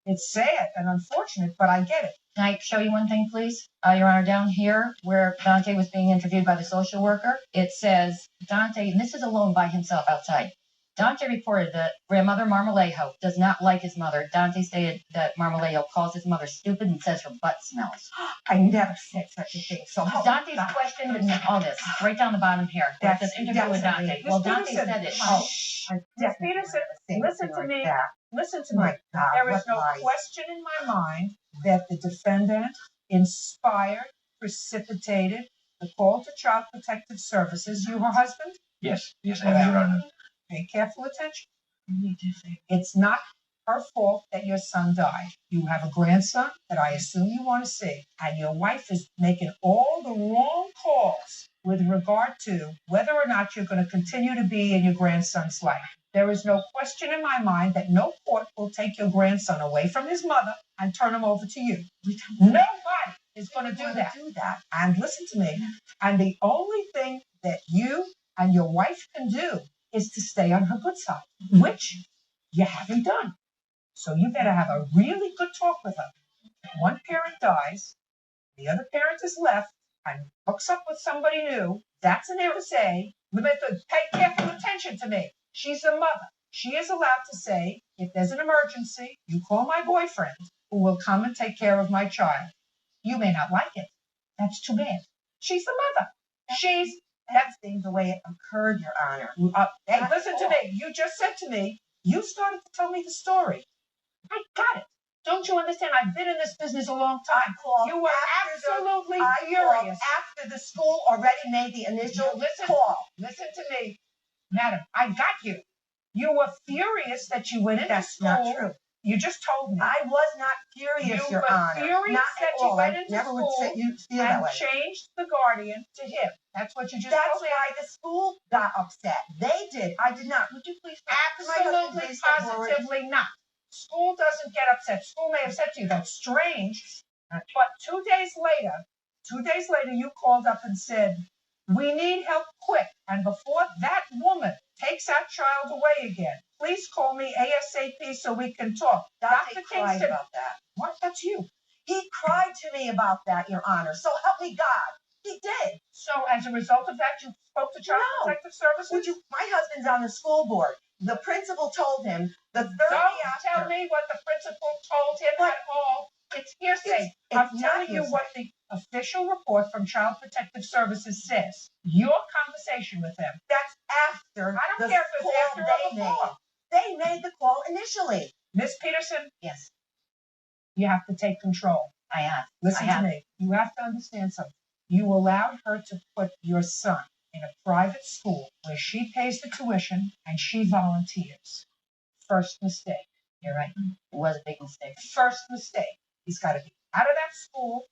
It's sad and unfortunate, but I get it. Can I show you one thing, please? Your Honor, down here where Dante was being interviewed by the social worker, it says Dante, and this is alone by himself outside. Dante reported that grandmother Marmolejo does not like his mother. Dante stated that Marmolejo calls his mother stupid and says her butt smells. I never said such a thing. So Dante's questioned and all this, right down the bottom here. That's an interview with Dante. Well, Dante said it. Miss Peterson, listen to me. Listen to me. There is no question in my mind that the defendant inspired, precipitated the call to Child Protective Services. You her husband? Yes, I am, Your Honor. Pay careful attention. It's not her fault that your son died. You have a grandson that I assume you want to see, and your wife is making all the wrong calls with regard to whether or not you're going to continue to be in your grandson's life. There is no question in my mind that no court will take your grandson away from his mother and turn him over to you. Nobody is going to do that. And listen to me. And the only thing that you and your wife can do is to stay on her good side, which you haven't done. So you better have a really good talk with her. If one parent dies, the other parent is left and hooks up with somebody new, that's an heresy. Pay careful attention to me. She's a mother. She is allowed to say, if there's an emergency, you call my boyfriend who will come and take care of my child. You may not like it. That's too bad. She's the mother. That's the way it occurred, Your Honor. Hey, listen to me. You just said to me, you started to tell me the story. I got it. Don't you understand? I've been in this business a long time. You were absolutely furious. After the school already made the initial call. Listen to me, madam. I got you. You were furious that you went into school. That's not true. You just told me. I was not furious, Your Honor. You were furious that you went into never school would you feel that and way. changed the guardian to him. That's what you just That's told me. why the school got upset. They did. I did not. Would you please stop? Absolutely, positively not. School doesn't get upset. School may have said to you, that's strange. But 2 days later, you called up and said, we need help quick. And before that woman takes our child away again, please call me ASAP so we can talk. Dr. cried about that. What? That's you. He cried to me about that, Your Honor. So help me God. He did. So as a result of that, you spoke to Child Protective Services? My husband's on the school board. The principal told him the Thursday Don't tell me what the principal told him at all. It's hearsay. I'm telling you what the official report from Child Protective Services says. Your conversation with them. That's after I don't care if it's after or before. They made the call initially. Miss Peterson, Yes, you have to take control. I have. Listen to me. You have to understand something. You allowed her to put your son in a private school where she pays the tuition and she volunteers. First mistake. You're right. It was a big mistake. First mistake. He's got to be out of that school,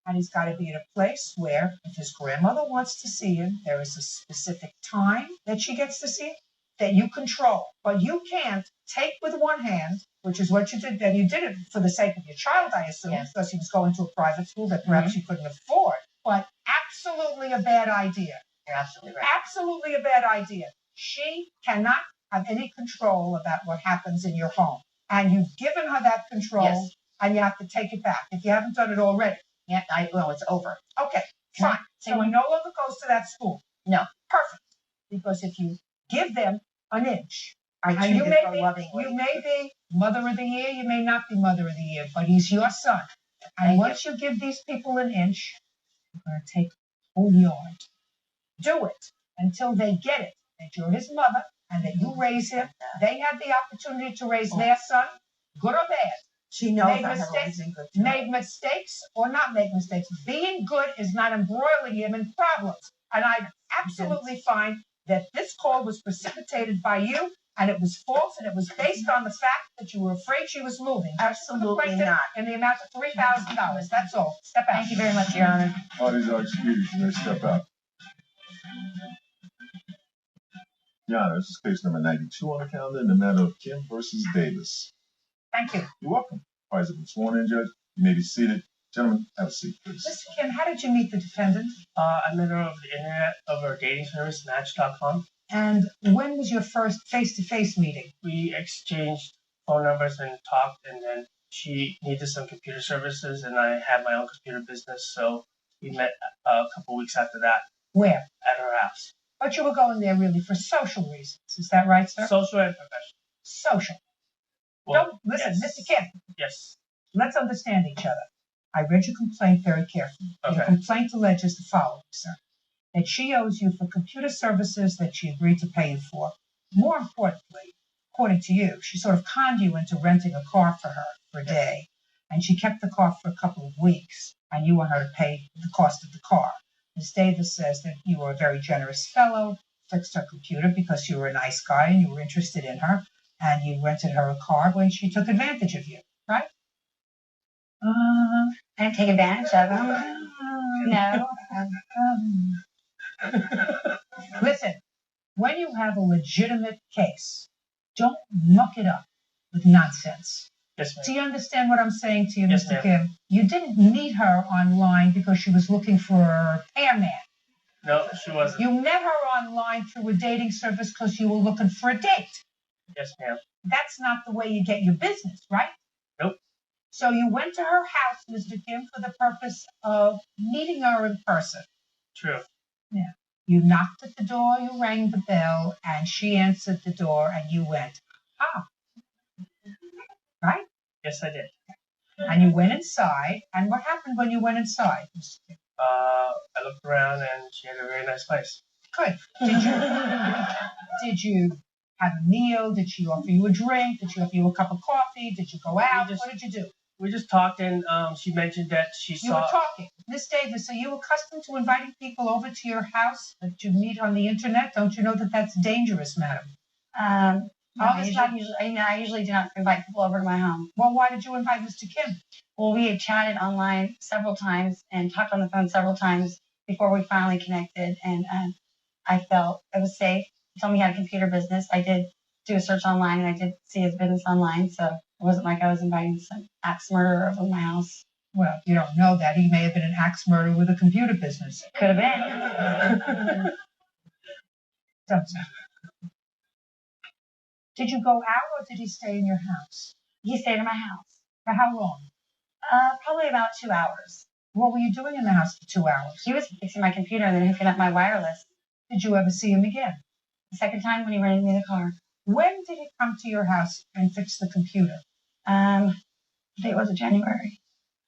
and he's got to be in a place where, if his grandmother wants to see him, there is a specific time that she gets to see him that you control. But you can't take with one hand, which is what you did. Then you did it for the sake of your child, I assume, because he was going to a private school that perhaps you couldn't afford. But absolutely a bad idea. You're absolutely right. Absolutely a bad idea. She cannot have any control about what happens in your home. And you've given her that control, and you have to take it back if you haven't done it already. Yeah, it's over. Okay, fine. So he no longer goes to that school. No. Perfect. Because if you give them an inch, I and you treated may her lovingly. you may be mother of the year, you may not be mother of the year, but he's your son. And once you give these people an inch, you're going to take a whole yard. Do it until they get it, that you're his mother and that you raise him. They had the opportunity to raise their son, good or bad. She knows made I have mistakes, always been good to her. made mistakes or not make mistakes. Being good is not embroiling him in problems. And I absolutely find that this call was precipitated by you, and it was false, and it was based on the fact that you were afraid she was moving. Absolutely not. In the amount of $3,000. That's all. Step out. Thank you very much, Your Honor. Parties are excused. You may step out. Your Honor, this is case number 92 on the calendar in the matter of Kim versus Davis. Thank you. You're welcome. Parties have been sworn in, Judge. You may be seated. Gentlemen, have a seat, please. Mr. Kim, how did you meet the defendant? I met her over the internet, over a dating service, Match.com. And when was your first face-to-face meeting? We exchanged phone numbers and talked, and then she needed some computer services, and I had my own computer business, so we met a couple weeks after that. Where? At her house. But you were going there really for social reasons. Is that right, sir? Social and professional. Social. Well, Don't listen, yes. Mr. Kim. Yes. Let's understand each other. I read your complaint very carefully. Okay. Your complaint alleges the following, sir. That she owes you for computer services that she agreed to pay you for. More importantly, according to you, she sort of conned you into renting a car for her for a day. And she kept the car for a couple of weeks. And you want her to pay the cost of the car. Ms. Davis says that you were a very generous fellow, fixed her computer because you were a nice guy and you were interested in her. And you rented her a car when she took advantage of you, right? I take advantage of him. No. Listen, when you have a legitimate case, don't muck it up with nonsense. Yes, ma'am. Do you understand what I'm saying to you, Yes, Mr. ma'am. Kim? You didn't meet her online because she was looking for a repairman. No, she wasn't. You met her online through a dating service because you were looking for a date. Yes, ma'am. That's not the way you get your business, right? Nope. So you went to her house, Mr. Kim, for the purpose of meeting her in person. True. Yeah. You knocked at the door, you rang the bell, and she answered the door, and you went, ah. Right? Yes, I did. And you went inside, and what happened when you went inside, Mr. Kim? I looked around and she had a very nice place. Good. Did you have a meal? Did she offer you a drink? Did she offer you a cup of coffee? Did you go out? What did you do? We just talked and she mentioned that she You were talking. Miss Davis, are you accustomed to inviting people over to your house that you meet on the internet? Don't you know that that's dangerous, madam? I usually do not invite people over to my home. Well, why did you invite Mr. Kim? Well, we had chatted online several times and talked on the phone several times before we finally connected, and I felt it was safe. He told me he had a computer business. I did do a search online, and I did see his business online, so it wasn't like I was inviting some axe murderer over to my house. Well, you don't know that. He may have been an axe murderer with a computer business. Could have been. Did you go out or did he stay in your house? He stayed in my house. For how long? Probably about 2 hours. What were you doing in the house for 2 hours? He was fixing my computer and then hooking up my wireless. Did you ever see him again? The second time when he rented me the car. When did he come to your house and fix the computer? I think it was January.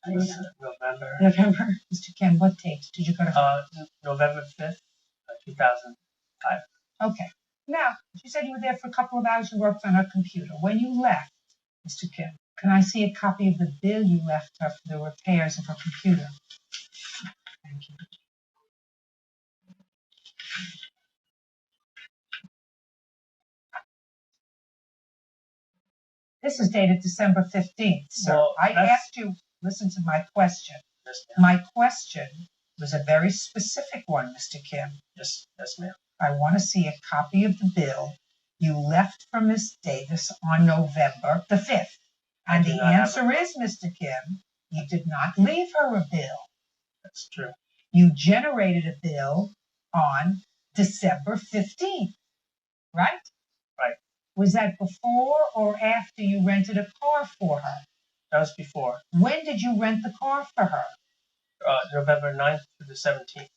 November. November. Mr. Kim, what date did you go to? November 5th, 2005. Okay. Now, she said you were there for a couple of hours. You worked on her computer. When you left, Mr. Kim, can I see a copy of the bill you left her for the repairs of her computer? Thank you. This is dated December 15th, sir. Well, I asked you, listen to my question. Yes, my question was a very specific one, Mr. Kim. Yes, ma'am. I want to see a copy of the bill you left for Miss Davis on November the 5th. And the answer is, Mr. Kim, you did not leave her a bill. That's true. You generated a bill on December 15th, right? Right. Was that before or after you rented a car for her? That was before. When did you rent the car for her? November 9th to the 17th.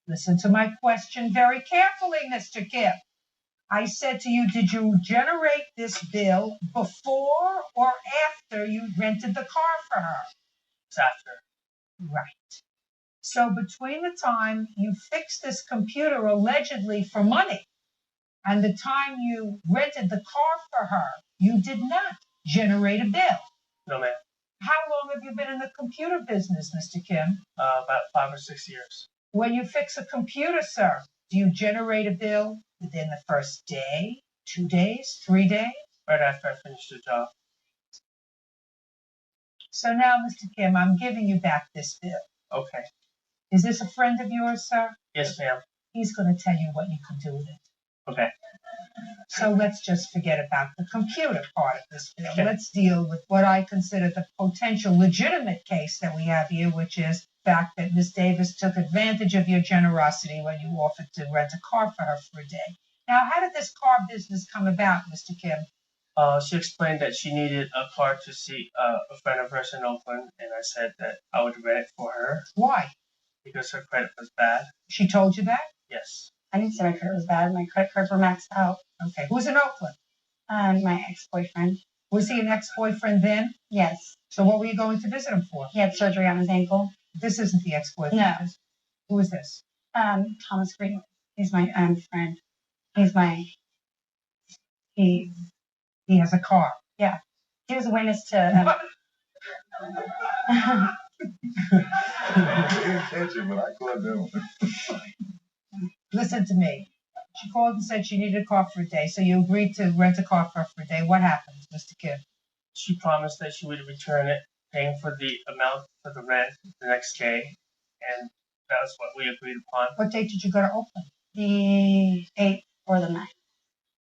Listen to my question very carefully, Mr. Kim. I said to you, did you generate this bill before or after you rented the car for her? It's after. Right. So between the time you fixed this computer allegedly for money and the time you rented the car for her, you did not generate a bill. No, ma'am. How long have you been in the computer business, Mr. Kim? About 5 or 6 years. When you fix a computer, sir, do you generate a bill within the first day, 2 days, 3 days? Right after I finish the job. So now, Mr. Kim, I'm giving you back this bill. Okay. Is this a friend of yours, sir? Yes, ma'am. He's going to tell you what you can do with it. Okay. So let's just forget about the computer part of this bill. Okay. Let's deal with what I consider the potential legitimate case that we have here, which is the fact that Miss Davis took advantage of your generosity when you offered to rent a car for her for a day. Now, how did this car business come about, Mr. Kim? She explained that she needed a car to see a friend of hers in Oakland, and I said that I would rent it for her. Why? Because her credit was bad. She told you that? Yes. I didn't say my credit was bad. My credit cards were maxed out. Okay. Who's in Oakland? My ex-boyfriend. Was he an ex-boyfriend then? Yes. So what were you going to visit him for? He had surgery on his ankle. This isn't the ex-boyfriend. No. Who is this? Thomas Greenwood. He's my friend. He has a car. Yeah. He was a witness to. I didn't catch it, but I caught that one. Listen to me. She called and said she needed a car for a day, so you agreed to rent a car for her for a day. What happened, Mr. Kim? She promised that she would return it, paying for the amount for the rent the next day, and that was what we agreed upon. What date did you go to Oakland? The 8th or the 9th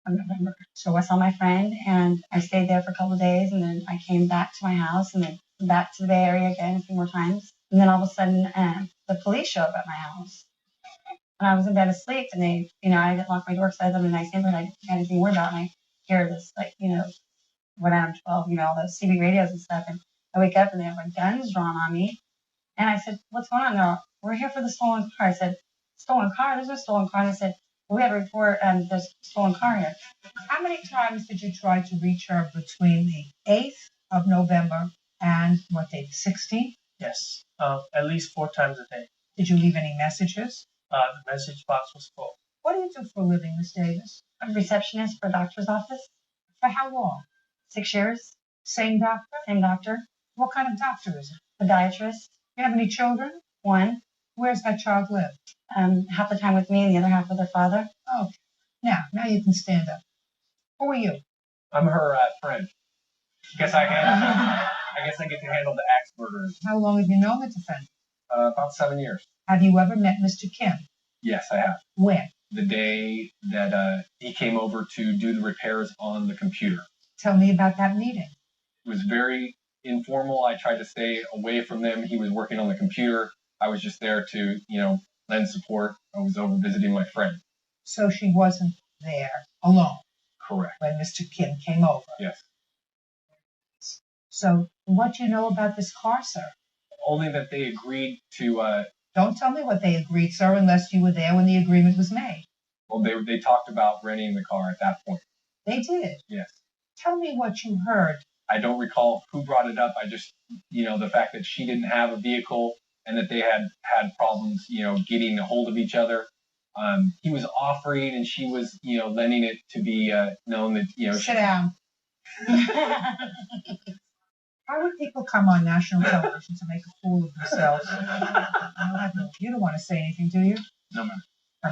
of November. So I saw my friend, and I stayed there for a couple of days, and then I came back to my house, and then back to the Bay Area again a few more times. And then all of a sudden, the police showed up at my house. And I was in bed asleep, and they, I didn't lock my door because I lived in a nice neighborhood. I didn't have anything to worry about. And I hear this, when I'm 12, all those CB radios and stuff. And I wake up, and they have guns drawn on me. And I said, "What's going on?" They're all, "We're here for the stolen car." I said, "Stolen car? There's no stolen car." And I said, "Well, we have a report, there's a stolen car here." How many times did you try to reach her between the 8th of November and what date, 16th? Yes. At least 4 times a day. Did you leave any messages? The message box was full. What do you do for a living, Miss Davis? I'm a receptionist for a doctor's office. For how long? 6 years. Same doctor? Same doctor. What kind of doctor is it? Podiatrist. You have any children? One. Where's that child live? Half the time with me and the other half with her father. Oh, now you can stand up. Who are you? I'm her friend. I guess I get to handle the axe murders. How long have you known the defendant? About 7 years. Have you ever met Mr. Kim? Yes, I have. When? The day that he came over to do the repairs on the computer. Tell me about that meeting. It was very informal. I tried to stay away from them. He was working on the computer. I was just there to, lend support. I was over visiting my friend. So she wasn't there alone? Correct. When Mr. Kim came over? Yes. So what do you know about this car, sir? Only that they agreed to... Don't tell me what they agreed, sir, unless you were there when the agreement was made. Well, they talked about renting the car at that point. They did? Yes. Tell me what you heard. I don't recall who brought it up. I just, the fact that she didn't have a vehicle and that they had problems, getting a hold of each other. He was offering and she was, lending it to be known that, Sit down. Why would people come on national television to make a fool of themselves? You don't want to say anything, do you? No, ma'am. I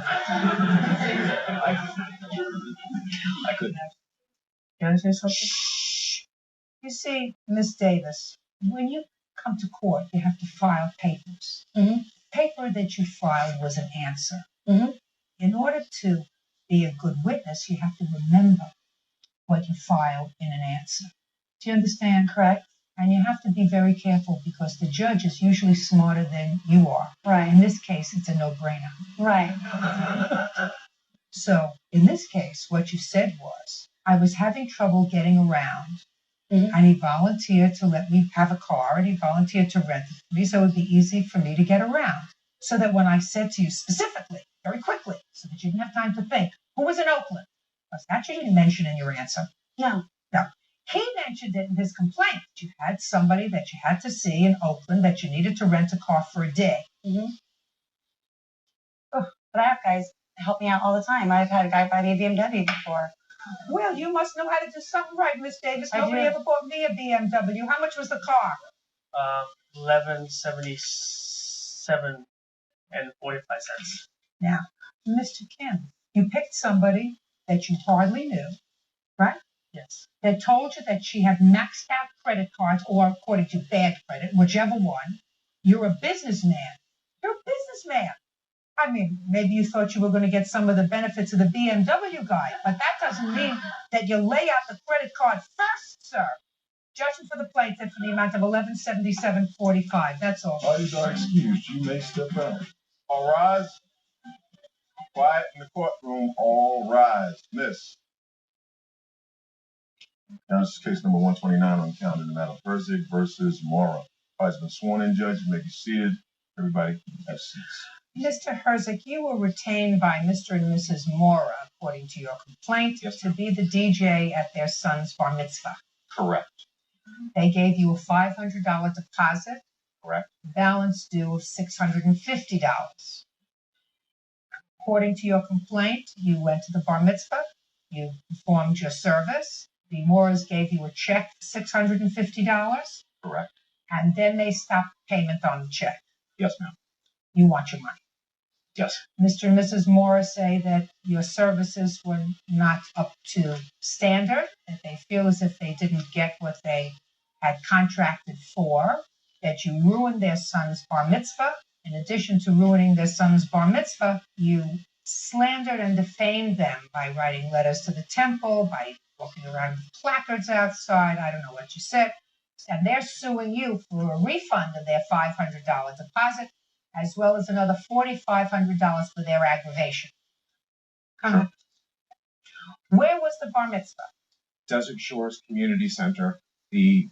couldn't have. You want to say something? You see, Miss Davis, when you come to court, you have to file papers. Mm-hmm. Paper that you filed was an answer. Mm-hmm. In order to be a good witness, you have to remember what you filed in an answer. Do you understand? Correct. And you have to be very careful because the judge is usually smarter than you are. Right. In this case, it's a no-brainer. Right. So, in this case, what you said was, I was having trouble getting around, and he volunteered to let me have a car, and he volunteered to rent it for me so it would be easy for me to get around. So that when I said to you specifically, very quickly, so that you didn't have time to think, who was in Oakland? Because that you didn't mention in your answer. No. No. He mentioned it in his complaint. That you had somebody that you had to see in Oakland that you needed to rent a car for a day. Mm-hmm. Oh, but I have guys help me out all the time. I've had a guy buy me a BMW before. Well, you must know how to do something right, Miss Davis. I Nobody do. ever bought me a BMW. How much was the car? $11.77 and 45 cents. Now, Mr. Kim, you picked somebody that you hardly knew, right? Yes. That told you that she had maxed out credit cards, or according to bad credit, whichever one. You're a businessman. You're a businessman. I mean, maybe you thought you were going to get some of the benefits of the BMW guy, but that doesn't mean that you lay out the credit card first, sir. Judgment for the plaintiff for the amount of $1177.45. That's all. Parties are excused. You may step out. All rise. Quiet in the courtroom. All rise. Miss. Now, this is case number 129 on count in the matter of Herzig versus Mora. Has been sworn in, judge. You may be seated. Everybody have seats. Mr. Herzig, you were retained by Mr. and Mrs. Mora, according to your complaint, to be the DJ at their son's bar mitzvah. Correct. They gave you a $500 deposit. Correct. Balance due of $650. According to your complaint, you went to the bar mitzvah. You performed your service. The Moras gave you a check for $650. Correct. And then they stopped payment on the check. Yes, ma'am. You want your money. Yes. Mr. and Mrs. Mora say that your services were not up to standard, that they feel as if they didn't get what they had contracted for, that you ruined their son's bar mitzvah. In addition to ruining their son's bar mitzvah, you slandered and defamed them by writing letters to the temple, by walking around with placards outside. I don't know what you said. And they're suing you for a refund of their $500 deposit, as well as another $4,500 for their aggravation. Correct. Where was the bar mitzvah? Desert Shores Community Center, the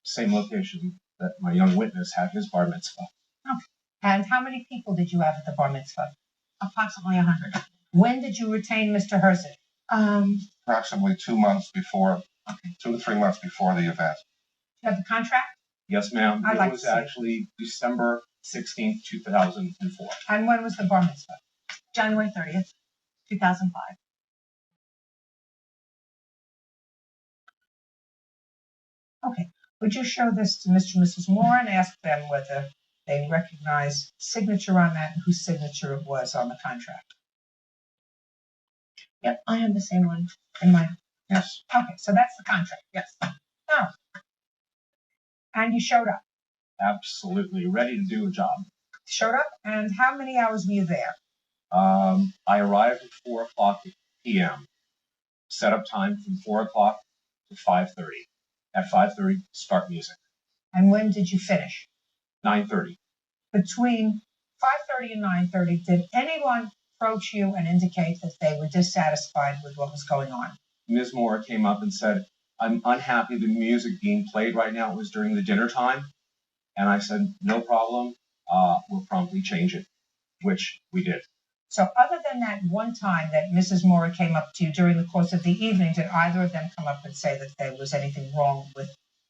same location that my young witness had his bar mitzvah. Okay. And how many people did you have at the bar mitzvah? Approximately 100. When did you retain Mr. Herzig? Approximately 2 months before, 2 to 3 months before the event. You have the contract? Yes, ma'am. I'd It like was to see it. actually December 16th, 2004. And when was the bar mitzvah? January 30th, 2005. Okay. Would you show this to Mr. and Mrs. Moore and ask them whether they recognize signature on that and whose signature it was on the contract? Yep, I have the same one in mine. Yes. Okay, so that's the contract. Yes. Oh. And you showed up. Absolutely ready to do a job. Showed up, and how many hours were you there? I arrived at 4 o'clock p.m. Set up time from 4 o'clock to 5:30. At 5:30, start music. And when did you finish? 9:30. Between 5:30 and 9:30, did anyone approach you and indicate that they were dissatisfied with what was going on? Ms. Moore came up and said, "I'm unhappy the music being played right now was during the dinner time." And I said, "No problem. We'll promptly change it," which we did. So other than that one time that Mrs. Moore came up to you during the course of the evening, did either of them come up and say that there was anything wrong with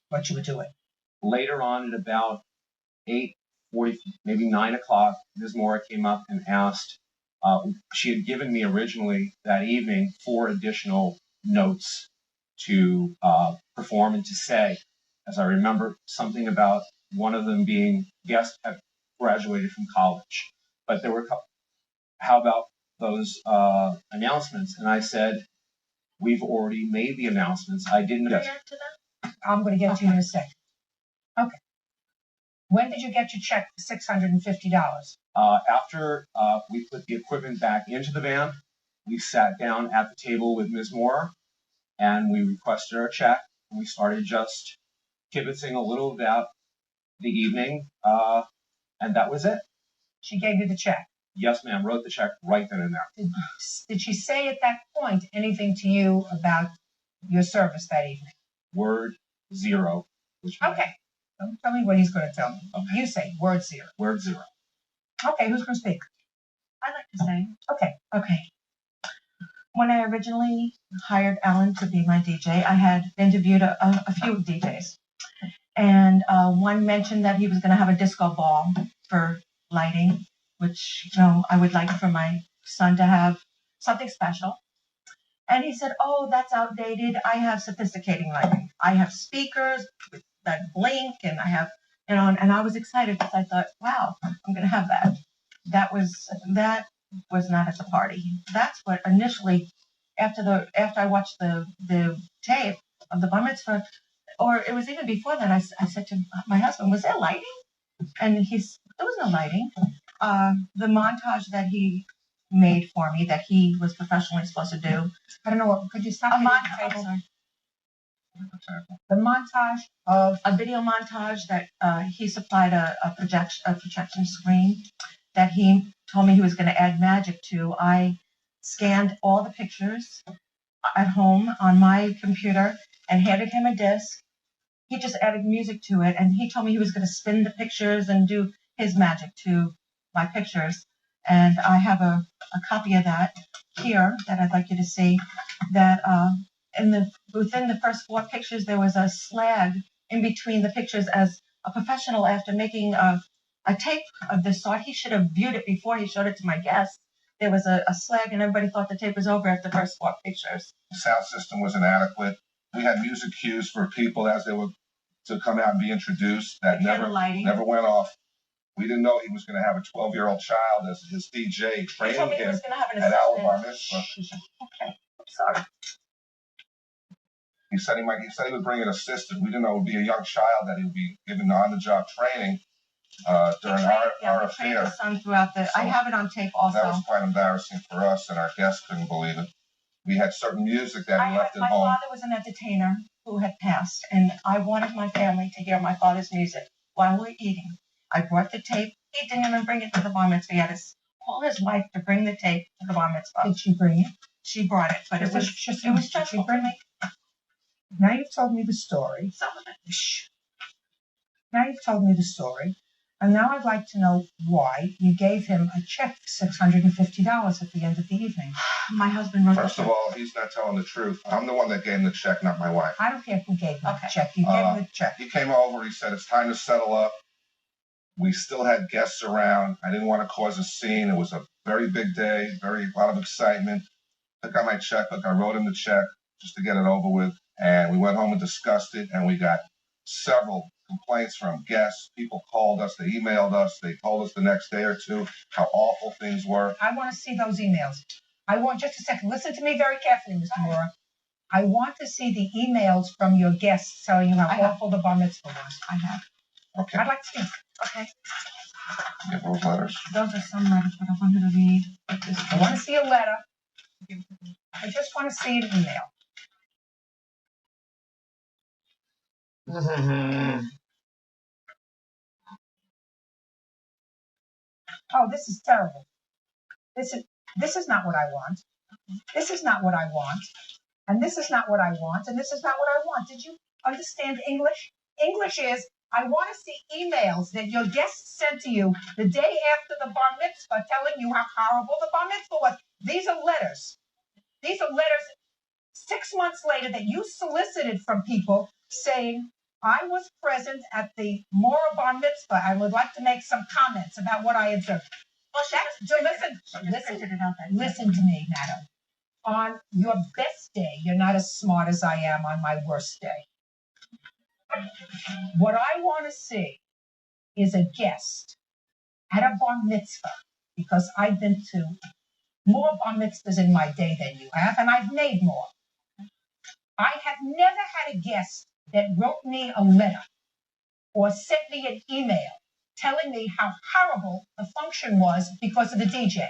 what you were doing? Later on at about 8:40, maybe 9 o'clock, Ms. Moore came up and asked, she had given me originally that evening 4 additional notes to perform and to say. As I remember, something about one of them being guest had graduated from college. But there were a couple. How about those announcements? And I said, we've already made the announcements. I didn't get to them? I'm going to get to you in a second. Okay. When did you get your check for $650? After we put the equipment back into the van, we sat down at the table with Ms. Moore and we requested our check. And we started just kibitzing a little about the evening, and that was it. She gave you the check? Yes, ma'am. Wrote the check right then and there. Did she say at that point anything to you about your service that evening? Word zero. Okay. Don't tell me what he's going to tell me. Okay. You say word zero. Word zero. Okay, who's going to speak? I'd like to say. Okay. When I originally hired Alan to be my DJ, I had interviewed a few DJs. And one mentioned that he was going to have a disco ball for lighting, which, I would like for my son to have something special. And he said, "Oh, that's outdated. I have sophisticating lighting. I have speakers that blink, and I have, and I was excited because I thought, wow, I'm going to have that. That was not at the party. That's what initially, after I watched the tape of the bar mitzvah, or it was even before that, I said to my husband, was there lighting? And there was no lighting. The montage that he made for me, that he was professionally supposed to do. I don't know what, could you stop? A montage. The montage of a video montage that he supplied a projection screen that he told me he was going to add magic to. I scanned all the pictures at home on my computer and handed him a disc. He just added music to it, and he told me he was going to spin the pictures and do his magic to my pictures. And I have a copy of that here that I'd like you to see. That within the first 4 pictures, there was a slag in between the pictures. As a professional, after making a tape of this sort, he should have viewed it before he showed it to my guests. There was a slag, and everybody thought the tape was over after the first 4 pictures. The sound system was inadequate. We had music cues for people as they were to come out and be introduced that never went off. We didn't know he was going to have a 12-year-old child as his DJ training him at our bar mitzvah. Okay, I'm sorry. He said he would bring an assistant. We didn't know it would be a young child that he would be given on-the-job training during our affair. Son throughout I have it on tape also. That was quite embarrassing for us, and our guests couldn't believe it. We had certain music that he left at home. My father was an entertainer who had passed, and I wanted my family to hear my father's music while we're eating. I brought the tape. He didn't even bring it to the bar mitzvah. He had to call his wife to bring the tape to the bar mitzvah. Did she bring it? She brought it, but it was stressful for me. Now you've told me the story. Some of it. Shh. Now you've told me the story, and now I'd like to know why you gave him a check for $650 at the end of the evening. My husband wrote First of all, he's not telling the truth. I'm the one that gave him the check, not my wife. I don't care who gave him the check. You gave him the check. He came over. He said, it's time to settle up. We still had guests around. I didn't want to cause a scene. It was a very big day, a lot of excitement. Took out my checkbook. I wrote him the check just to get it over with. And we went home and discussed it. And we got several complaints from guests. People called us. They emailed us. They told us the next day or two how awful things were. I want to see those emails. I want, just a second, listen to me very carefully, Mr. Mora. I want to see the emails from your guests telling you how awful the bar mitzvah was. I have. Okay. I'd like to see them. Okay. Get those letters. Those are some letters, but I want you to read. I want to see a letter. I just want to see an email. Oh, this is terrible. This is not what I want. This is not what I want. And this is not what I want. And this is not what I want. Did you understand English? English is, I want to see emails that your guests sent to you the day after the bar mitzvah telling you how horrible the bar mitzvah was. These are letters. These are letters 6 months later that you solicited from people saying, I was present at the Mora bar mitzvah. I would like to make some comments about what I observed. Listen to me, madam. On your best day, you're not as smart as I am on my worst day. What I want to see is a guest at a bar mitzvah, because I've been to more bar mitzvahs in my day than you have, and I've made more. I have never had a guest that wrote me a letter or sent me an email telling me how horrible the function was because of the DJ.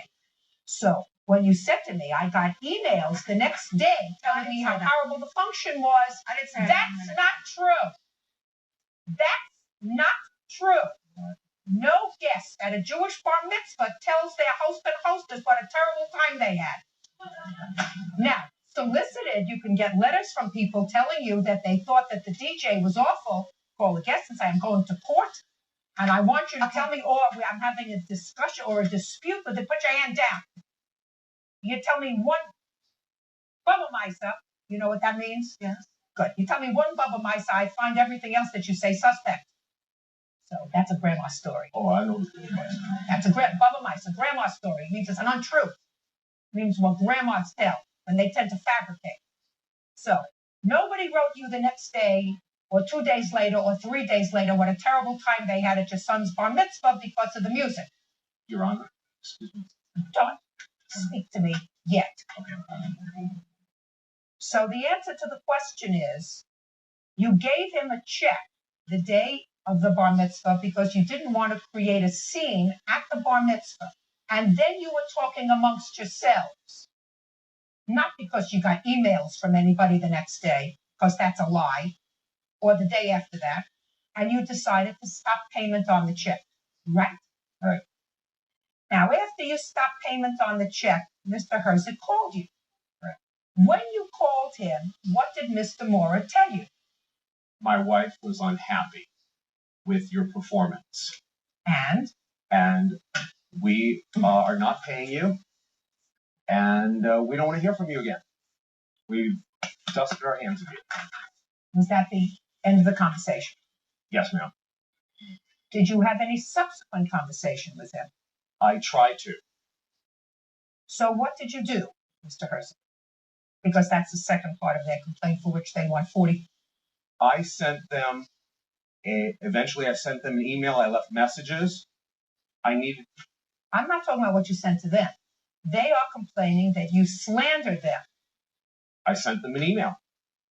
So when you said to me, I got emails the next day telling me how horrible the function was. I didn't say that's not true. That's not true. No guest at a Jewish bar mitzvah tells their host and hostess what a terrible time they had. Now, solicited, you can get letters from people telling you that they thought that the DJ was awful. Call the guest and say, I'm going to court, and I want you to tell me, or I'm having a discussion or a dispute with it. Put your hand down. You tell me one Bubba Meiser. You know what that means? Yes. Good. You tell me one Bubba Meiser, I find everything else that you say suspect. So that's a grandma story. Oh, I know. That's a Bubba Meiser grandma story. It means it's an untruth. It means what grandmas tell, and they tend to fabricate. So nobody wrote you the next day, or 2 days later, or 3 days later, what a terrible time they had at your son's bar mitzvah because of the music. Your Honor, excuse me. Don't speak to me yet. So the answer to the question is, you gave him a check the day of the bar mitzvah because you didn't want to create a scene at the bar mitzvah. And then you were talking amongst yourselves. Not because you got emails from anybody the next day, because that's a lie, or the day after that, and you decided to stop payment on the check, right? Right. Now, after you stopped payment on the check, Mr. Herzig called you. Right. When you called him, what did Mr. Mora tell you? My wife was unhappy with your performance. And we are not paying you, and we don't want to hear from you again. We've dusted our hands of you. Was that the end of the conversation? Yes, ma'am. Did you have any subsequent conversation with him? I tried to. So what did you do, Mr. Herzig? Because that's the second part of their complaint for which they want 40. I sent them, eventually I sent them an email. I left messages. I'm not talking about what you sent to them. They are complaining that you slandered them. I sent them an email.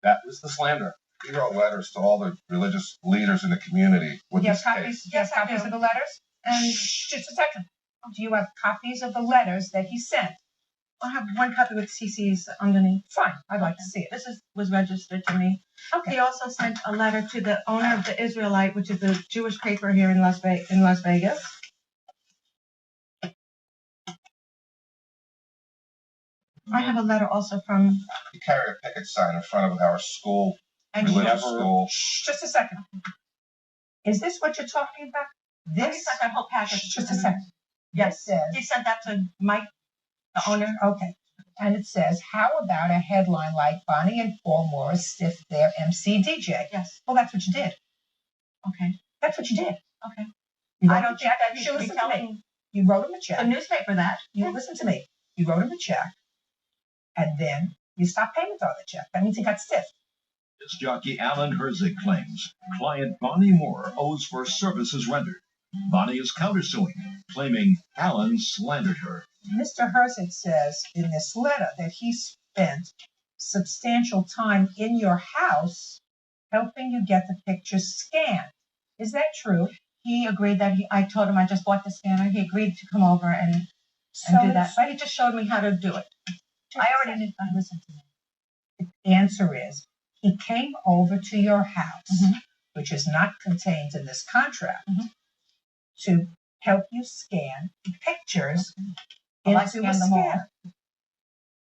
That was the slander. He wrote letters to all the religious leaders in the community with this case. You have copies of the letters? And just a second. Do you have copies of the letters that he sent? I have one copy with CC's underneath. Fine, I'd like to see it. This was registered to me. Okay. He also sent a letter to the owner of the Israelite, which is a Jewish paper here in Las Vegas. I have a letter also from. He carried a picket sign in front of our school, and religious school. Just a second. Is this what you're talking about? This? He sent that whole package. Just a second. Yes. He sent that to Mike, the owner? Okay. And it says, how about a headline like Bonnie and Paul Morris stiff their MC DJ? Yes. Well, that's what you did. Okay. That's what you did. Okay. I don't think that you should be telling You wrote him a check. the newspaper that. You listen to me. You wrote him a check, and then you stopped payment on the check. That means he got stiff. Disc jockey Alan Herzig claims client Bonnie Moore owes for services rendered. Bonnie is countersuing, claiming Alan slandered her. Mr. Herzig says in this letter that he spent substantial time in your house helping you get the pictures scanned. Is that true? He agreed that I told him I just bought the scanner. He agreed to come over and do that. But he just showed me how to do it. I already knew. Listen to me. The answer is he came over to your house, which is not contained in this contract, to help you scan the pictures into a scanner.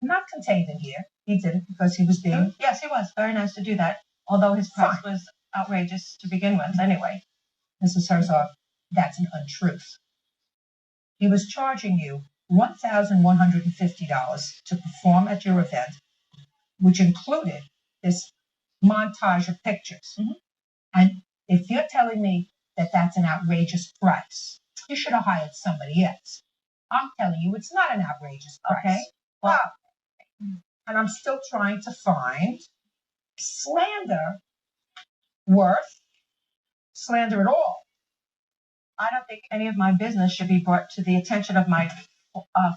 Not contained in here. He did it because he was being. Yes, he was. Very nice to do that. Although his price was outrageous to begin with. Anyway. Mrs. Herzog, that's an untruth. He was charging you $1,150 to perform at your event, which included this montage of pictures. And if you're telling me that that's an outrageous price, you should have hired somebody else. I'm telling you, it's not an outrageous price. Okay. Well, and I'm still trying to find slander worth slander at all. I don't think any of my business should be brought to the attention of my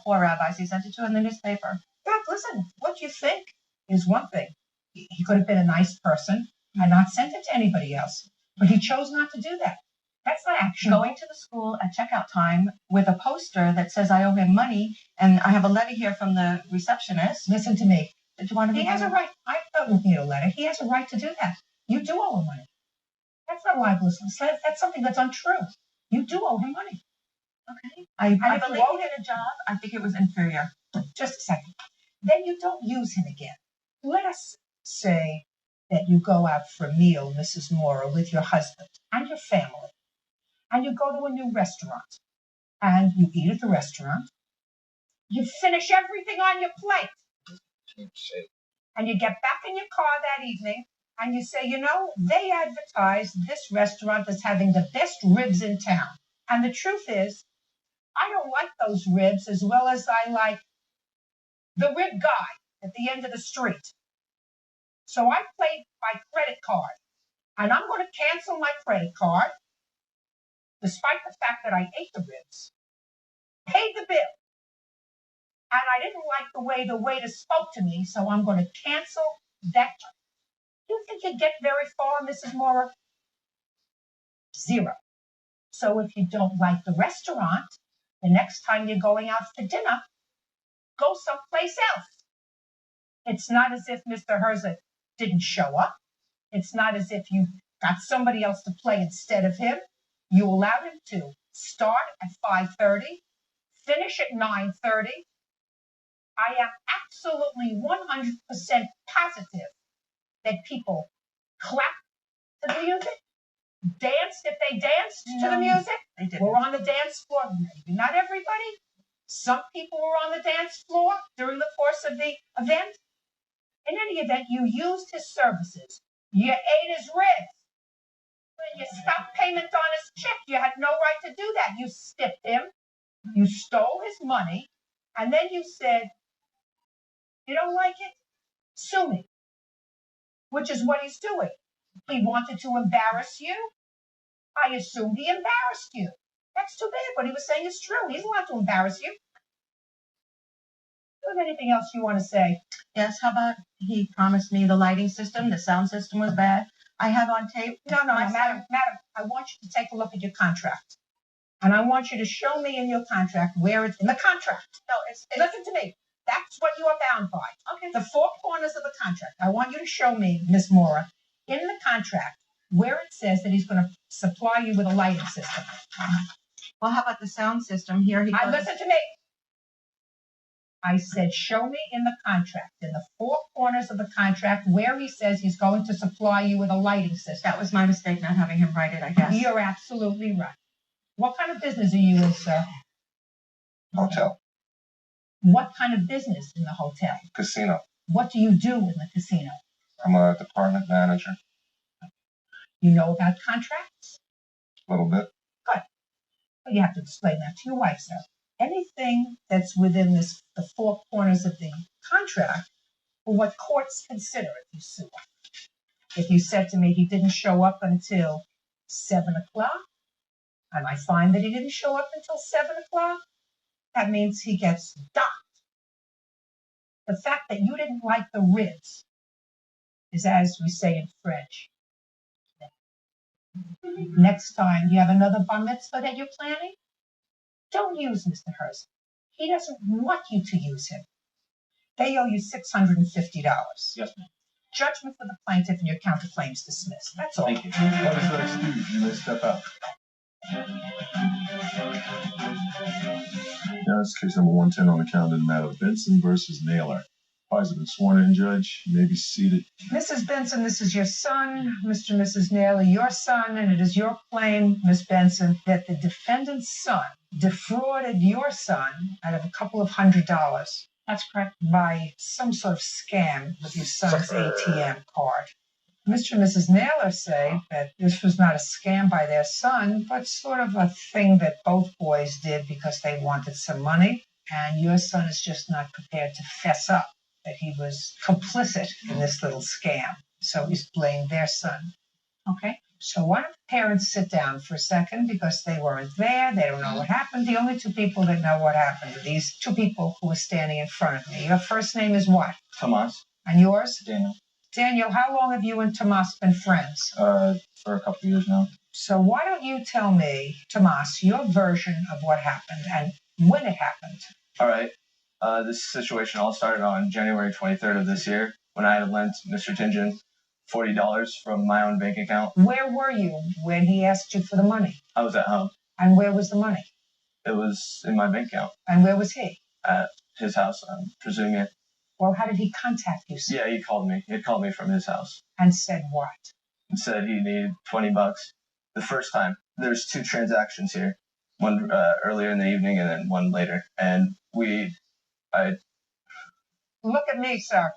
4 rabbis. He sent it to in the newspaper. Doc, listen, what you think is one thing. He could have been a nice person and not sent it to anybody else. But he chose not to do that. That's not action. Going to the school at checkout time with a poster that says I owe him money, and I have a letter here from the receptionist. Listen to me. Did you want to He has a right. I'm not looking at a letter. He has a right to do that. You do owe him money. That's not libelous. That's something that's untrue. You do owe him money. Okay. I believe he did a job. I think it was inferior. Just a second. Then you don't use him again. Let us say that you go out for a meal, Mrs. Mora, with your husband and your family, and you go to a new restaurant, and you eat at the restaurant. You finish everything on your plate, and you get back in your car that evening, and you say, you know, they advertise this restaurant as having the best ribs in town. And the truth is, I don't like those ribs as well as I like the rib guy at the end of the street. So I played my credit card, and I'm going to cancel my credit card, despite the fact that I ate the ribs, paid the bill, and I didn't like the way the waiter spoke to me, so I'm going to cancel that. Do you think you get very far, Mrs. Mora? 0. So if you don't like the restaurant, the next time you're going out for dinner, go someplace else. It's not as if Mr. Herzig didn't show up. It's not as if you got somebody else to play instead of him. You allowed him to start at 5:30, finish at 9:30. I am absolutely 100% positive that people clapped to the music, danced if they danced to the music. They didn't. Were on the dance floor. Maybe not everybody. Some people were on the dance floor during the course of the event. In any event, you used his services. You ate his ribs. When you stopped payment on his check, you had no right to do that. You stiffed him. You stole his money. And then you said, you don't like it? Sue me. Which is what he's doing. He wanted to embarrass you. I assumed he embarrassed you. That's too bad. What he was saying is true. He's allowed to embarrass you. Do you have anything else you want to say? Yes, how about he promised me the lighting system, the sound system was bad. I have on tape. No, madam, I want you to take a look at your contract. And I want you to show me in your contract where it's in the contract. No, listen to me. That's what you are bound by. Okay. The 4 corners of the contract. I want you to show me, Miss Mora, in the contract where it says that he's going to supply you with a lighting system. Well, how about the sound system here? Listen to me. I said, show me in the contract, in the 4 corners of the contract, where he says he's going to supply you with a lighting system. That was my mistake, not having him write it, I guess. You're absolutely right. What kind of business are you in, sir? Hotel. What kind of business in the hotel? Casino. What do you do in the casino? I'm a department manager. You know about contracts? A little bit. Good. You have to explain that to your wife, sir. Anything that's within the four corners of the contract or what courts consider if you sue. If you said to me he didn't show up until 7 o'clock, and I find that he didn't show up until 7 o'clock, that means he gets docked. The fact that you didn't like the ribs is, as we say in French. Next time you have another bar mitzvah that you're planning, don't use Mr. Herzl. He doesn't want you to use him. They owe you $650. Yes, ma'am. Judgment for the plaintiff and your counterclaims dismissed. That's all. Thank you. What is that excuse? You may step out. Now it's case number 110 on the calendar, the matter of Benson versus Naylor. Parties have been sworn in, Judge. You may be seated. Mrs. Benson, this is your son, Mr. and Mrs. Naylor, your son, and it is your claim, Miss Benson, that the defendant's son defrauded your son out of a couple of $100. That's correct. By some sort of scam with your son's ATM card. Mr. and Mrs. Naylor say that this was not a scam by their son, but sort of a thing that both boys did because they wanted some money, and your son is just not prepared to fess up that he was complicit in this little scam. So he's blamed their son. Okay? So why don't the parents sit down for a second because they weren't there, they don't know what happened. The only two people that know what happened are these two people who are standing in front of me. Your first name is what? Tomas. And yours? Daniel. Daniel, how long have you and Tomas been friends? For a couple of years now. So why don't you tell me, Tomas, your version of what happened and when it happened? All right. This situation all started on January 23rd of this year when I had lent Mr. Tingen $40 from my own bank account. Where were you when he asked you for the money? I was at home. And where was the money? It was in my bank account. And where was he? At his house, I'm presuming. Well, how did he contact you, sir? Yeah, he called me. He called me from his house. And said what? He said he needed $20. The first time. There's two transactions here. One earlier in the evening and then one later. And Look at me, sir.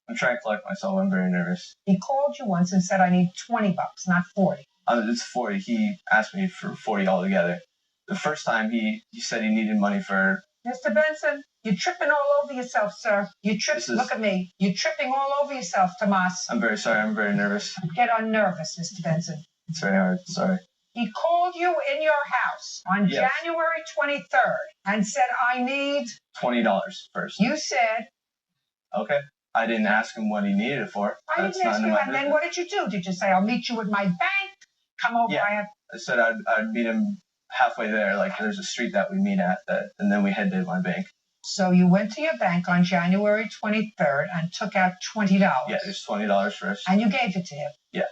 I'm trying to collect myself. I'm very nervous. He called you once and said, I need $20, not 40. It's 40. He asked me for 40 altogether. The first time he said he needed money for... Mr. Benson, you're tripping all over yourself, sir. Look at me. You're tripping all over yourself, Tomas. I'm very sorry. I'm very nervous. Get unnervous, Mr. Benson. It's very hard. Sorry. He called you in your house on January 23rd and said, I need... $20 first. You said... Okay. I didn't ask him what he needed it for. I didn't ask you, and then what did you do? Did you say, I'll meet you at my bank? Come over. Yeah. I said I'd meet him halfway there. Like, there's a street that we meet at, and then we head to my bank. So you went to your bank on January 23rd and took out $20. Yeah, there's $20 first. And you gave it to him? Yeah.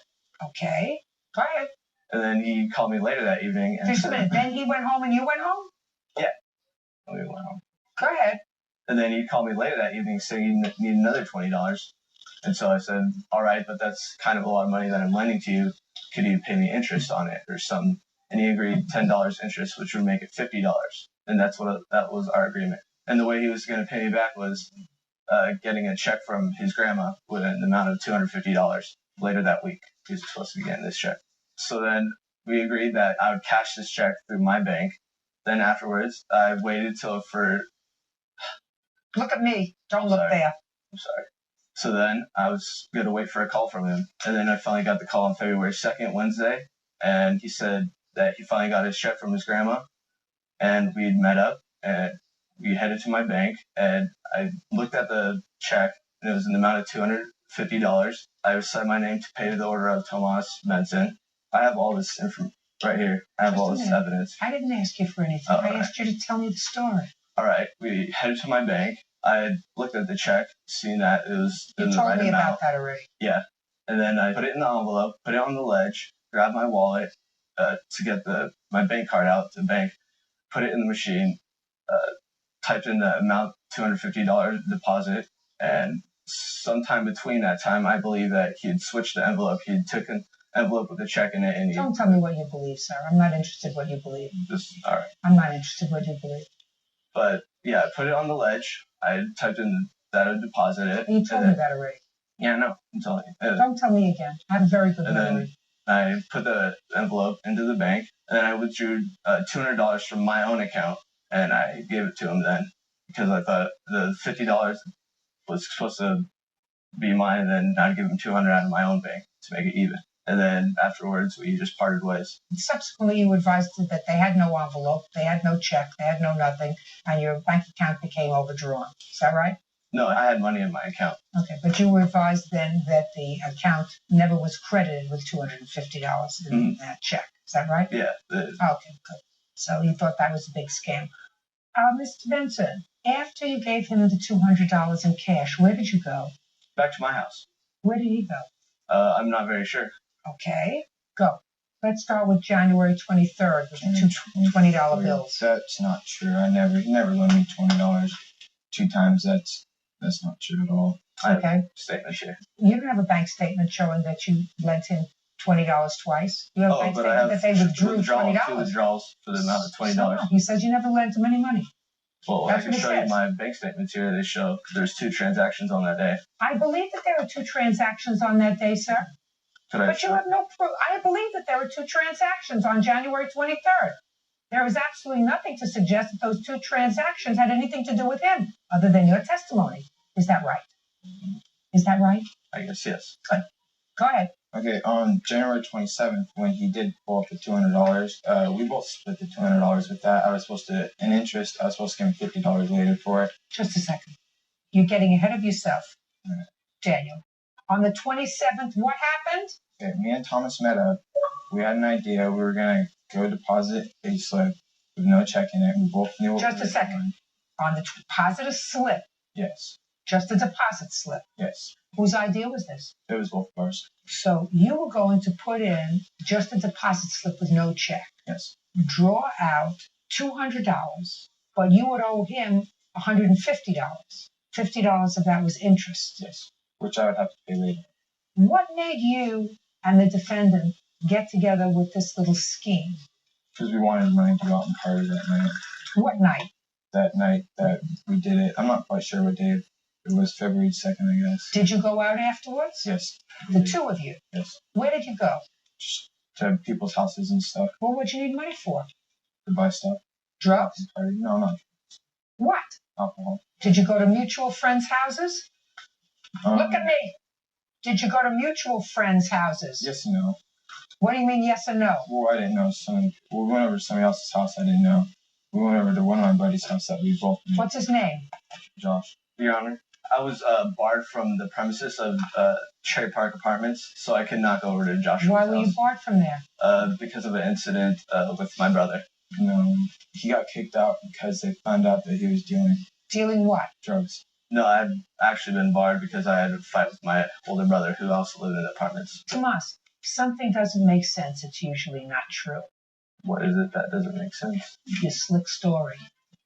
Okay. Go ahead. And then he called me later that evening. And just a minute. Then he went home and you went home? Yeah. We went home. Go ahead. And then he called me later that evening saying he needed another $20. And so I said, all right, but that's kind of a lot of money that I'm lending to you. Could you pay me interest on it or something? And he agreed $10 interest, which would make it $50. And that was our agreement. And the way he was going to pay me back was getting a check from his grandma with an amount of $250 later that week. He was supposed to be getting this check. So then we agreed that I would cash this check through my bank. Then afterwards, I waited for... Look at me. Don't look there. I'm sorry. So then I was going to wait for a call from him. And then I finally got the call on February 2nd, Wednesday. And he said that he finally got his check from his grandma. And we'd met up and we headed to my bank. And I looked at the check and it was an amount of $250. I signed my name to pay the order of Tomas Benson. I have all this information right here. I have all this evidence. I didn't ask you for anything. I asked you to tell me the story. All right. We headed to my bank. I had looked at the check, seen that it was in the right amount. You told me about that already. Yeah. And then I put it in the envelope, put it on the ledge, grabbed my wallet to get my bank card out to the bank, put it in the machine, typed in the amount, $250 deposit, and sometime between that time, I believe that he had switched the envelope. He took an envelope with a check in it. And don't tell me what you believe, sir. I'm not interested in what you believe. All right. I'm not interested in what you believe. But yeah, I put it on the ledge. I typed in that I would deposit it. You told me that already. Yeah, no, I'm telling you. Don't tell me again. I have a very good memory. I put the envelope into the bank, and then I withdrew $200 from my own account, and I gave it to him then because I thought the $50 was supposed to be mine, and then I'd give him $200 out of my own bank to make it even. And then afterwards, we just parted ways. Subsequently, you advised them that they had no envelope, they had no check, they had no nothing, and your bank account became overdrawn. Is that right? No, I had money in my account. Okay, but you were advised then that the account never was credited with $250 in that check. Is that right? Yeah. Okay, good. So you thought that was a big scam. Mr. Benson, after you gave him the $200 in cash, where did you go? Back to my house. Where did he go? I'm not very sure. Okay, go. Let's start with January 23rd with the two $20 bills. That's not true. He never loaned me $20 two times. That's not true at all. Okay. Statement here. You don't have a bank statement showing that you lent him $20 twice. You have a bank statement that they withdrew $20. Two withdrawals for the amount of $20. No, he says you never lent him any money. Well, That's I can what it show you says. my bank statements here. They show there's 2 transactions on that day. I believe that there were 2 transactions on that day, sir. But you have no proof. I believe that there were 2 transactions on January 23rd. There is absolutely nothing to suggest that those 2 transactions had anything to do with him, other than your testimony. Is that right? Is that right? I guess yes. Go ahead. Okay, on January 27th, when he did pull up the $200, we both split the $200 with that. I was supposed to, in interest, I was supposed to give him $50 later for it. Just a second. You're getting ahead of yourself, Daniel. On the 27th, what happened? Okay, me and Thomas met up. We had an idea. We were going to go deposit a slip with no check in it. We both knew what Just a second. On the deposit a slip? Yes. Just a deposit slip? Yes. Whose idea was this? It was both of ours. So you were going to put in just a deposit slip with no check. Yes. Draw out $200, but you would owe him $150. $50 of that was interest. Yes. Which I would have to pay later. What made you and the defendant get together with this little scheme? Because we wanted money to go out and party that night. What night? That night that we did it. I'm not quite sure what day. It was February 2nd, I guess. Did you go out afterwards? Yes. The 2 of you? Yes. Where did you go? Just to people's houses and stuff. Well, what'd you need money for? To buy stuff. Drugs? No, not drugs. What? Alcohol. Did you go to mutual friends' houses? Look at me. Did you go to mutual friends' houses? Yes and no. What do you mean yes and no? Well, I didn't know. We went over to somebody else's house. I didn't know. We went over to one of my buddy's house that we both knew. What's his name? Josh. Your Honor, I was barred from the premises of Cherry Park Apartments, so I could not go over to Joshua's Why were you barred from there? Because of an incident with my brother. No, he got kicked out because they found out that he was dealing. Dealing what? Drugs. No, I've actually been barred because I had a fight with my older brother who also lived in the apartments. Tomas, something doesn't make sense. It's usually not true. What is it that doesn't make sense? Your slick story.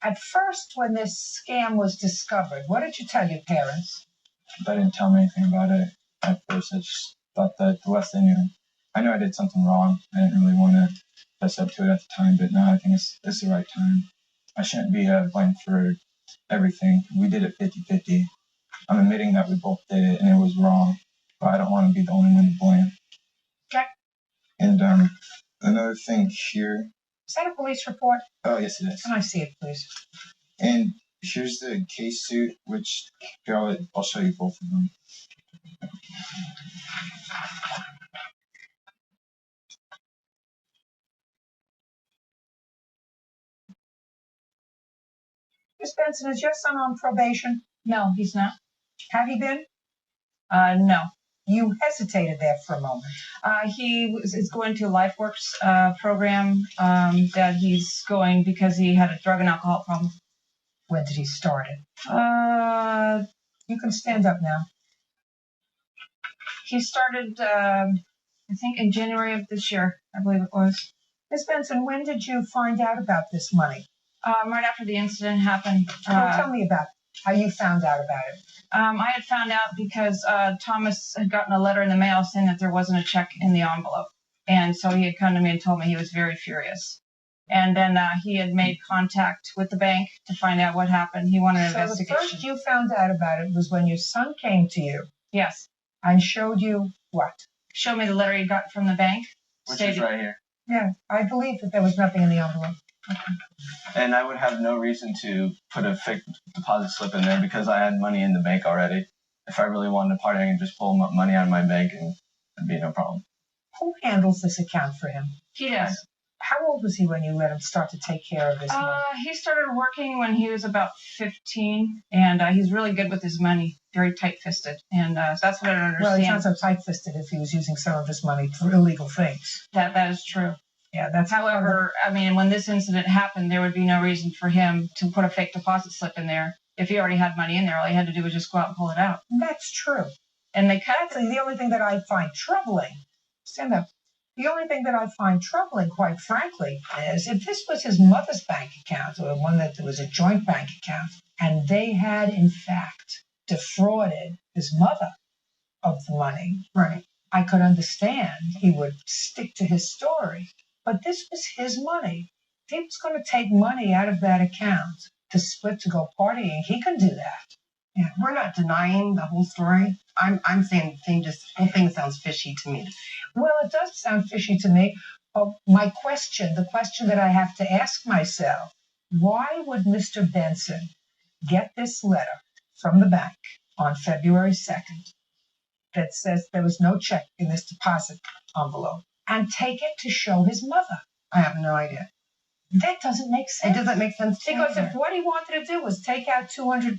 At first, when this scam was discovered, what did you tell your parents? I didn't tell them anything about it. At first, I just thought that the less they knew. I knew I did something wrong. I didn't really want to fess up to it at the time, but now I think it's the right time. I shouldn't be blamed for everything. We did it 50-50. I'm admitting that we both did it and it was wrong, but I don't want to be the only one to blame. Okay. And another thing here. Is that a police report? Oh, yes, it is. Can I see it, please? And here's the case suit, which I'll show you both of them. Miss Benson, is your son on probation? No, he's not. Have he been? No. You hesitated there for a moment. He is going to a LifeWorks program that he's going because he had a drug and alcohol problem. When did he start it? You can stand up now. He started, I think, in January of this year, I believe it was. Miss Benson, when did you find out about this money? Right after the incident happened. Tell me about how you found out about it. I had found out because Thomas had gotten a letter in the mail saying that there wasn't a check in the envelope. And so he had come to me and told me he was very furious. And then he had made contact with the bank to find out what happened. He wanted an investigation. So the first you found out about it was when your son came to you. Yes. And showed you what? show me the letter you got from the bank. Which is right here. Yeah, I believe that there was nothing in the envelope. And I would have no reason to put a fake deposit slip in there because I had money in the bank already. If I really wanted to party, I can just pull money out of my bank and it'd be no problem. Who handles this account for him? He does. How old was he when you let him start to take care of his money? He started working when he was about 15, and he's really good with his money, very tight-fisted, and that's what I don't understand. Well, he's not so tight-fisted if he was using some of his money for illegal things. That is true. Yeah, that's. However, I mean, when this incident happened, there would be no reason for him to put a fake deposit slip in there. If he already had money in there, all he had to do was just go out and pull it out. That's true. And they cut. That's the only thing that I find troubling. Stand up. The only thing that I find troubling, quite frankly, is if this was his mother's bank account or one that was a joint bank account, and they had, in fact, defrauded his mother of the money, right? I could understand he would stick to his story. But this was his money. If he was going to take money out of that account to split to go partying, he can do that. Yeah, we're not denying the whole story. I'm saying the whole thing sounds fishy to me. Well, it does sound fishy to me. But the question that I have to ask myself, why would Mr. Benson get this letter from the bank on February 2nd that says there was no check in this deposit envelope and take it to show his mother? I have no idea. That doesn't make sense. It doesn't make sense to me. Because if what he wanted to do was take out $200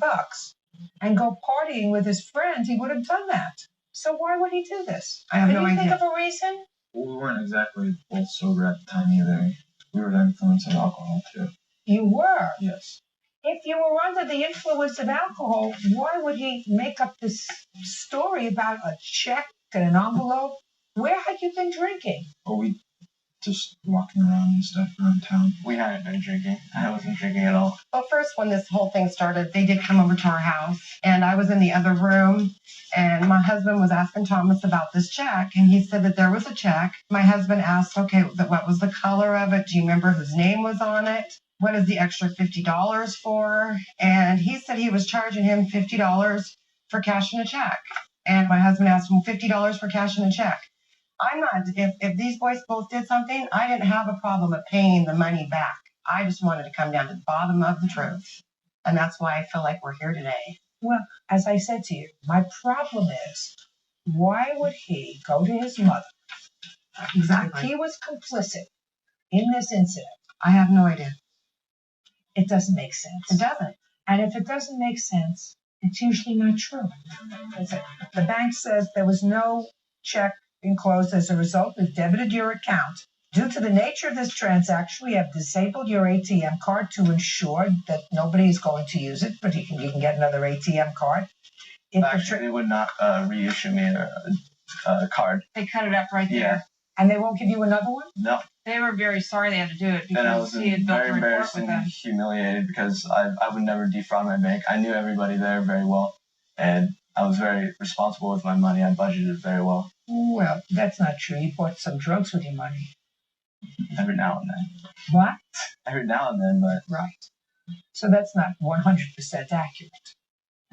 and go partying with his friends, he would have done that. So why would he do this? I have no idea. Can you think of a reason? Well, we weren't exactly both sober at the time either. We were the influence of alcohol too. You were? Yes. If you were under the influence of alcohol, why would he make up this story about a check and an envelope? Where had you been drinking? Well, we just walking around and stuff around town. We hadn't been drinking. I wasn't drinking at all. Well, first, when this whole thing started, they did come over to our house, and I was in the other room, and my husband was asking Thomas about this check, and he said that there was a check. My husband asked, okay, what was the color of it? Do you remember whose name was on it? What is the extra $50 for? And he said he was charging him $50 for cashing a check. And my husband asked him $50 for cashing a check. I'm not, if these boys both did something, I didn't have a problem of paying the money back. I just wanted to come down to the bottom of the truth. And that's why I feel like we're here today. Well, as I said to you, my problem is, why would he go to his mother? Exactly. If he was complicit in this incident, I have no idea. It doesn't make sense. It doesn't. And if it doesn't make sense, it's usually not true. The bank says there was no check enclosed as a result. We've debited your account. Due to the nature of this transaction, we have disabled your ATM card to ensure that nobody is going to use it, but you can get another ATM card. Actually, they would not reissue me a card. They cut it up right there. Yeah. And they won't give you another one? No. They were very sorry they had to do it And I was because he had built very a report embarrassed with and them. humiliated because I would never defraud my bank. I knew everybody there very well, and I was very responsible with my money. I budgeted very well. Well, that's not true. You bought some drugs with your money. Every now and then. What? Every now and then, but... Right. So that's not 100% accurate,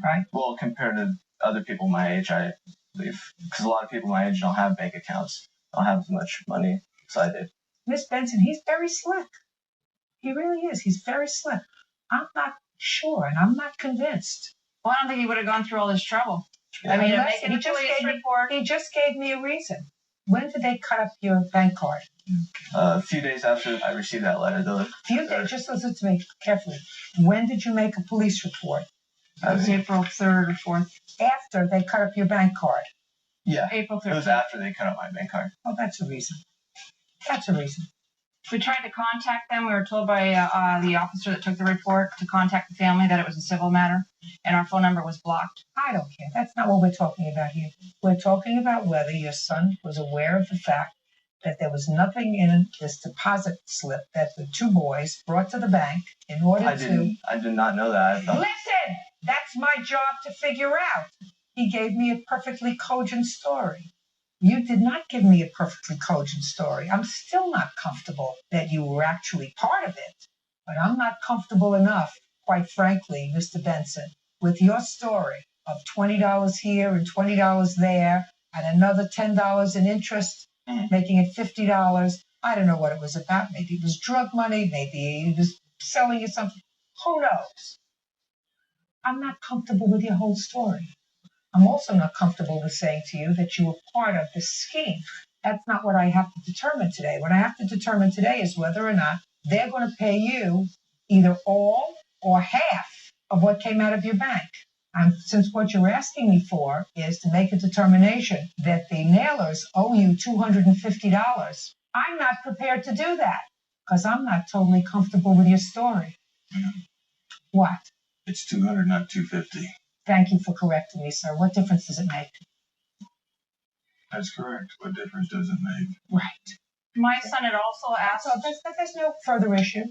right? Well, compared to other people my age, I believe. Because a lot of people my age don't have bank accounts. Don't have as much money as I did. Miss Benson, he's very slick. He really is. He's very slick. I'm not sure, and I'm not convinced. Well, I don't think he would have gone through all this trouble. Yeah. I mean, Unless making a police report. He just gave me a reason. When did they cut up your bank card? A few days after I received that letter, though. Few days. Just listen to me carefully. When did you make a police report? It was April 3rd or 4th. After they cut up your bank card. Yeah. April 3rd. It was after they cut up my bank card. Oh, that's a reason. That's a reason. We tried to contact them. We were told by the officer that took the report to contact the family that it was a civil matter, and our phone number was blocked. I don't care. That's not what we're talking about here. We're talking about whether your son was aware of the fact that there was nothing in this deposit slip that the two boys brought to the bank in order I did not know that. Listen! That's my job to figure out. He gave me a perfectly cogent story. You did not give me a perfectly cogent story. I'm still not comfortable that you were actually part of it. But I'm not comfortable enough, quite frankly, Mr. Benson, with your story of $20 here and $20 there, and another $10 in interest, making it $50. I don't know what it was about. Maybe it was drug money. Maybe he was selling you something. Who knows? I'm not comfortable with your whole story. I'm also not comfortable with saying to you that you were part of this scheme. That's not what I have to determine today. What I have to determine today is whether or not they're going to pay you either all or half of what came out of your bank. And since what you're asking me for is to make a determination that the nailers owe you $250, I'm not prepared to do that because I'm not totally comfortable with your story. What? It's 200, not 250. Thank you for correcting me, sir. What difference does it make? That's correct. What difference does it make? Right. My son had also asked. So there's no further issue.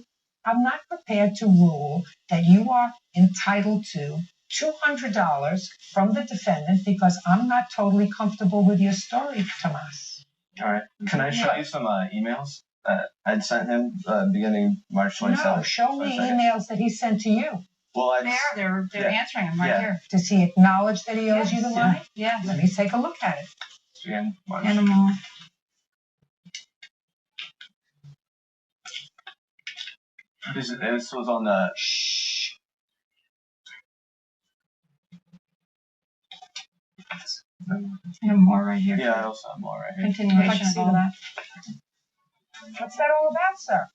I'm not prepared to rule that you are entitled to $200 from the defendant because I'm not totally comfortable with your story, Tomas. All right. Can I show you some emails that I'd sent him beginning March 27th? No, show me emails that he sent to you. Well, they're answering him right here. Does he acknowledge that he owes you the money? Yeah. Let me take a look at it. Again, March. Animal. This was on the. Shh. I have more right here. Yeah, I also have more right here. Continuation of all that. What's that all about, sir?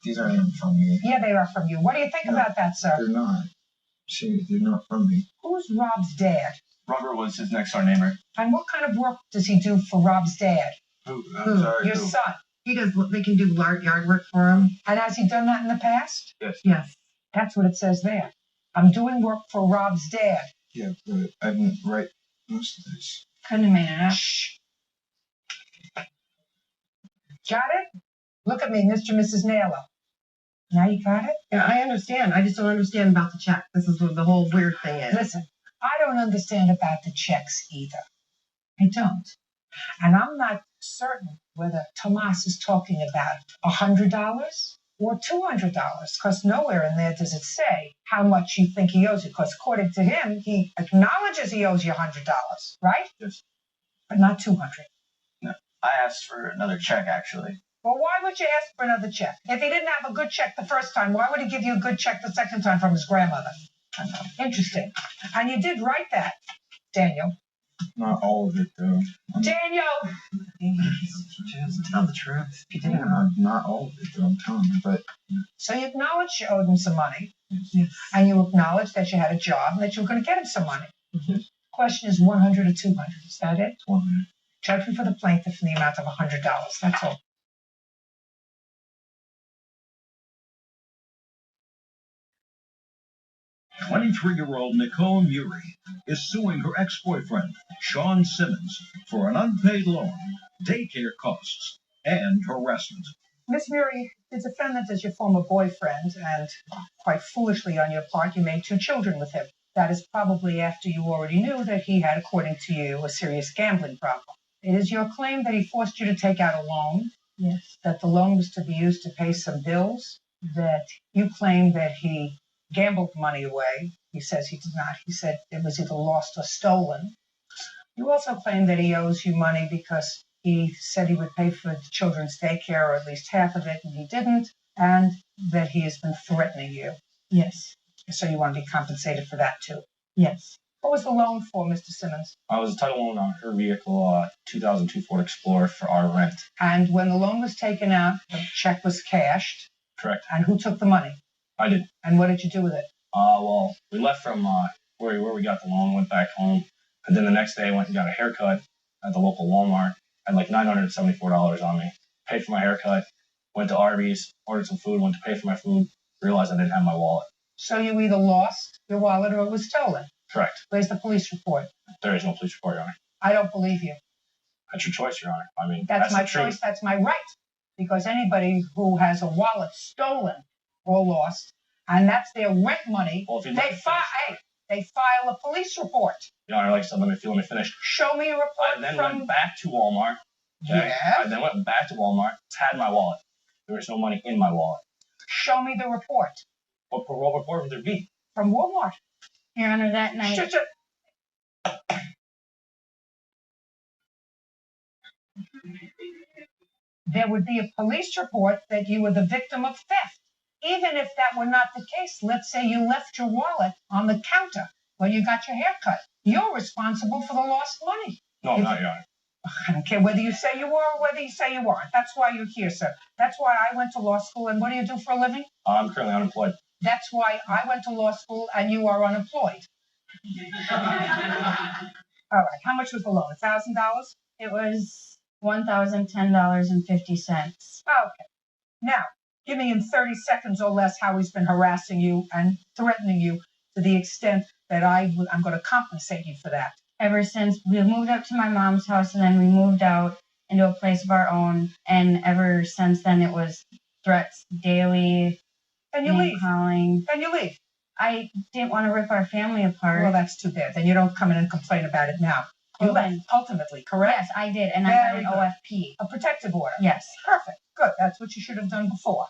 These aren't from me. Yeah, they are from you. What do you think about that, sir? They're not. They're not from me. Who's Rob's dad? Robert was his next door neighbor. And what kind of work does he do for Rob's dad? I'm sorry. Your son. He does. They can do yard work for him. And has he done that in the past? Yes. Yes. That's what it says there. I'm doing work for Rob's dad. Yeah, but I didn't write most of this. Couldn't have made it up. Shh. Got it? Look at me, Mr. and Mrs. Naylor. Now you got it? Yeah, I understand. I just don't understand about the check. This is what the whole weird thing is. Listen, I don't understand about the checks either. I don't. And I'm not certain whether Tomas is talking about $100 or $200, because nowhere in there does it say how much you think he owes you, because according to him, he acknowledges he owes you $100, right? Yes. But not $200. No, I asked for another check, actually. Well, why would you ask for another check? If he didn't have a good check the first time, why would he give you a good check the second time from his grandmother? Interesting. And you did write that, Daniel. Not all of it, though. Daniel! Just tell the truth. If you didn't. Not all of it, though. I'm telling you, but. So you acknowledge you owed him some money, and you acknowledge that you had a job and that you were going to get him some money. Question is 100 or 200. Is that it? 100. Judgment for the plaintiff in the amount of $100. That's all. "23-year-old Nicole Murray is suing her ex-boyfriend, Sean Simmons, for an unpaid loan, daycare costs, and harassment. Miss Murray, the defendant is your former boyfriend, and quite foolishly on your part, you made 2 children with him. That is probably after you already knew that he had, according to you, a serious gambling problem. It is your claim that he forced you to take out a loan. Yes. That the loan was to be used to pay some bills. That you claim that he gambled money away. He says he did not. He said it was either lost or stolen. You also claim that he owes you money because he said he would pay for the children's daycare, or at least half of it, and he didn't, and that he has been threatening you. Yes. So you want to be compensated for that, too? Yes. What was the loan for, Mr. Simmons? I was a title loan on her vehicle, 2002 Ford Explorer, for our rent. And when the loan was taken out, the check was cashed. Correct. And who took the money? I did. And what did you do with it? Well, we left from where we got the loan, went back home, and then the next day I went and got a haircut at the local Walmart. I had like $974 on me. Paid for my haircut, went to Arby's, ordered some food, went to pay for my food, realized I didn't have my wallet. So you either lost your wallet or it was stolen. Correct. Where's the police report? There is no police report, Your Honor. I don't believe you. That's your choice, Your Honor. I mean, That's my the truth. choice. That's my right. Because anybody who has a wallet stolen or lost, and that's their rent money, Well, if you'd they like to finish- they file a police report. Your Honor, like I said, let me finish. Show me a report I then from... went back to Walmart. Okay? Yes? I then went back to Walmart, had my wallet. There was no money in my wallet. Show me the report. What report would there be? From Walmart. Your Honor, that night. Shut. there would be a police report that you were the victim of theft. Even if that were not the case, let's say you left your wallet on the counter when you got your hair cut. You're responsible for the lost money. No, I'm not, Your Honor. I don't care whether you say you were or whether you say you weren't. That's why you're here, sir. That's why I went to law school. And what do you do for a living? I'm currently unemployed. That's why I went to law school and you are unemployed. All right. How much was the loan? $1,000? It was $1,010.50. Okay. Now, give me in 30 seconds or less how he's been harassing you and threatening you to the extent that I'm going to compensate you for that. Ever since we moved up to my mom's house and then we moved out into a place of our own, and ever since then it was threats daily. Then you leave. Calling. Then you leave. I didn't want to rip our family apart. Well, that's too bad. Then you don't come in and complain about it now. You left, ultimately, correct? Yes, I did, and I got an OFP. A protective order? Yes. Perfect. Good. That's what you should have done before.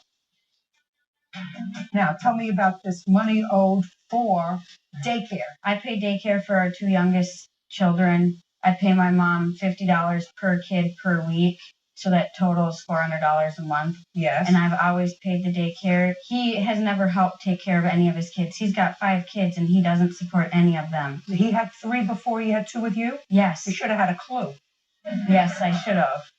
Now, tell me about this money owed for daycare. I pay daycare for our two youngest children. I pay my mom $50 per kid per week, so that totals $400 a month. Yes. And I've always paid the daycare. He has never helped take care of any of his kids. He's got 5 kids, and he doesn't support any of them. He had 3 before he had 2 with you? Yes. You should have had a clue. Yes, I should have.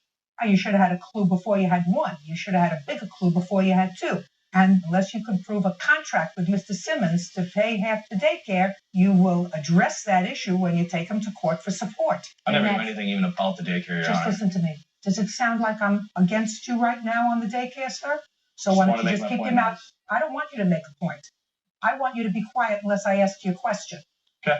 You should have had a clue before you had 1. You should have had a bigger clue before you had 2. And unless you could prove a contract with Mr. Simmons to pay half the daycare, you will address that issue when you take him to court for support. I never knew anything even about the daycare, Your Just Honor. listen to me. Does it sound like I'm against you right now on the daycare, sir? So why don't you just keep your mouth? I don't want you to make a point. I want you to be quiet unless I ask you a question. Okay.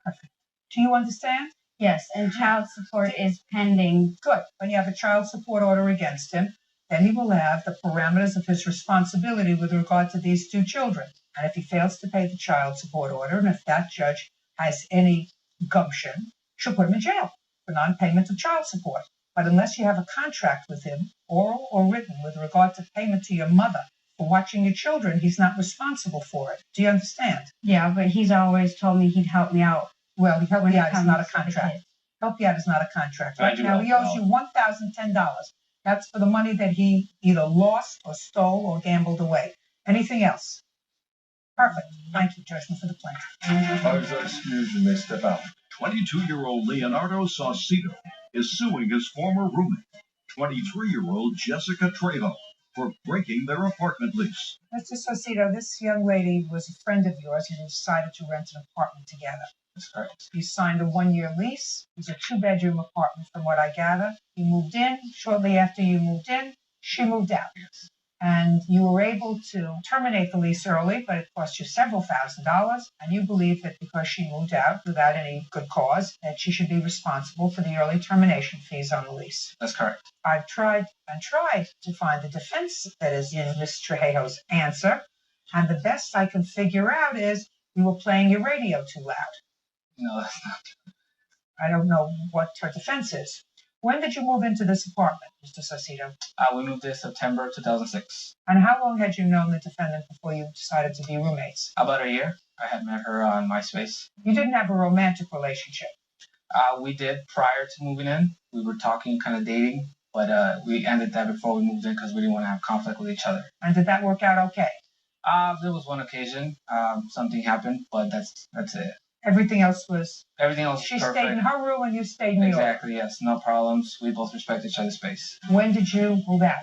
Perfect. Do you understand? Yes, and child support is pending. Good. When you have a child support order against him, then he will have the parameters of his responsibility with regard to these 2 children. And if he fails to pay the child support order, and if that judge has any gumption, she'll put him in jail for non-payment of child support. But unless you have a contract with him, oral or written, with regard to payment to your mother for watching your children, he's not responsible for it. Do you understand? Yeah, but he's always told me he'd help me out. Well, help you out is not a contract. Help you out is not a contract. Right now, he owes you $1,010. That's for the money that he either lost or stole or gambled away. Anything else? Perfect. Thank you, Judgment for the plaintiff. Parties are excused. You may step out. 22-year-old Leonardo Saucedo is suing his former roommate, 23-year-old Jessica Trejo, for breaking their apartment lease. Mr. Saucedo, this young lady was a friend of yours and you decided to rent an apartment together. That's correct. You signed a 1-year lease. It was a 2-bedroom apartment from what I gather. You moved in. Shortly after you moved in, she moved out. Yes. And you were able to terminate the lease early, but it cost you several $1,000s. And you believe that because she moved out without any good cause, that she should be responsible for the early termination fees on the lease. That's correct. I've tried and tried to find the defense that is in Ms. Trejo's answer. And the best I can figure out is you were playing your radio too loud. No, that's not true. I don't know what her defense is. When did you move into this apartment, Mr. Saucedo? We moved in September 2006. And how long had you known the defendant before you decided to be roommates? About a year. I had met her on MySpace. You didn't have a romantic relationship? We did prior to moving in. We were talking, kind of dating, but we ended that before we moved in because we didn't want to have conflict with each other. And did that work out okay? There was one occasion something happened, but that's it. Everything else was... Everything else She perfect. stayed in her room and you stayed in yours. Exactly, yes. No problems. We both respect each other's space. When did you move out?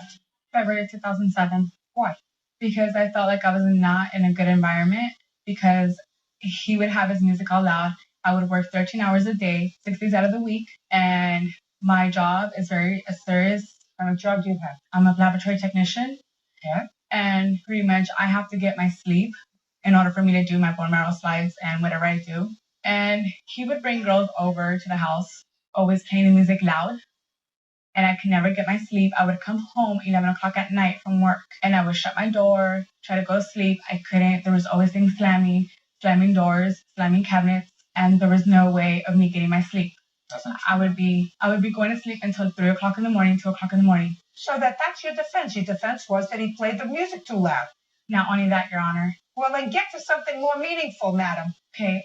February 2007. Why? Because I felt like I was not in a good environment, because he would have his music all loud. I would work 13 hours a day, 6 days out of the week, and my job is very serious. What kind of job do you have? I'm a laboratory technician. Yeah. And pretty much I have to get my sleep in order for me to do my bone marrow slides and whatever I do. And he would bring girls over to the house, always playing the music loud. And I could never get my sleep. I would come home 11 o'clock at night from work, and I would shut my door, try to go to sleep. I couldn't. There was always things slamming doors, slamming cabinets, and there was no way of me getting my sleep. I would be going to sleep until 3 o'clock in the morning, 2 o'clock in the morning. So that's your defense. Your defense was that he played the music too loud. Not only that, Your Honor. Well, then get to something more meaningful, madam. Okay.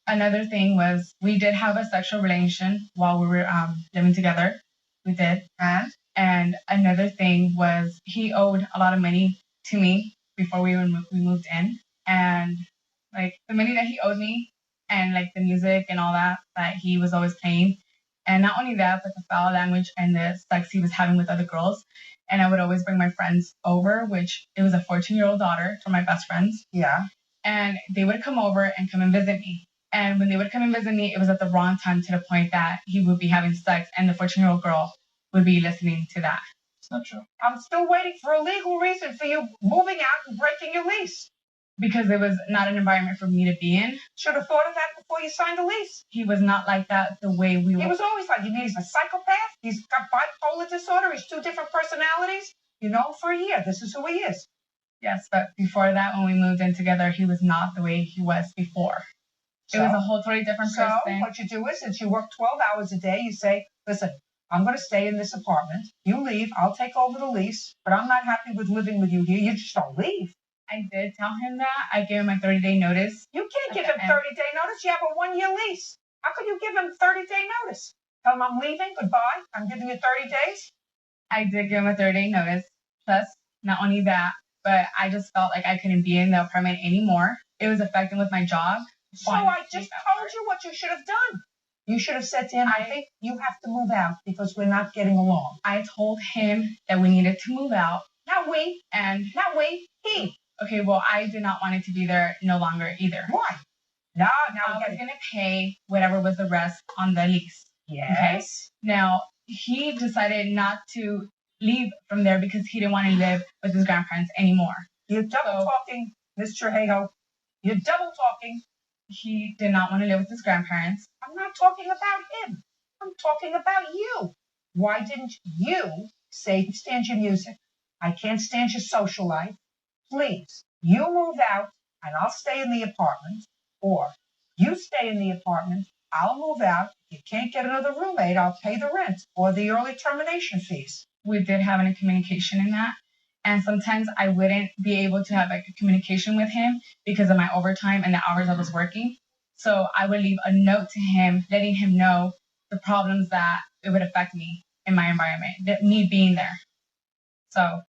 Another thing was we did have a sexual relation while we were living together. We did. And? And another thing was he owed a lot of money to me before we moved in. And like the money that he owed me and like the music and all that he was always playing. And not only that, but the foul language and the sex he was having with other girls. And I would always bring my friends over, which it was a 14-year-old daughter from my best friends. Yeah. And they would come over and come and visit me. And when they would come and visit me, it was at the wrong time to the point that he would be having sex and the 14-year-old girl would be listening to that. It's not true. I'm still waiting for a legal reason for you moving out and breaking your lease. Because it was not an environment for me to be in. Should have thought of that before you signed the lease. He was not like that the way we were. He was always like, you mean he's a psychopath? He's got bipolar disorder? He's 2 different personalities? You know, for a year, this is who he is. Yes, but before that, when we moved in together, he was not the way he was before. It was a whole totally different person. So what you do is, since you work 12 hours a day, you say, listen, I'm going to stay in this apartment. You leave. I'll take over the lease, but I'm not happy with living with you here. You just don't leave. I did tell him that. I gave him a 30-day notice. You can't give him 30-day notice. You have a 1-year lease. How could you give him 30-day notice? Tell him I'm leaving. Goodbye. I'm giving you 30 days. I did give him a 30-day notice. Plus, not only that, but I just felt like I couldn't be in the apartment anymore. It was affecting with my job. So I just told you what you should have done. You should have said to him, I think you have to move out because we're not getting along. I told him that we needed to move out. Not we. And not we. He. Okay, well, I did not want it to be there no longer either. Why? No, I was going to pay whatever was the rest on the lease. Yes. Okay? Now, he decided not to leave from there because he didn't want to live with his grandparents anymore. You're double talking, Mr. Trejo. You're double talking. He did not want to live with his grandparents. I'm not talking about him. I'm talking about you. Why didn't you say, stand your music? I can't stand your social life. Please, you move out and I'll stay in the apartment. Or you stay in the apartment, I'll move out. If you can't get another roommate, I'll pay the rent or the early termination fees. We did have a communication in that. And sometimes I wouldn't be able to have a communication with him because of my overtime and the hours I was working. So I would leave a note to him, letting him know the problems that it would affect me in my environment, that me being there. So.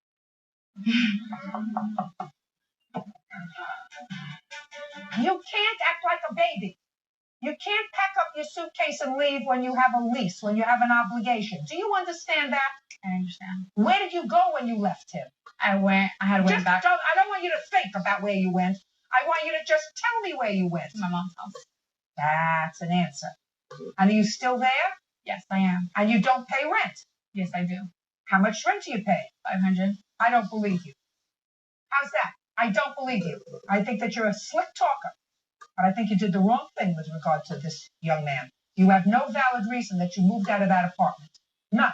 You can't act like a baby. You can't pack up your suitcase and leave when you have a lease, when you have an obligation. Do you understand that? I understand. Where did you go when you left him? I had went back. I don't want you to think about where you went. I want you to just tell me where you went. To my mom's house. That's an answer. And are you still there? Yes, I am. And you don't pay rent? Yes, I do. How much rent do you pay? $500. I don't believe you. How's that? I don't believe you. I think that you're a slick talker. But I think you did the wrong thing with regard to this young man. You have no valid reason that you moved out of that apartment. None.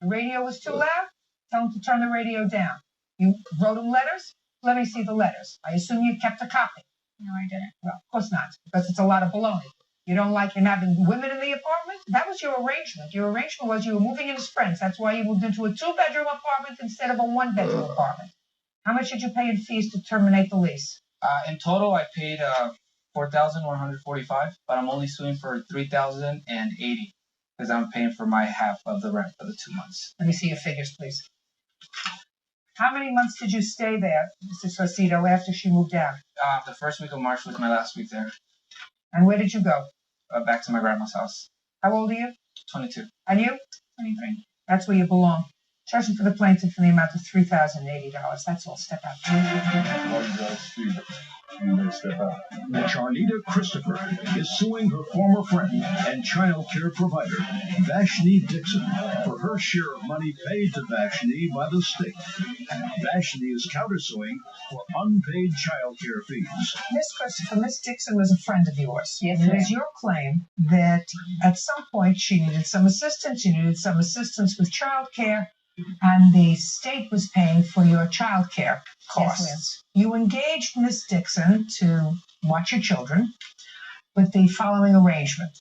The radio was too loud? Tell him to turn the radio down. You wrote him letters? Let me see the letters. I assume you kept a copy. No, I didn't. Well, of course not, because it's a lot of baloney. You don't like him having women in the apartment? That was your arrangement. Your arrangement was you were moving in as friends. That's why you moved into a 2-bedroom apartment instead of a 1-bedroom apartment. How much did you pay in fees to terminate the lease? In total, I paid $4,145, but I'm only suing for $3,080 because I'm paying for my half of the rent for the 2 months. Let me see your figures, please. How many months did you stay there, Mr. Saucedo, after she moved out? The first week of March was my last week there. And where did you go? Back to my grandma's house. How old are you? 22. And you? 23. That's where you belong. Charging for the plaintiff in the amount of $3,080. That's all. Step out. Charnita Christopher is suing her former friend and child care provider, Vashni Dixon, for her share of money paid to Vashni by the state. Vashni is countersuing for unpaid child care fees. Miss Christopher, Miss Dixon was a friend of yours. Yes, and it is your claim that at some point she needed some assistance. You needed some assistance with child care. And the state was paying for your child care costs. Yes, you engaged Miss Dixon to watch your children with the following arrangement,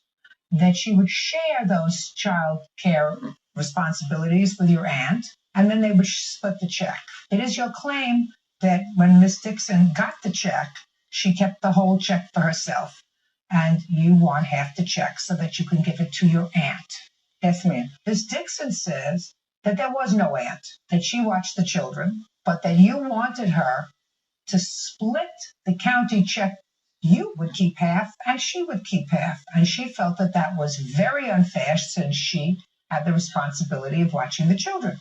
that she would share those child care responsibilities with your aunt, and then they would split the check. It is your claim that when Miss Dixon got the check, she kept the whole check for herself, and you want half the check so that you can give it to your aunt. Yes, ma'am. Miss Dixon says that there was no aunt, that she watched the children, but that you wanted her to split the county check. You would keep half and she would keep half. And she felt that that was very unfair since she had the responsibility of watching the children.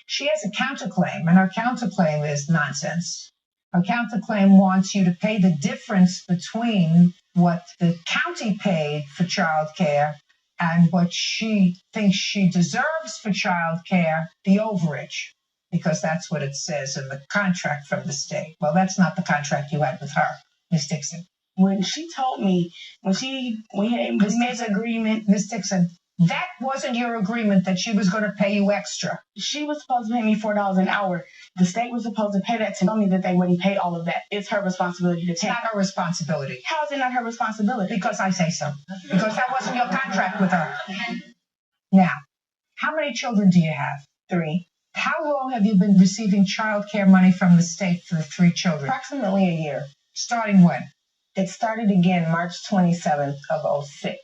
She has a counterclaim, and her counterclaim is nonsense. Her counterclaim wants you to pay the difference between what the county paid for childcare and what she thinks she deserves for childcare, the overage, because that's what it says in the contract from the state. Well, that's not the contract you had with her, Miss Dixon. When she told me, we made the agreement. Miss Dixon, that wasn't your agreement that she was going to pay you extra. She was supposed to pay me $4 an hour. The state was supposed to pay that to me that they wouldn't pay all of that. It's her responsibility to pay. It's not her responsibility. How is it not her responsibility? Because I say so. Because that wasn't your contract with her. Now, how many children do you have? 3. How long have you been receiving child care money from the state for the 3 children? Approximately a year. Starting when? It started again March 27th of 06.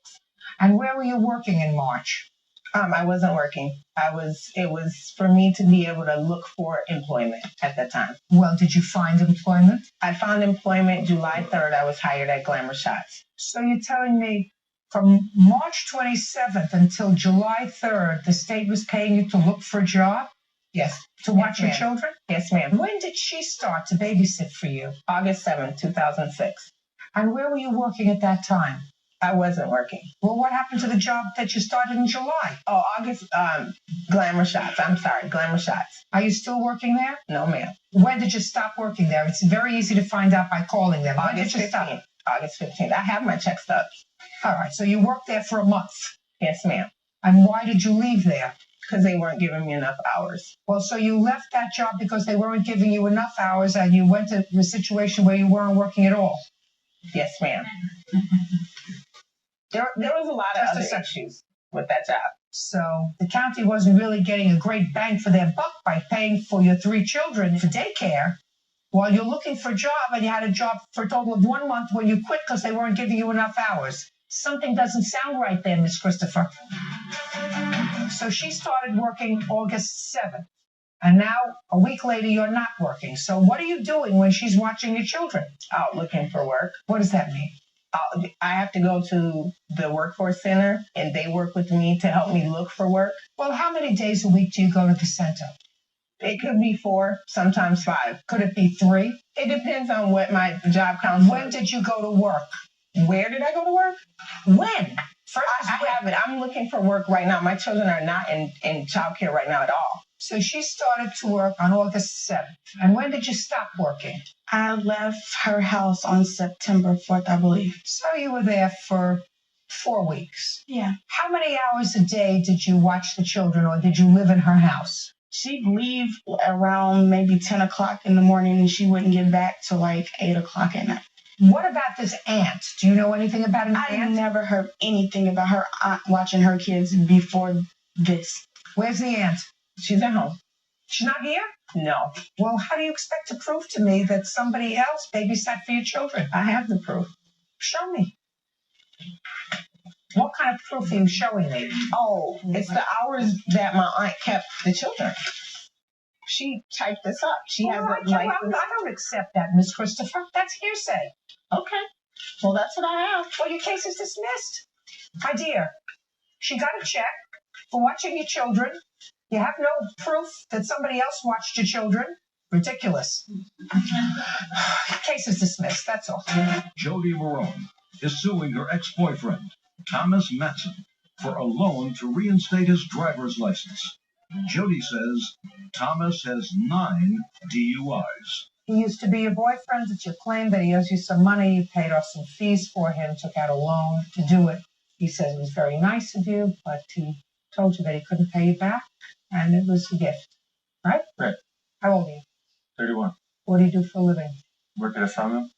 And where were you working in March? I wasn't working. It was for me to be able to look for employment at that time. Well, did you find employment? I found employment July 3rd. I was hired at Glamour Shots. So you're telling me from March 27th until July 3rd, the state was paying you to look for a job? Yes. To watch your children? Yes, ma'am. When did she start to babysit for you? August 7th, 2006. And where were you working at that time? I wasn't working. Well, what happened to the job that you started in July? Oh, August, Glamour Shots. I'm sorry, Glamour Shots. Are you still working there? No, ma'am. When did you stop working there? It's very easy to find out by calling them. When August did you 15th. stop? August 15th. I have my check stubs. All right, so you worked there for a month. Yes, ma'am. And why did you leave there? Because they weren't giving me enough hours. Well, so you left that job because they weren't giving you enough hours and you went to a situation where you weren't working at all. Yes, ma'am. There was a lot of other issues with that job. So the county wasn't really getting a great bang for their buck by paying for your 3 children for daycare while you're looking for a job, and you had a job for a total of 1 month when you quit because they weren't giving you enough hours. Something doesn't sound right there, Miss Christopher. So she started working August 7th. And now, a week later, you're not working. So what are you doing when she's watching your children? Out looking for work. What does that mean? I have to go to the workforce center, and they work with me to help me look for work. Well, how many days a week do you go to the center? It could be 4, sometimes 5. Could it be 3? It depends on what my job counts. When did you go to work? Where did I go to work? When? First, I have it. I'm looking for work right now. My children are not in childcare right now at all. So she started to work on August 7th. And when did you stop working? I left her house on September 4th, I believe. So you were there for 4 weeks. Yeah. How many hours a day did you watch the children, or did you live in her house? She'd leave around maybe 10 o'clock in the morning, and she wouldn't get back till like 8 o'clock at night. What about this aunt? Do you know anything about an aunt? I never heard anything about her aunt watching her kids before this. Where's the aunt? She's at home. She's not here? No. Well, how do you expect to prove to me that somebody else babysat for your children? I have the proof. Show me. What kind of proof are you showing me? Oh, it's the hours that my aunt kept the children. She typed this up. She has I don't accept that, Miss Christopher. That's hearsay. Okay. Well, that's what I have. Well, your case is dismissed. My dear, she got a check for watching your children. You have no proof that somebody else watched your children. Ridiculous. Case is dismissed, that's all. Jody Barone is suing her ex-boyfriend, Thomas Matson, for a loan to reinstate his driver's license. Jody says Thomas has 9 DUIs. He used to be your boyfriend. It's your claim that he owes you some money. You paid off some fees for him, took out a loan to do it. He says it was very nice of you, but he told you that he couldn't pay you back, and it was a gift. Right? Right. How old are you? 31. What do you do for a living? Work at a sawmill.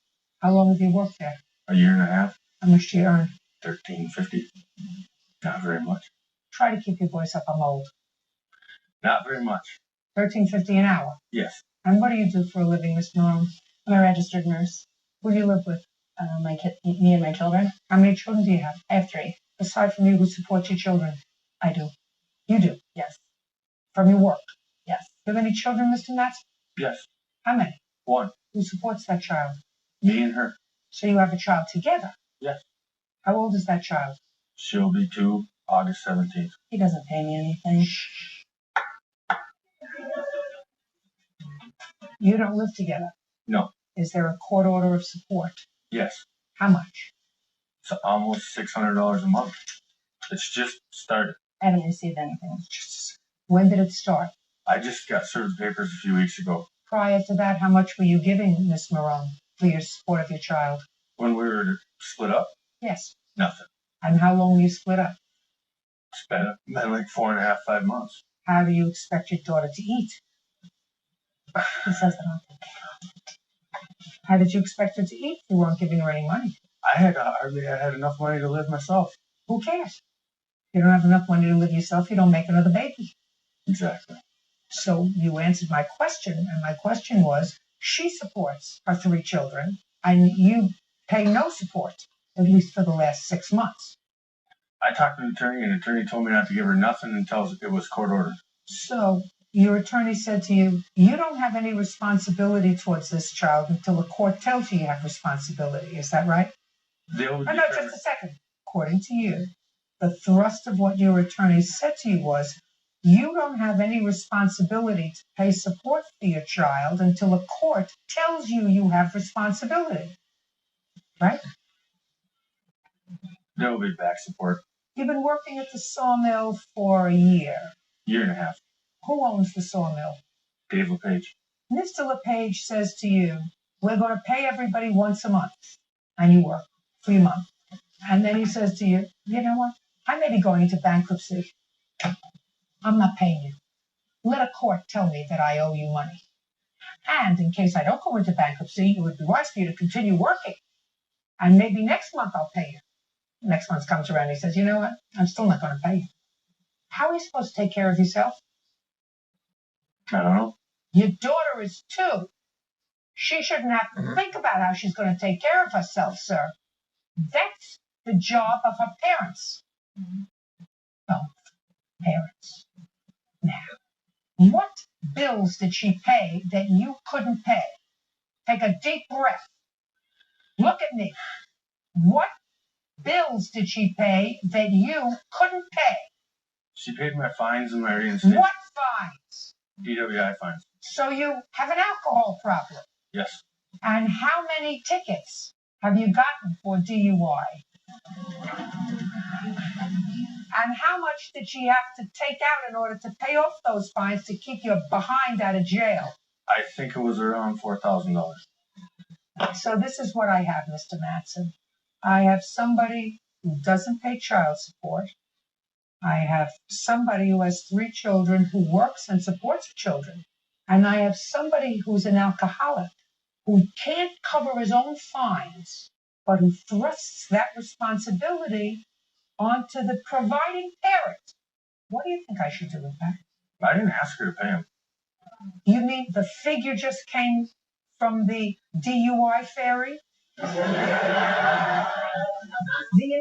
How long have you worked there? A year and a half. How much do you earn? $13.50. Not very much. Try to keep your voice up. I'm old. Not very much. $13.50 an hour. Yes. And what do you do for a living, Miss Norm? I'm a registered nurse. Who do you live with? Me and my children. How many children do you have? I have 3. Aside from you, who supports your children? I do. You do? Yes. From your work? Yes. Do you have any children, Mr. Matson? Yes. How many? One. Who supports that child? Me and her. So you have a child together? Yes. How old is that child? She'll be 2 August 17th. He doesn't pay me anything. You don't live together? No. Is there a court order of support? Yes. How much? It's almost $600 a month. It's just started. I haven't received anything. When did it start? I just got served papers a few weeks ago. Prior to that, how much were you giving Miss Marone for your support of your child? When we were split up? Yes. Nothing. And how long were you split up? It's been like 4.5, 5 months. How do you expect your daughter to eat? He says that I'll take care of it. How did you expect her to eat? You weren't giving her any money. I had enough money to live myself. Who cares? You don't have enough money to live yourself, you don't make another baby. Exactly. So you answered my question, and my question was, she supports her 3 children, and you pay no support, at least for the last 6 months. I talked to an attorney, and the attorney told me not to give her nothing until it was court ordered. So your attorney said to you, you don't have any responsibility towards this child until the court tells you you have responsibility. Is that right? No, just a second. According to you, the thrust of what your attorney said to you was, you don't have any responsibility to pay support for your child until a court tells you you have responsibility. Right? There will be back support. You've been working at the sawmill for a year. Year and a half. Who owns the sawmill? Dave LePage. Mr. LePage says to you, we're going to pay everybody once a month. And you work 3 months. And then he says to you, you know what? I may be going into bankruptcy. I'm not paying you. Let a court tell me that I owe you money. And in case I don't go into bankruptcy, it would be wise for you to continue working. And maybe next month I'll pay you. Next month comes around and he says, you know what? I'm still not going to pay you. How are you supposed to take care of yourself? I don't know. Your daughter is 2. She shouldn't have to think about how she's going to take care of herself, sir. That's the job of her parents. Both parents. Now, what bills did she pay that you couldn't pay? Take a deep breath. Look at me. What bills did she pay that you couldn't pay? She paid my fines and my reinstatement. What fines? DWI fines. So you have an alcohol problem. Yes. And how many tickets have you gotten for DUI? And how much did she have to take out in order to pay off those fines to keep you behind out of jail? I think it was around $4,000. So this is what I have, Mr. Matson. I have somebody who doesn't pay child support. I have somebody who has 3 children who works and supports children. And I have somebody who's an alcoholic who can't cover his own fines, but who thrusts that responsibility onto the providing parent. What do you think I should do with that? I didn't ask her to pay him. You mean the figure just came from the DUI fairy? The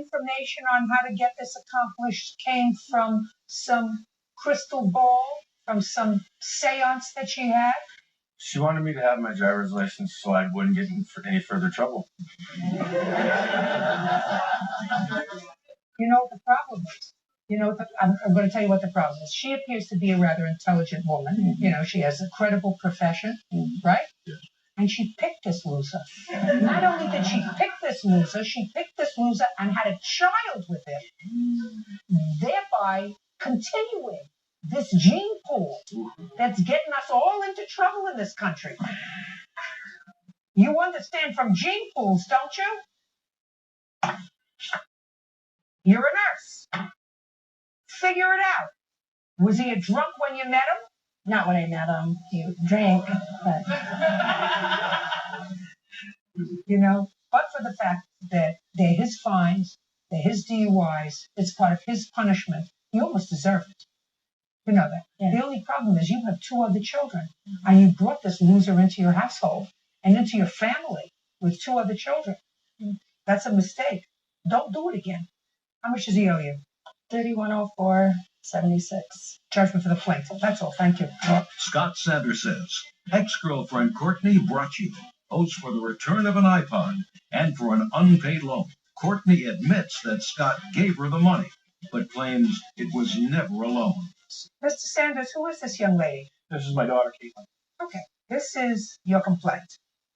information on how to get this accomplished came from some crystal ball, from some seance that she had? She wanted me to have my driver's license so I wouldn't get in any further trouble. You know what the problem is? I'm going to tell you what the problem is. She appears to be a rather intelligent woman. You know, she has a credible profession, right? Yes. And she picked this loser. Not only did she pick this loser and had a child with him, thereby continuing this gene pool that's getting us all into trouble in this country. You understand from gene pools, don't you? You're a nurse. Figure it out. Was he a drunk when you met him? Not when I met him. He drank, but but for the fact that they're his fines, they're his DUIs, it's part of his punishment. He almost deserved it. You know that. Yeah. The only problem is you have 2 other children, and you brought this loser into your household and into your family with 2 other children. That's a mistake. Don't do it again. How much does he owe you? $3104. 76. Judgment for the plaintiff. That's all. Thank you. Scott Sanders says, ex-girlfriend Courtney brought you owes for the return of an iPod and for an unpaid loan. Courtney admits that Scott gave her the money, but claims it was never a loan. Mr. Sanders, who is this young lady? This is my daughter, Caitlin. Okay, this is your complaint.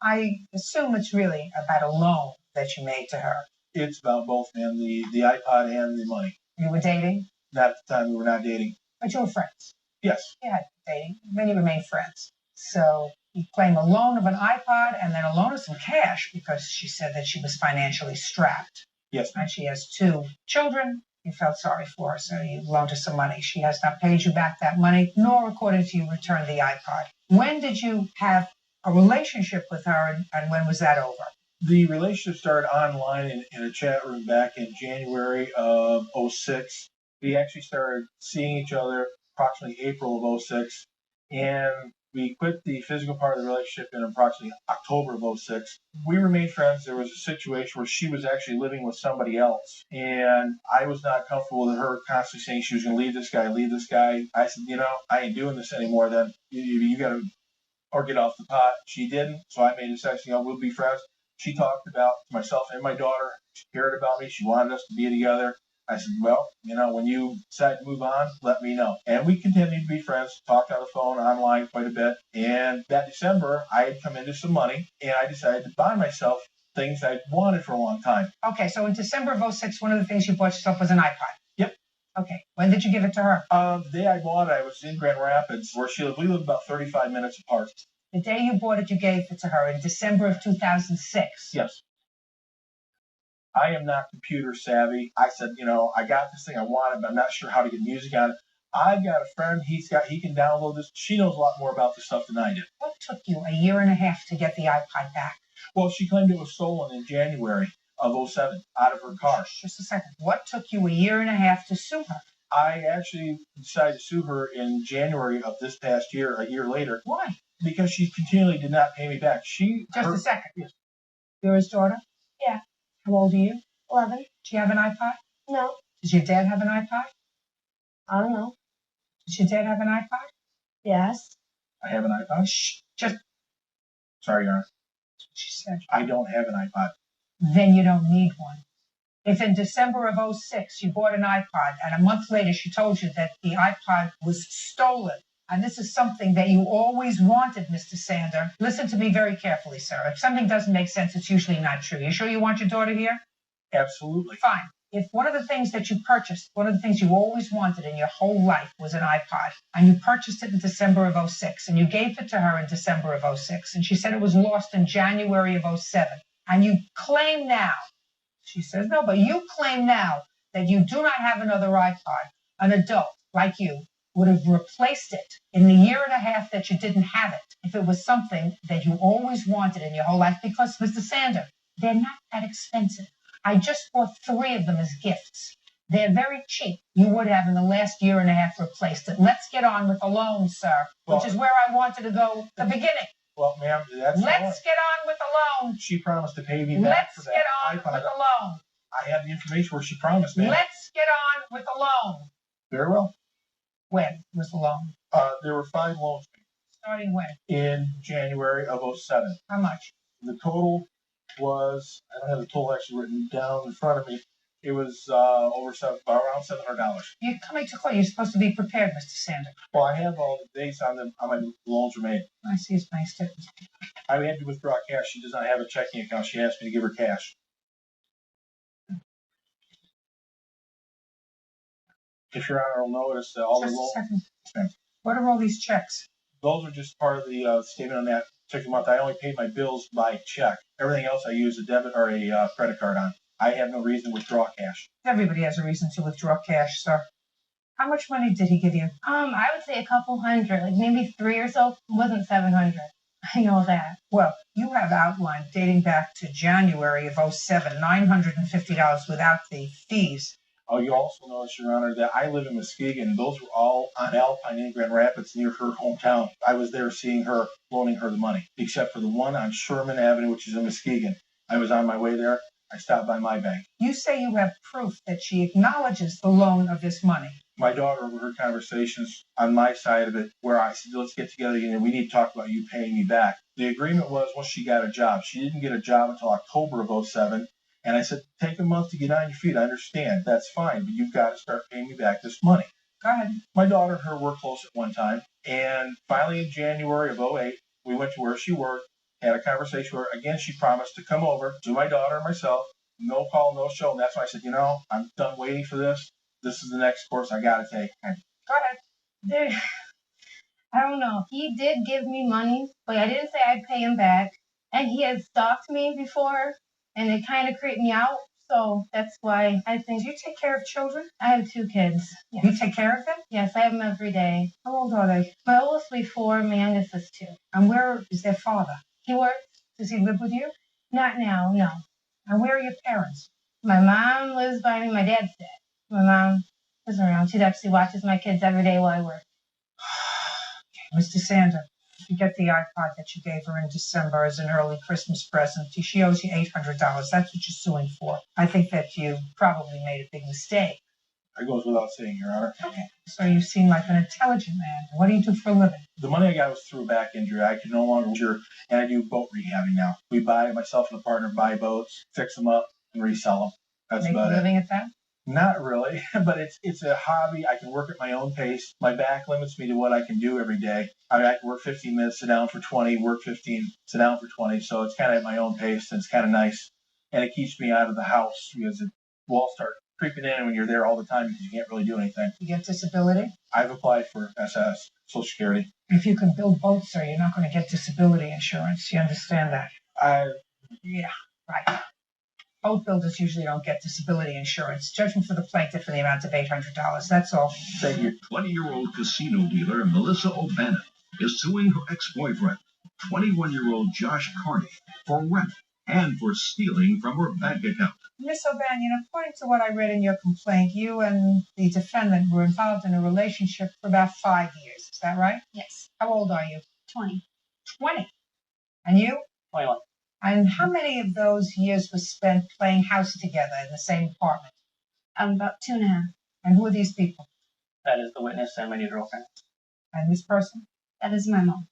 I assume it's really about a loan that you made to her. It's about both, man, the iPod and the money. You were dating? Not at the time, we were not dating. But you were friends? Yes. You had dating, then you remained friends. So you claim a loan of an iPod and then a loan of some cash because she said that she was financially strapped. Yes. And she has 2 children. You felt sorry for her, so you loaned her some money. She has not paid you back that money, nor, according to you, returned the iPod. When did you have a relationship with her, and when was that over? The relationship started online in a chat room back in January of 06. We actually started seeing each other approximately April of 06, and we quit the physical part of the relationship in approximately October of 06. We remained friends. There was a situation where she was actually living with somebody else, and I was not comfortable with her constantly saying she was going to leave this guy, leave this guy. I said, I ain't doing this anymore. Then you got to or get off the pot. She didn't, so I made a decision, we'll be friends. She talked about myself and my daughter. She cared about me. She wanted us to be together. I said, well, when you decide to move on, let me know. And we continued to be friends, talked on the phone, online quite a bit. And that December, I had come into some money, and I decided to buy myself things I'd wanted for a long time. Okay, so in December of 06, one of the things you bought yourself was an iPod. Yep. Okay, when did you give it to her? The day I bought it, I was in Grand Rapids, where she lived. We lived about 35 minutes apart. The day you bought it, you gave it to her in December of 2006. Yes. I am not computer savvy. I said, I got this thing I wanted, but I'm not sure how to get music on it. I've got a friend. He can download this. She knows a lot more about this stuff than I do. What took you a year and a half to get the iPod back? Well, she claimed it was stolen in January of 07 out of her car. Just a second. What took you a year and a half to sue her? I actually decided to sue her in January of this past year, a year later. Why? Because she continually did not pay me back. A second. Yes. You're his daughter? Yeah. How old are you? 11. Do you have an iPod? No. Does your dad have an iPod? I don't know. Does your dad have an iPod? Yes. I have an iPod. Shh. Sorry, Your Honor. She said. I don't have an iPod. Then you don't need one. If in December of 06 you bought an iPod and a month later she told you that the iPod was stolen, and this is something that you always wanted, Mr. Sander, listen to me very carefully, sir. If something doesn't make sense, it's usually not true. You sure you want your daughter here? Absolutely. Fine. If one of the things that you purchased, one of the things you always wanted in your whole life was an iPod, and you purchased it in December of 06, and you gave it to her in December of 06, and she said it was lost in January of 07, and you claim now, she says no, but you claim now that you do not have another iPod, an adult like you would have replaced it in the year and a half that you didn't have it if it was something that you always wanted in your whole life, because, Mr. Sander, they're not that expensive. I just bought 3 of them as gifts. They're very cheap. You would have in the last year and a half replaced it. Let's get on with the loan, sir, which is where I wanted to go at the beginning. Well, ma'am, that's Let's get on with the loan. She promised to pay me back for that. Let's get on with the loan. I have the information where she promised, ma'am. Let's get on with the loan. Very well. When was the loan? There were 5 loans. Starting when? In January of 07. How much? The total was, I don't have the total actually written down in front of me. It was around $700. You're coming to court. You're supposed to be prepared, Mr. Sander. Well, I have all the dates on them. On my loans were made. I see his bank statement. I had to withdraw cash. She does not have a checking account. She asked me to give her cash. If Your Honor will notice, all Just the loans. a second. What are all these checks? Those are just part of the statement on that particular month. I only paid my bills by check. Everything else I use a debit or a credit card on. I have no reason to withdraw cash. Everybody has a reason to withdraw cash, sir. How much money did he give you? I would say a couple hundred, like maybe 3 or so. It wasn't 700. I know that. Well, you have outlined dating back to January of 07, $950 without the fees. Oh, you also notice, Your Honor, that I live in Muskegon, and those were all on Alpine in Grand Rapids near her hometown. I was there seeing her, loaning her the money, except for the one on Sherman Avenue, which is in Muskegon. I was on my way there. I stopped by my bank. You say you have proof that she acknowledges the loan of this money. My daughter overheard conversations on my side of it where I said, let's get together again. We need to talk about you paying me back. The agreement was once she got a job. She didn't get a job until October of 07. And I said, take a month to get on your feet. I understand. That's fine. But you've got to start paying me back this money. Go ahead. My daughter and her were close at one time. And finally in January of 08, we went to where she worked, had a conversation where, again, she promised to come over to my daughter and myself. No call, no show. And that's why I said, I'm done waiting for this. This is the next course I got to take. Go ahead. There, I don't know. He did give me money, but I didn't say I'd pay him back. And he had stalked me before, and it kind of creeped me out. So that's why I think. Do you take care of children? I have 2 kids. Yes. You take care of them? Yes, I have them every day. How old are they? My oldest will be 4, my youngest is 2. And where is their father? He works. Does he live with you? Not now, no. And where are your parents? My mom lives by me. My dad's dead. My mom is around. She actually watches my kids every day while I work. Mr. Sander, you get the iPod that you gave her in December as an early Christmas present. She owes you $800. That's what you're suing for. I think that you probably made a big mistake. It goes without saying, Your Honor. Okay. So you seem like an intelligent man. What do you do for a living? The money I got was through a back injury. I can no longer insure, and I do boat rehabbing now. We buy, myself and a partner buy boats, fix them up, and resell them. That's Make about a it. living at that? Not really, but it's a hobby. I can work at my own pace. My back limits me to what I can do every day. I can work 15 minutes, sit down for 20, work 15, sit down for 20. So it's kind of at my own pace, and it's kind of nice. And it keeps me out of the house because the walls start creeping in when you're there all the time because you can't really do anything. You get disability? I've applied for SS, Social Security. If you can build boats, sir, you're not going to get disability insurance. You understand that? Yeah, right. Boat builders usually don't get disability insurance. Judgment for the plaintiff in the amount of $800. That's all. Thank you. 20-year-old casino dealer Melissa O'Bannon is suing her ex-boyfriend, 21-year-old Josh Carney, for rent and for stealing from her bank account. Miss O'Banion, according to what I read in your complaint, you and the defendant were involved in a relationship for about 5 years. Is that right? Yes. How old are you? 20. 20. And you? 21. And how many of those years was spent playing house together in the same apartment? About 2.5. And who are these people? That is the witness and my new girlfriend. And this person? That is my mom.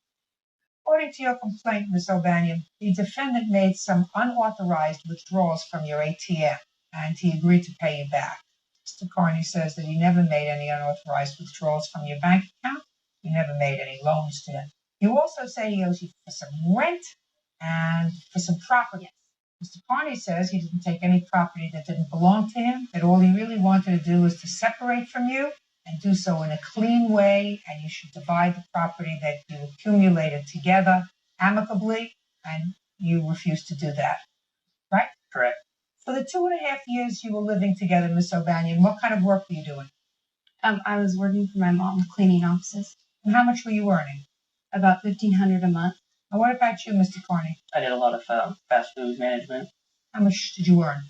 According to your complaint, Miss O'Banion, the defendant made some unauthorized withdrawals from your ATM, and he agreed to pay you back. Mr. Carney says that he never made any unauthorized withdrawals from your bank account. You never made any loans to him. You also say he owes you for some rent and for some property. Mr. Carney says he didn't take any property that didn't belong to him, that all he really wanted to do was to separate from you and do so in a clean way, and you should divide the property that you accumulated together amicably, and you refused to do that. Right? Correct. For the 2.5 years you were living together, Miss O'Banion, what kind of work were you doing? I was working for my mom, cleaning offices. And how much were you earning? About $1,500 a month. And what about you, Mr. Carney? I did a lot of fast food management. How much did you earn?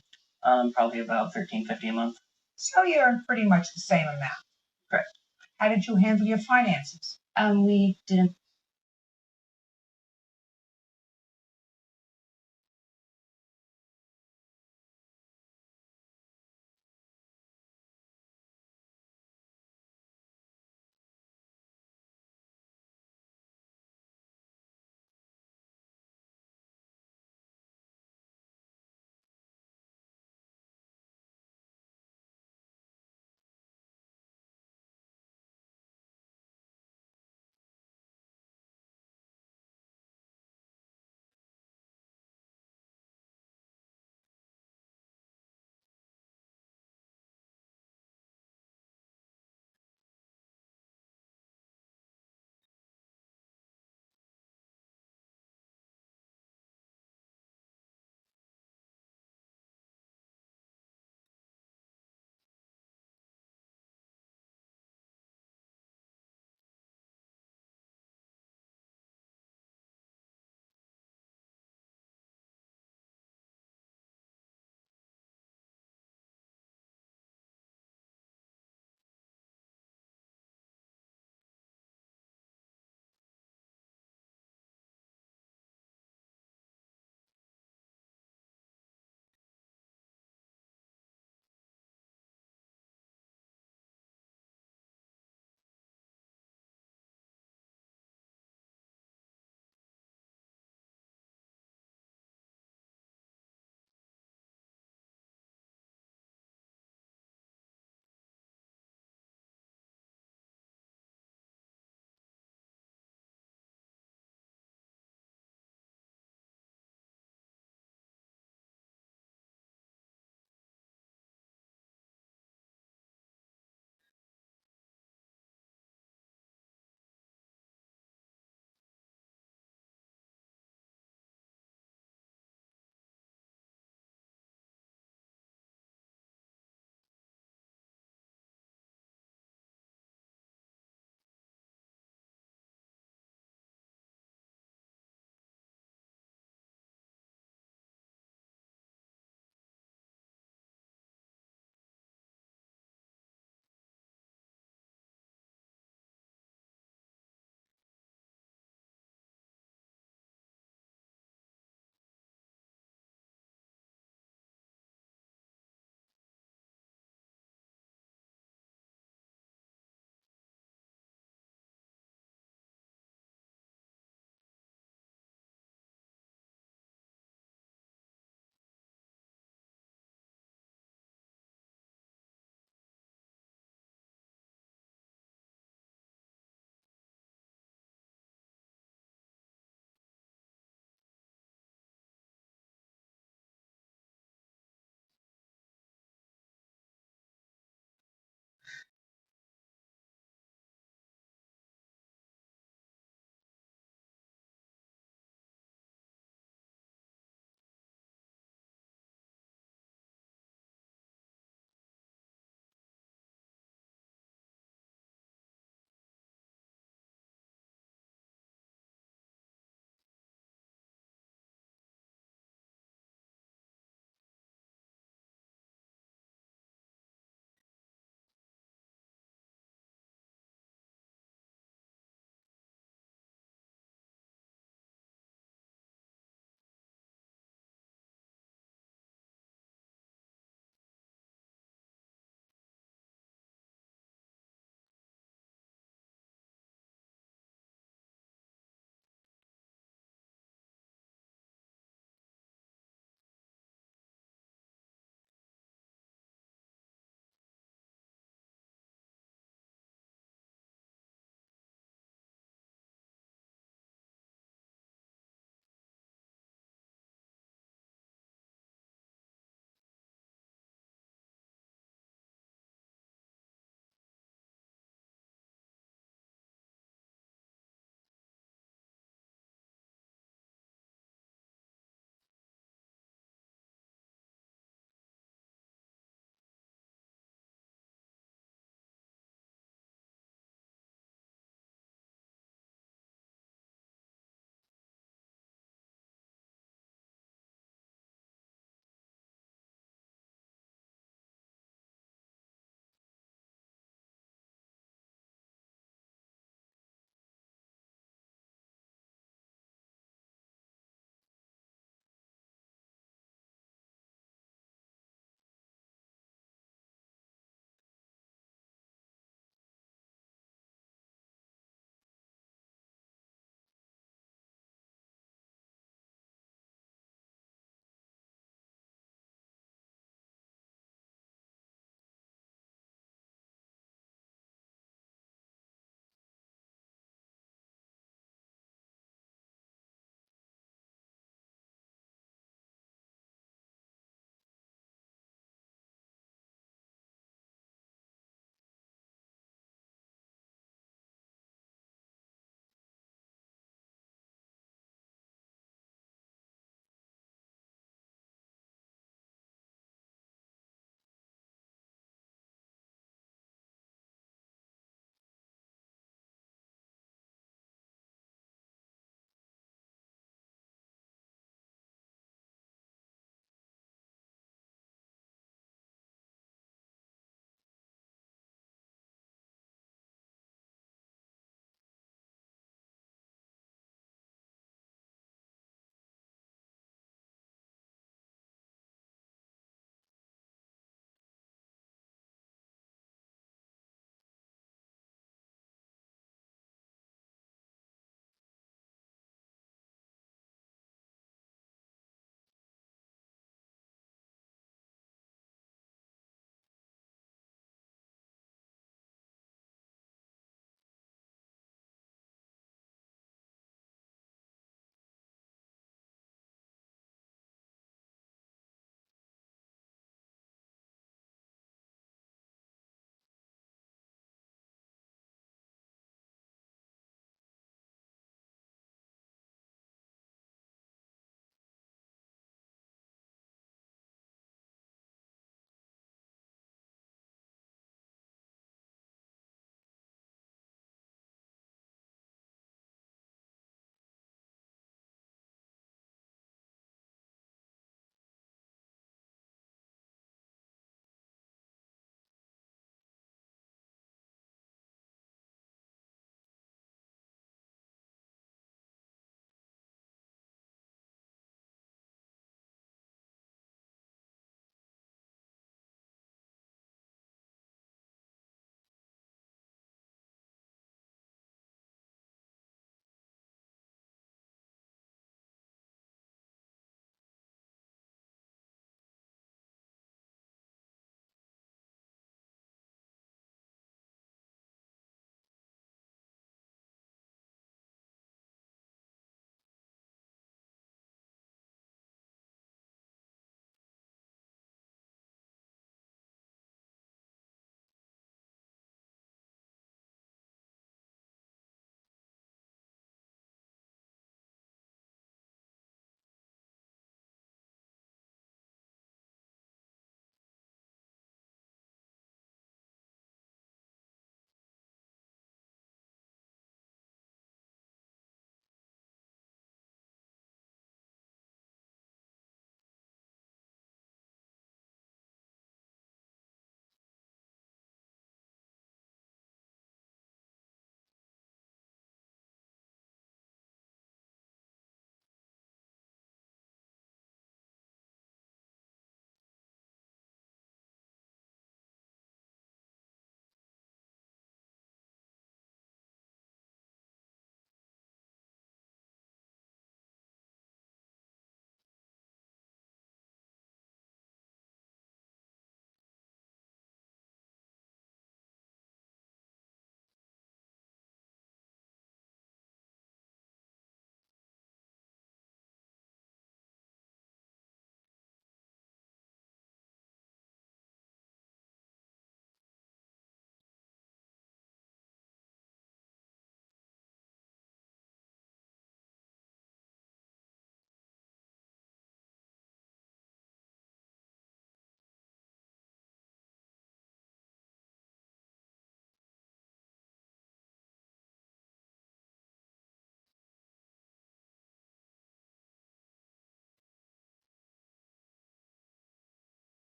Probably about $13.50 a month. So you earned pretty much the same amount. Correct. How did you handle your finances? We didn't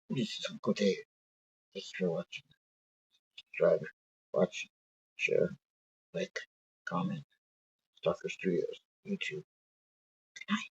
This is Uncle Dave. Thanks for watching. Subscribe, watch, share, like, comment. Stalker Studios, YouTube. Good night.